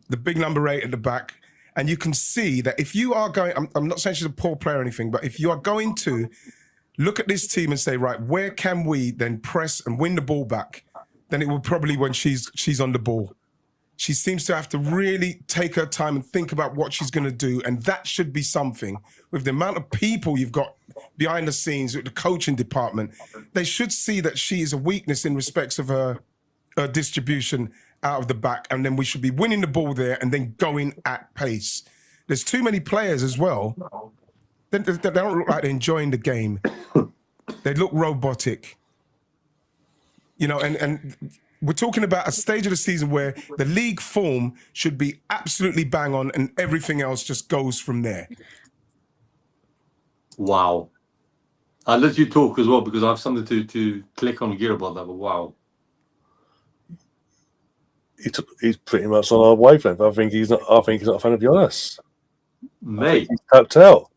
the big number 8 at the back, and you can see that if you are going, I'm not saying she's a poor player or anything, but if you are going to look at this team and say, right, where can we then press and win the ball back? Then it will probably when she's on the ball. She seems to have to really take her time and think about what she's going to do. And that should be something, with the amount of people you've got behind the scenes with the coaching department, they should see that she is a weakness in respects of her distribution out of the back. And then we should be winning the ball there and then going at pace. There's too many players as well. They don't look like they're enjoying the game. They look robotic. You know, and we're talking about a stage of the season where the league form should be absolutely bang on and everything else just goes from there. Wow. I'll let you talk as well because I have something to click on gear about that, but wow. He's pretty much on our wavelength. I think he's not a fan of Jonas. Mate. He's tapped out.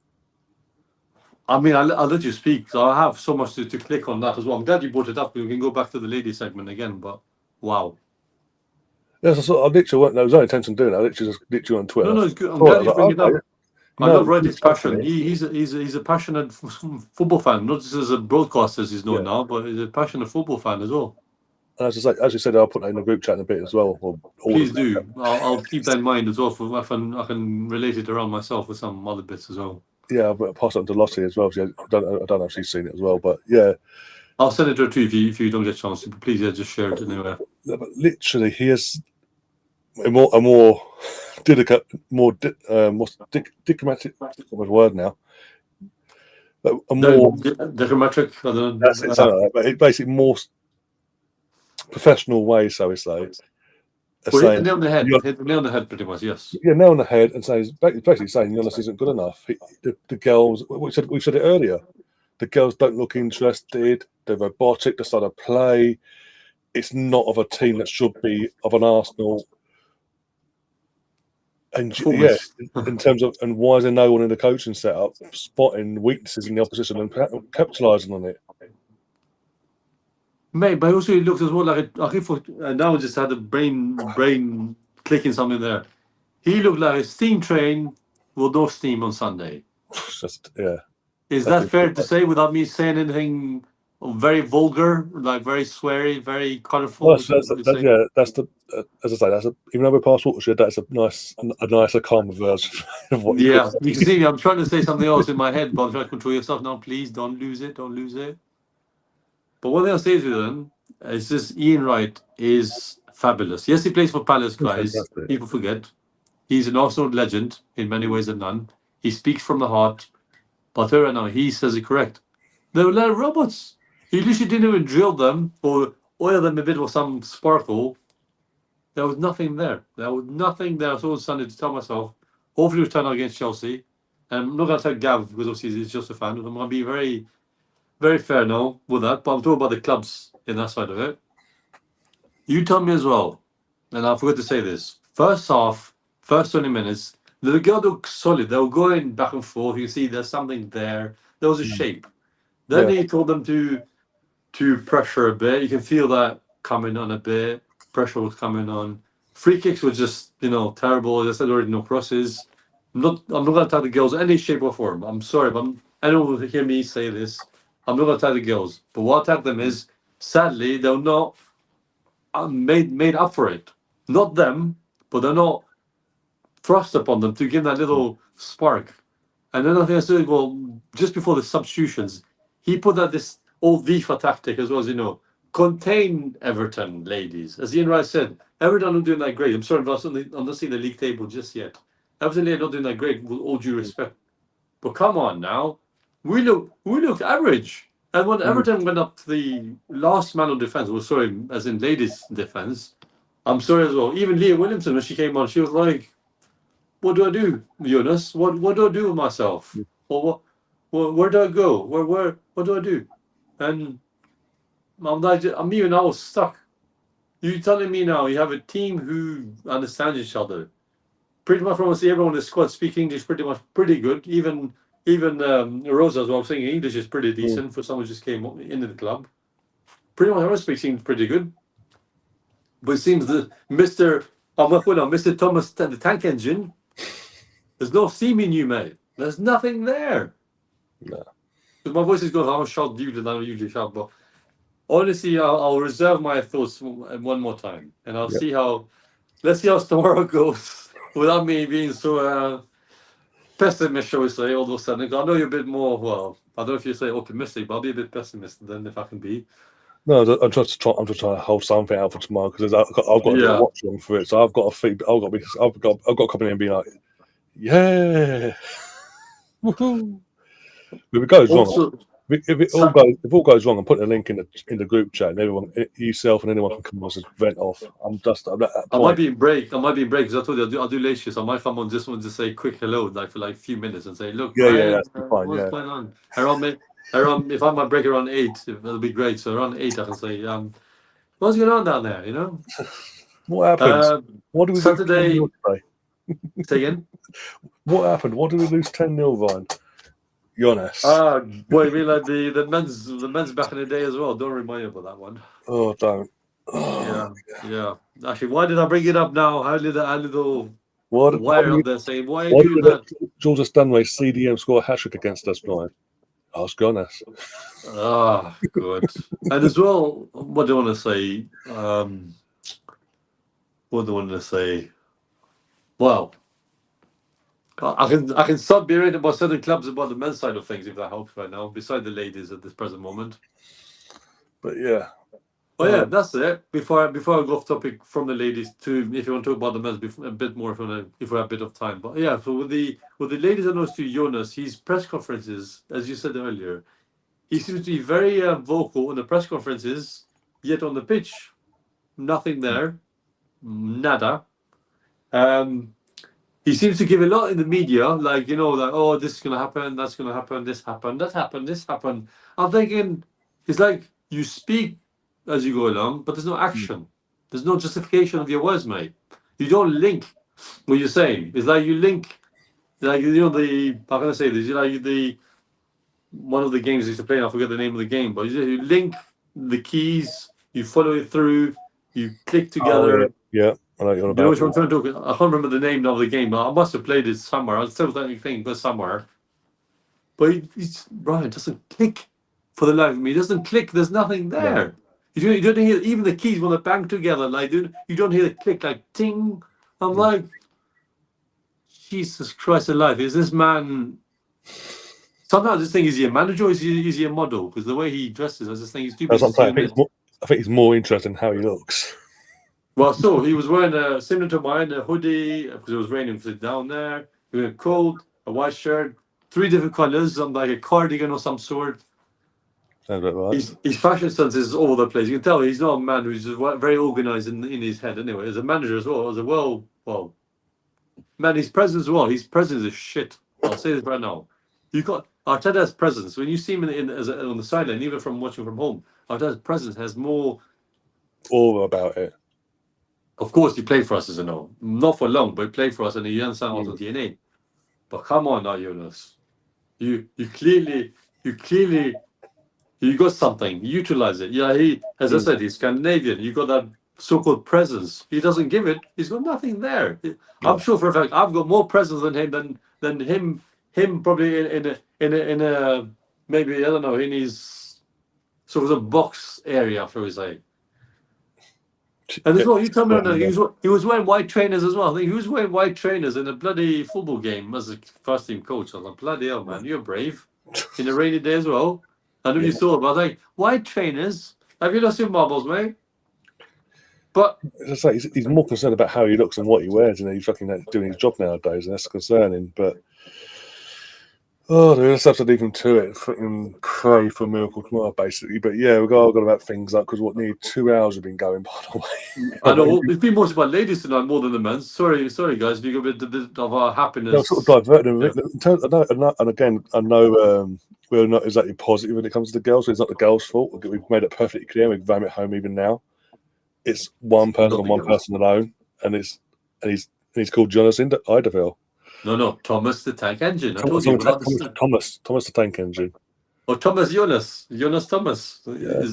I mean, I'll let you speak. So I have so much to click on that as well. I'm glad you brought it up. We can go back to the lady segment again, but wow. Yes, I literally there was no intention of doing that. I literally just literally on Twitter. No, it's good. I'm glad you bring it up. I love Reddy's passion. Exactly. He's a passionate football fan, not just as a broadcaster as he's known now, but he's a passionate football fan as well. And as you said, I'll put that in the group chat in a bit as well. Please do. I'll keep that in mind as well. For I can relate it around myself with some other bits as well. Yeah, I'll pass it on to Lottie as well. I don't know if she's seen it as well, but yeah. I'll send it to her too if you don't get a chance to. But please, just share it anywhere. But literally, he is a more diplomatic. Word now. But a more diplomatic. That's it. But it's basically more professional way, so we say. Well, hit the nail on the head. Hit the nail on the head, pretty much. Yes. Yeah, nail on the head, and basically saying Jonas isn't good enough. The girls, we said it earlier. The girls don't look interested. They're robotic. They start to play. It's not of a team that should be of an Arsenal. And yeah, in terms of why is there no one in the coaching setup spotting weaknesses in the opposition and capitalising on it? Mate, but also it looks as well like now just had a brain clicking something there. He looked like a steam train with no steam on Sunday. Is that fair to say without me saying anything very vulgar, like very sweary, very colourful? Well, that's as I say, even though we're past watershed, that's a nicer, calmer version of what. Yeah, you can see I'm trying to say something else in my head, but I'm trying to control yourself now. Please don't lose it. But one thing I'll say to them is this: Ian Wright is fabulous. Yes, he plays for Palace, guys. People forget. He's an Arsenal legend in many ways than none. He speaks from the heart. But right now, he says it correct. They were like robots. He literally didn't even drill them or oil them a bit with some sparkle. There was nothing there. I was always starting to tell myself, hopefully we'll turn out against Chelsea. And I'm not going to tell Gav because obviously he's just a fan. I'm going to be very, very fair now with that. But I'm talking about the clubs in that side of it. You tell me as well, and I forgot to say this. First half, first 20 minutes, the girl looked solid. They were going back and forth. You see there's something there. There was a shape. Then he told them to pressure a bit. You can feel that coming on a bit. Pressure was coming on. Free kicks were just, terrible. As I said already, no crosses. I'm not going to attack the girls in any shape or form. I'm sorry, but anyone will hear me say this. I'm not going to attack the girls. But what I attack them is, sadly, they're not made up for it. Not them, but they're not thrust upon them to give that little spark. And then I think I said, well, just before the substitutions, he put out this old FIFA tactic as well as, contain Everton, ladies. As Ian Wright said, Everton are not doing that great. I'm sorry, I'm not seeing the league table just yet. Everton are not doing that great, with all due respect. But come on now. We looked average. And when Everton went up to the last man on defence, as in ladies' defence, I'm sorry as well. Even Leah Williamson, when she came on, she was like, what do I do, Jonas? What do I do with myself? Or where do I go? What do I do? And I'm even now stuck. You telling me now you have a team who understands each other. Pretty much almost everyone in the squad speak English pretty good. Even Rosa as well, saying English is pretty decent for someone who just came into the club. Pretty much everyone speaks English pretty good. But it seems that Mr. Thomas the Tank Engine, there's no steam in you, mate. There's nothing there. No. Because my voice is going, I'll shout you than I usually shout. But honestly, I'll reserve my thoughts one more time. And I'll see how let's see how tomorrow goes. Without me being so pessimist, shall we say, all of a sudden. I know you're a bit more, well, I don't know if you say optimistic, but I'll be a bit pessimistic then if I can be. No, I'm just trying to hold something out for tomorrow because I've got to do a watch along for it. So I've got to feed. I've got to come in and be like, yeah, woohoo. If it goes wrong, Also, if all goes wrong, I'm putting a link in the group chat, and everyone, yourself and anyone can come on and vent off. I'm at that I point. might be in break because I told you I'll do late shifts. I might come on just want to say quick hello, like for like a few minutes, and say, look, That's fine. what's going on? Around if I'm on break around 8, it'll be great. So around 8, I can say, what's going on down there? You know. What happens? What do we Saturday? do today? Say again. What happened? What did we lose 10-0 Vine? Jonas. Boy, you mean like the men's back in the day as well? Don't remind me about that one. Oh, don't. Oh, yeah. Actually, why did I bring it up now? How did that little wire up there saying, why are you doing that? Georgia Stanway CDM score a hat-trick against us, Brian. Ask Jonas. Good. And as well, what do I want to say? What do I want to say? Well, I can start bearing about certain clubs about the men's side of things if that helps right now, beside the ladies at this present moment. But yeah. Oh yeah, that's it. Before I go off topic from the ladies to, if you want to talk about the men's a bit more, if we have a bit of time. But yeah, so with the ladies and those two, Jonas, his press conferences, as you said earlier, he seems to be very vocal in the press conferences, yet on the pitch, nothing there, nada. He seems to give a lot in the media, like, oh, this is going to happen, that's going to happen, this happened, that happened, this happened. I'm thinking, it's like you speak as you go along, but there's no action. There's no justification of your words, mate. You don't link what you're saying. It's like you link, like, how can I say this? One of the games I used to play, I forget the name of the game, but you link the keys, you follow it through, you click together. Yeah. I know you're about. You know which one I'm trying to talk. I can't remember the name of the game, but I must have played it somewhere. I still don't think, but somewhere. But Brian doesn't click for the life of me. It doesn't click. There's nothing there. No. You don't hear even the keys when they bang together. Like you don't hear the click, like ting. I'm like, Jesus Christ alive! Is this man? Sometimes I just think, is he a manager or is he a model? Because the way he dresses, I just think he's too busy. I think he's more interested in how he looks. Well, so he was wearing similar to mine, a hoodie because it was raining down there. He had a coat, a white shirt, 3 different colors, like a cardigan or some sort. Sounds about right. His fashion sense is all over the place. You can tell he's not a man who's just very organized in his head. Anyway, as a manager as well, man, his presence as well. His presence is shit. I'll say this right now. You got Arteta's presence when you see him on the sideline, even from watching from home. Arteta's presence has more aura about it. Of course, he played for us, as I know. Not for long, but he played for us, and he understands also DNA. But come on now, Jonas. You clearly got something. Utilize it. Yeah, as I said, he's Scandinavian. You got that so-called presence. He doesn't give it. He's got nothing there. I'm sure for a fact I've got more presence than him probably in a maybe, I don't know, in his sort of a box area, shall we say. And as well, you tell me he was wearing white trainers as well. I think he was wearing white trainers in a bloody football game as a first team coach. I was like, bloody hell, man, you're brave. In a rainy day as well. I know you saw it, but I was like, white trainers? Have you lost your marbles, mate? But as I say, he's more concerned about how he looks and what he wears, and he's fucking doing his job nowadays, and that's concerning. But let's have to leave him to it. Fucking pray for a miracle tomorrow, basically. But yeah, we've got about things like, because nearly 2 hours have been going, by the way. I know it's been more about ladies tonight more than the men. Sorry, guys. If you got a bit of our happiness. No, sort of diverting. Yeah. And again, I know we're not exactly positive when it comes to the girls. So it's not the girls' fault. We've made it perfectly clear. We've ram it home even now. It's one person on one person alone, and he's called Jonas Ideville. No, Thomas the Tank Engine. I told you. Thomas the Tank Engine. Or Thomas Jonas Thomas. Yeah.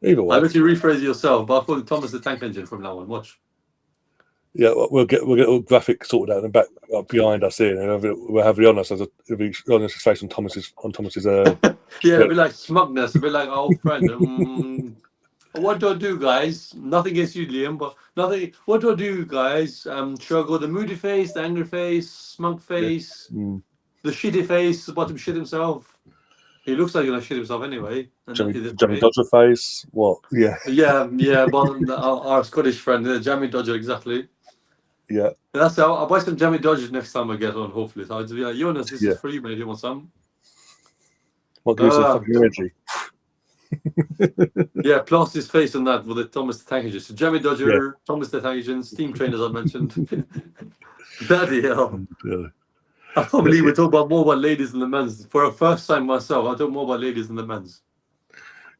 Either way. I'll let you rephrase yourself, but I'll call him Thomas the Tank Engine from now on. Watch. Yeah, we'll get all graphic sorted out and back behind us here, and we'll have Jonas Jonas's face on Thomas's. Yeah, it'll be like smugness. It'll be like old friend. what do I do, guys? Nothing against you, Liam, but nothing. What do I do, guys? Should I go the moody face, the angry face, smug face, Mm. the shitty face, about to shit himself? He looks like he's gonna shit himself anyway. And Jamie Dodger face. What? Yeah. yeah, but our Scottish friend, Jamie Dodger, exactly. Yeah. That's how I'll buy some Jamie Dodgers next time I get on. Hopefully, so I'll just be like, Jonas, this Yeah. is for you, mate. You want some? What gives you fucking energy? Yeah, plus his face on that with the Thomas the Tank Engine. So Jamie Dodger, Thomas the Tank Engine, steam trainers I mentioned. Bloody hell. Yeah. I can't believe we talk about more about ladies than the men's. For a first time myself, I talk more about ladies than the men's.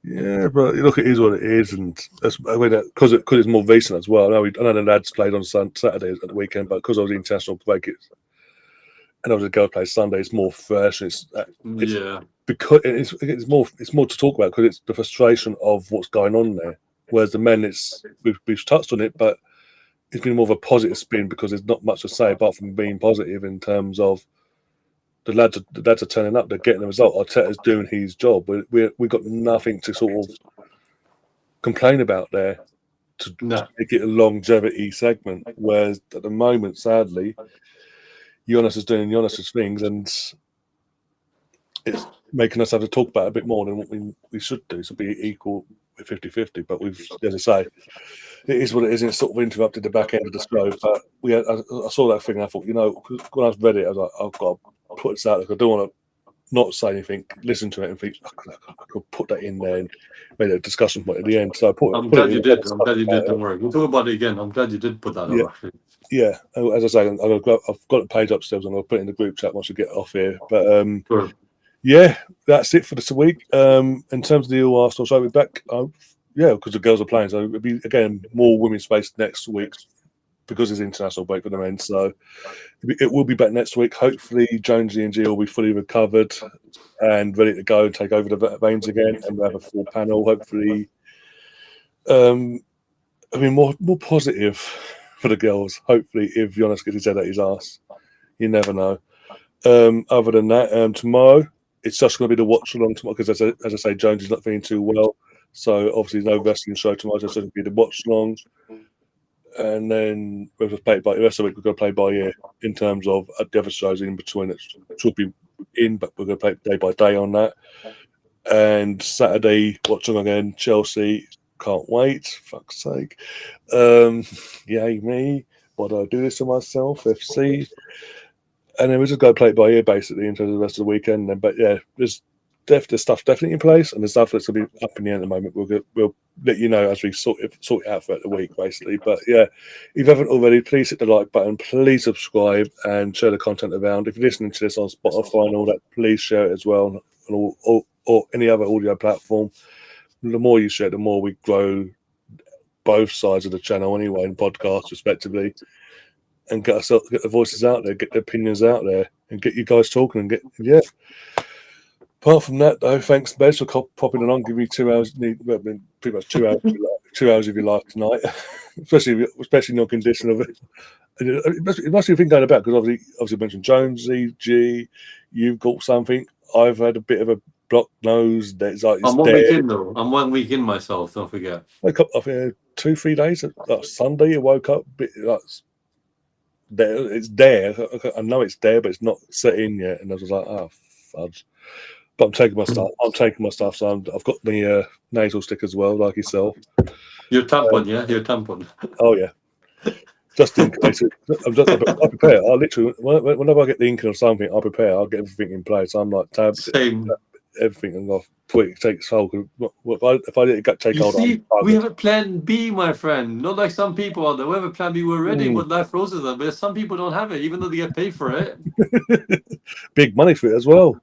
Yeah, but look, it is what it is, and that's because it's more recent as well. I know the lads played on Saturday at the weekend, but because I was international break, and I was a girl play Sunday, it's more fresh. It's because it's more to talk about because it's the frustration of what's going on there. Whereas the men, we've touched on it, but it's been more of a positive spin because there's not much to say apart from being positive in terms of the lads are turning up, they're getting the result. Arteta's doing his job. We've got nothing to sort of complain about there to make it a longevity segment. Whereas at the moment, sadly, Jonas is doing Jonas's things, and it's making us have to talk about it a bit more than what we should do. So be equal 50-50. But as I say, it is what it is, and it's sort of interrupted the back end of the show. But I saw that thing and I thought, when I read it, I was like, I've got to put this out. I don't want to not say anything, listen to it and think, I could put that in there and made a discussion point at the end. So I'm glad you did. Don't worry. We'll talk about it again. I'm glad you did put that up, actually. Yeah, as I say, I've got the page upstairs and I'll put it in the group chat once we get off here. But Sure. yeah, that's it for this week. In terms of the All Arsenal show, we'll be back. Because the girls are playing, so it'll be again more women's space next week because it's international break for the men. So it will be back next week. Hopefully, Jonesy and G will be fully recovered and ready to go and take over the veins again, and we'll have a full panel. Hopefully, more positive for the girls. Hopefully, if Jonas gets his head out his ass, you never know. Other than that, tomorrow it's just going to be the watch along tomorrow because, as I say, Jones is not feeling too well, so obviously no wrestling show tomorrow. Just going to be the watch along, and then we'll just play it by the rest of the week. We're going to play by ear in terms of the other shows in between. It should be in, but we're going to play day by day on that. And Saturday, watching again, Chelsea. Can't wait. Fuck's sake. Yay me. Why do I do this to myself? FC. And then we just go play it by ear, basically, in terms of the rest of the weekend. But yeah, there's stuff definitely in place, and the stuff that's going to be up in the air at the moment. We'll let you know as we sort it out throughout the week, basically. But yeah, if you haven't already, please hit the like button, please subscribe, and share the content around. If you're listening to this on Spotify and all that, please share it as well, or any other audio platform. The more you share, the more we grow both sides of the channel, anyway, and podcasts respectively. And get the voices out there, get the opinions out there, and get you guys talking. And apart from that, though, thanks, Bez, for popping along. Give me 2 hours. Pretty much 2 hours. 2 hours of your life tonight, especially in your condition of it. It must be a thing going about because obviously you mentioned Jonesy, G. You've got something. I've had a bit of a blocked nose. I'm 1 week in though. I'm 1 week in myself. Don't forget. Woke up 2-3 days. Sunday, I woke up. It's there. I know it's there, but it's not set in yet. And I was like, oh, fudge. But I'm taking my stuff. So I've got the nasal stick as well, like yourself. Your tampon, yeah? Your tampon. Oh, yeah. Just in case. I prepare. I literally, whenever I get the ink or something, I prepare. I'll get everything in place. I'm like, Same. Everything and off. Quick, takes hold. If I didn't take hold, we have a plan B, my friend. Not like some people out there. We have a plan B. We're ready. What life roses are, but some people don't have it, even though they get paid for it. Big money for it as well.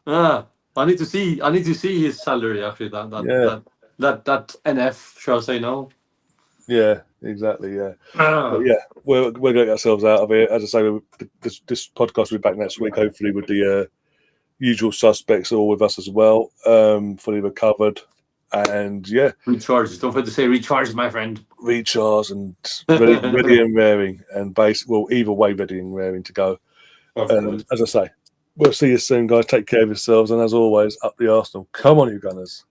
I need to see his salary actually. That NF, shall I say now? Yeah, exactly. Yeah, yeah. We're going to get ourselves out of here. As I say, this podcast will be back next week, hopefully with the usual suspects all with us as well, fully recovered, and yeah, recharges. Don't forget to say recharge, my friend. Recharge and ready and raring, and either way, ready and raring to go. As I say, we'll see you soon, guys. Take care of yourselves, and as always, up the Arsenal. Come on, you Gunners.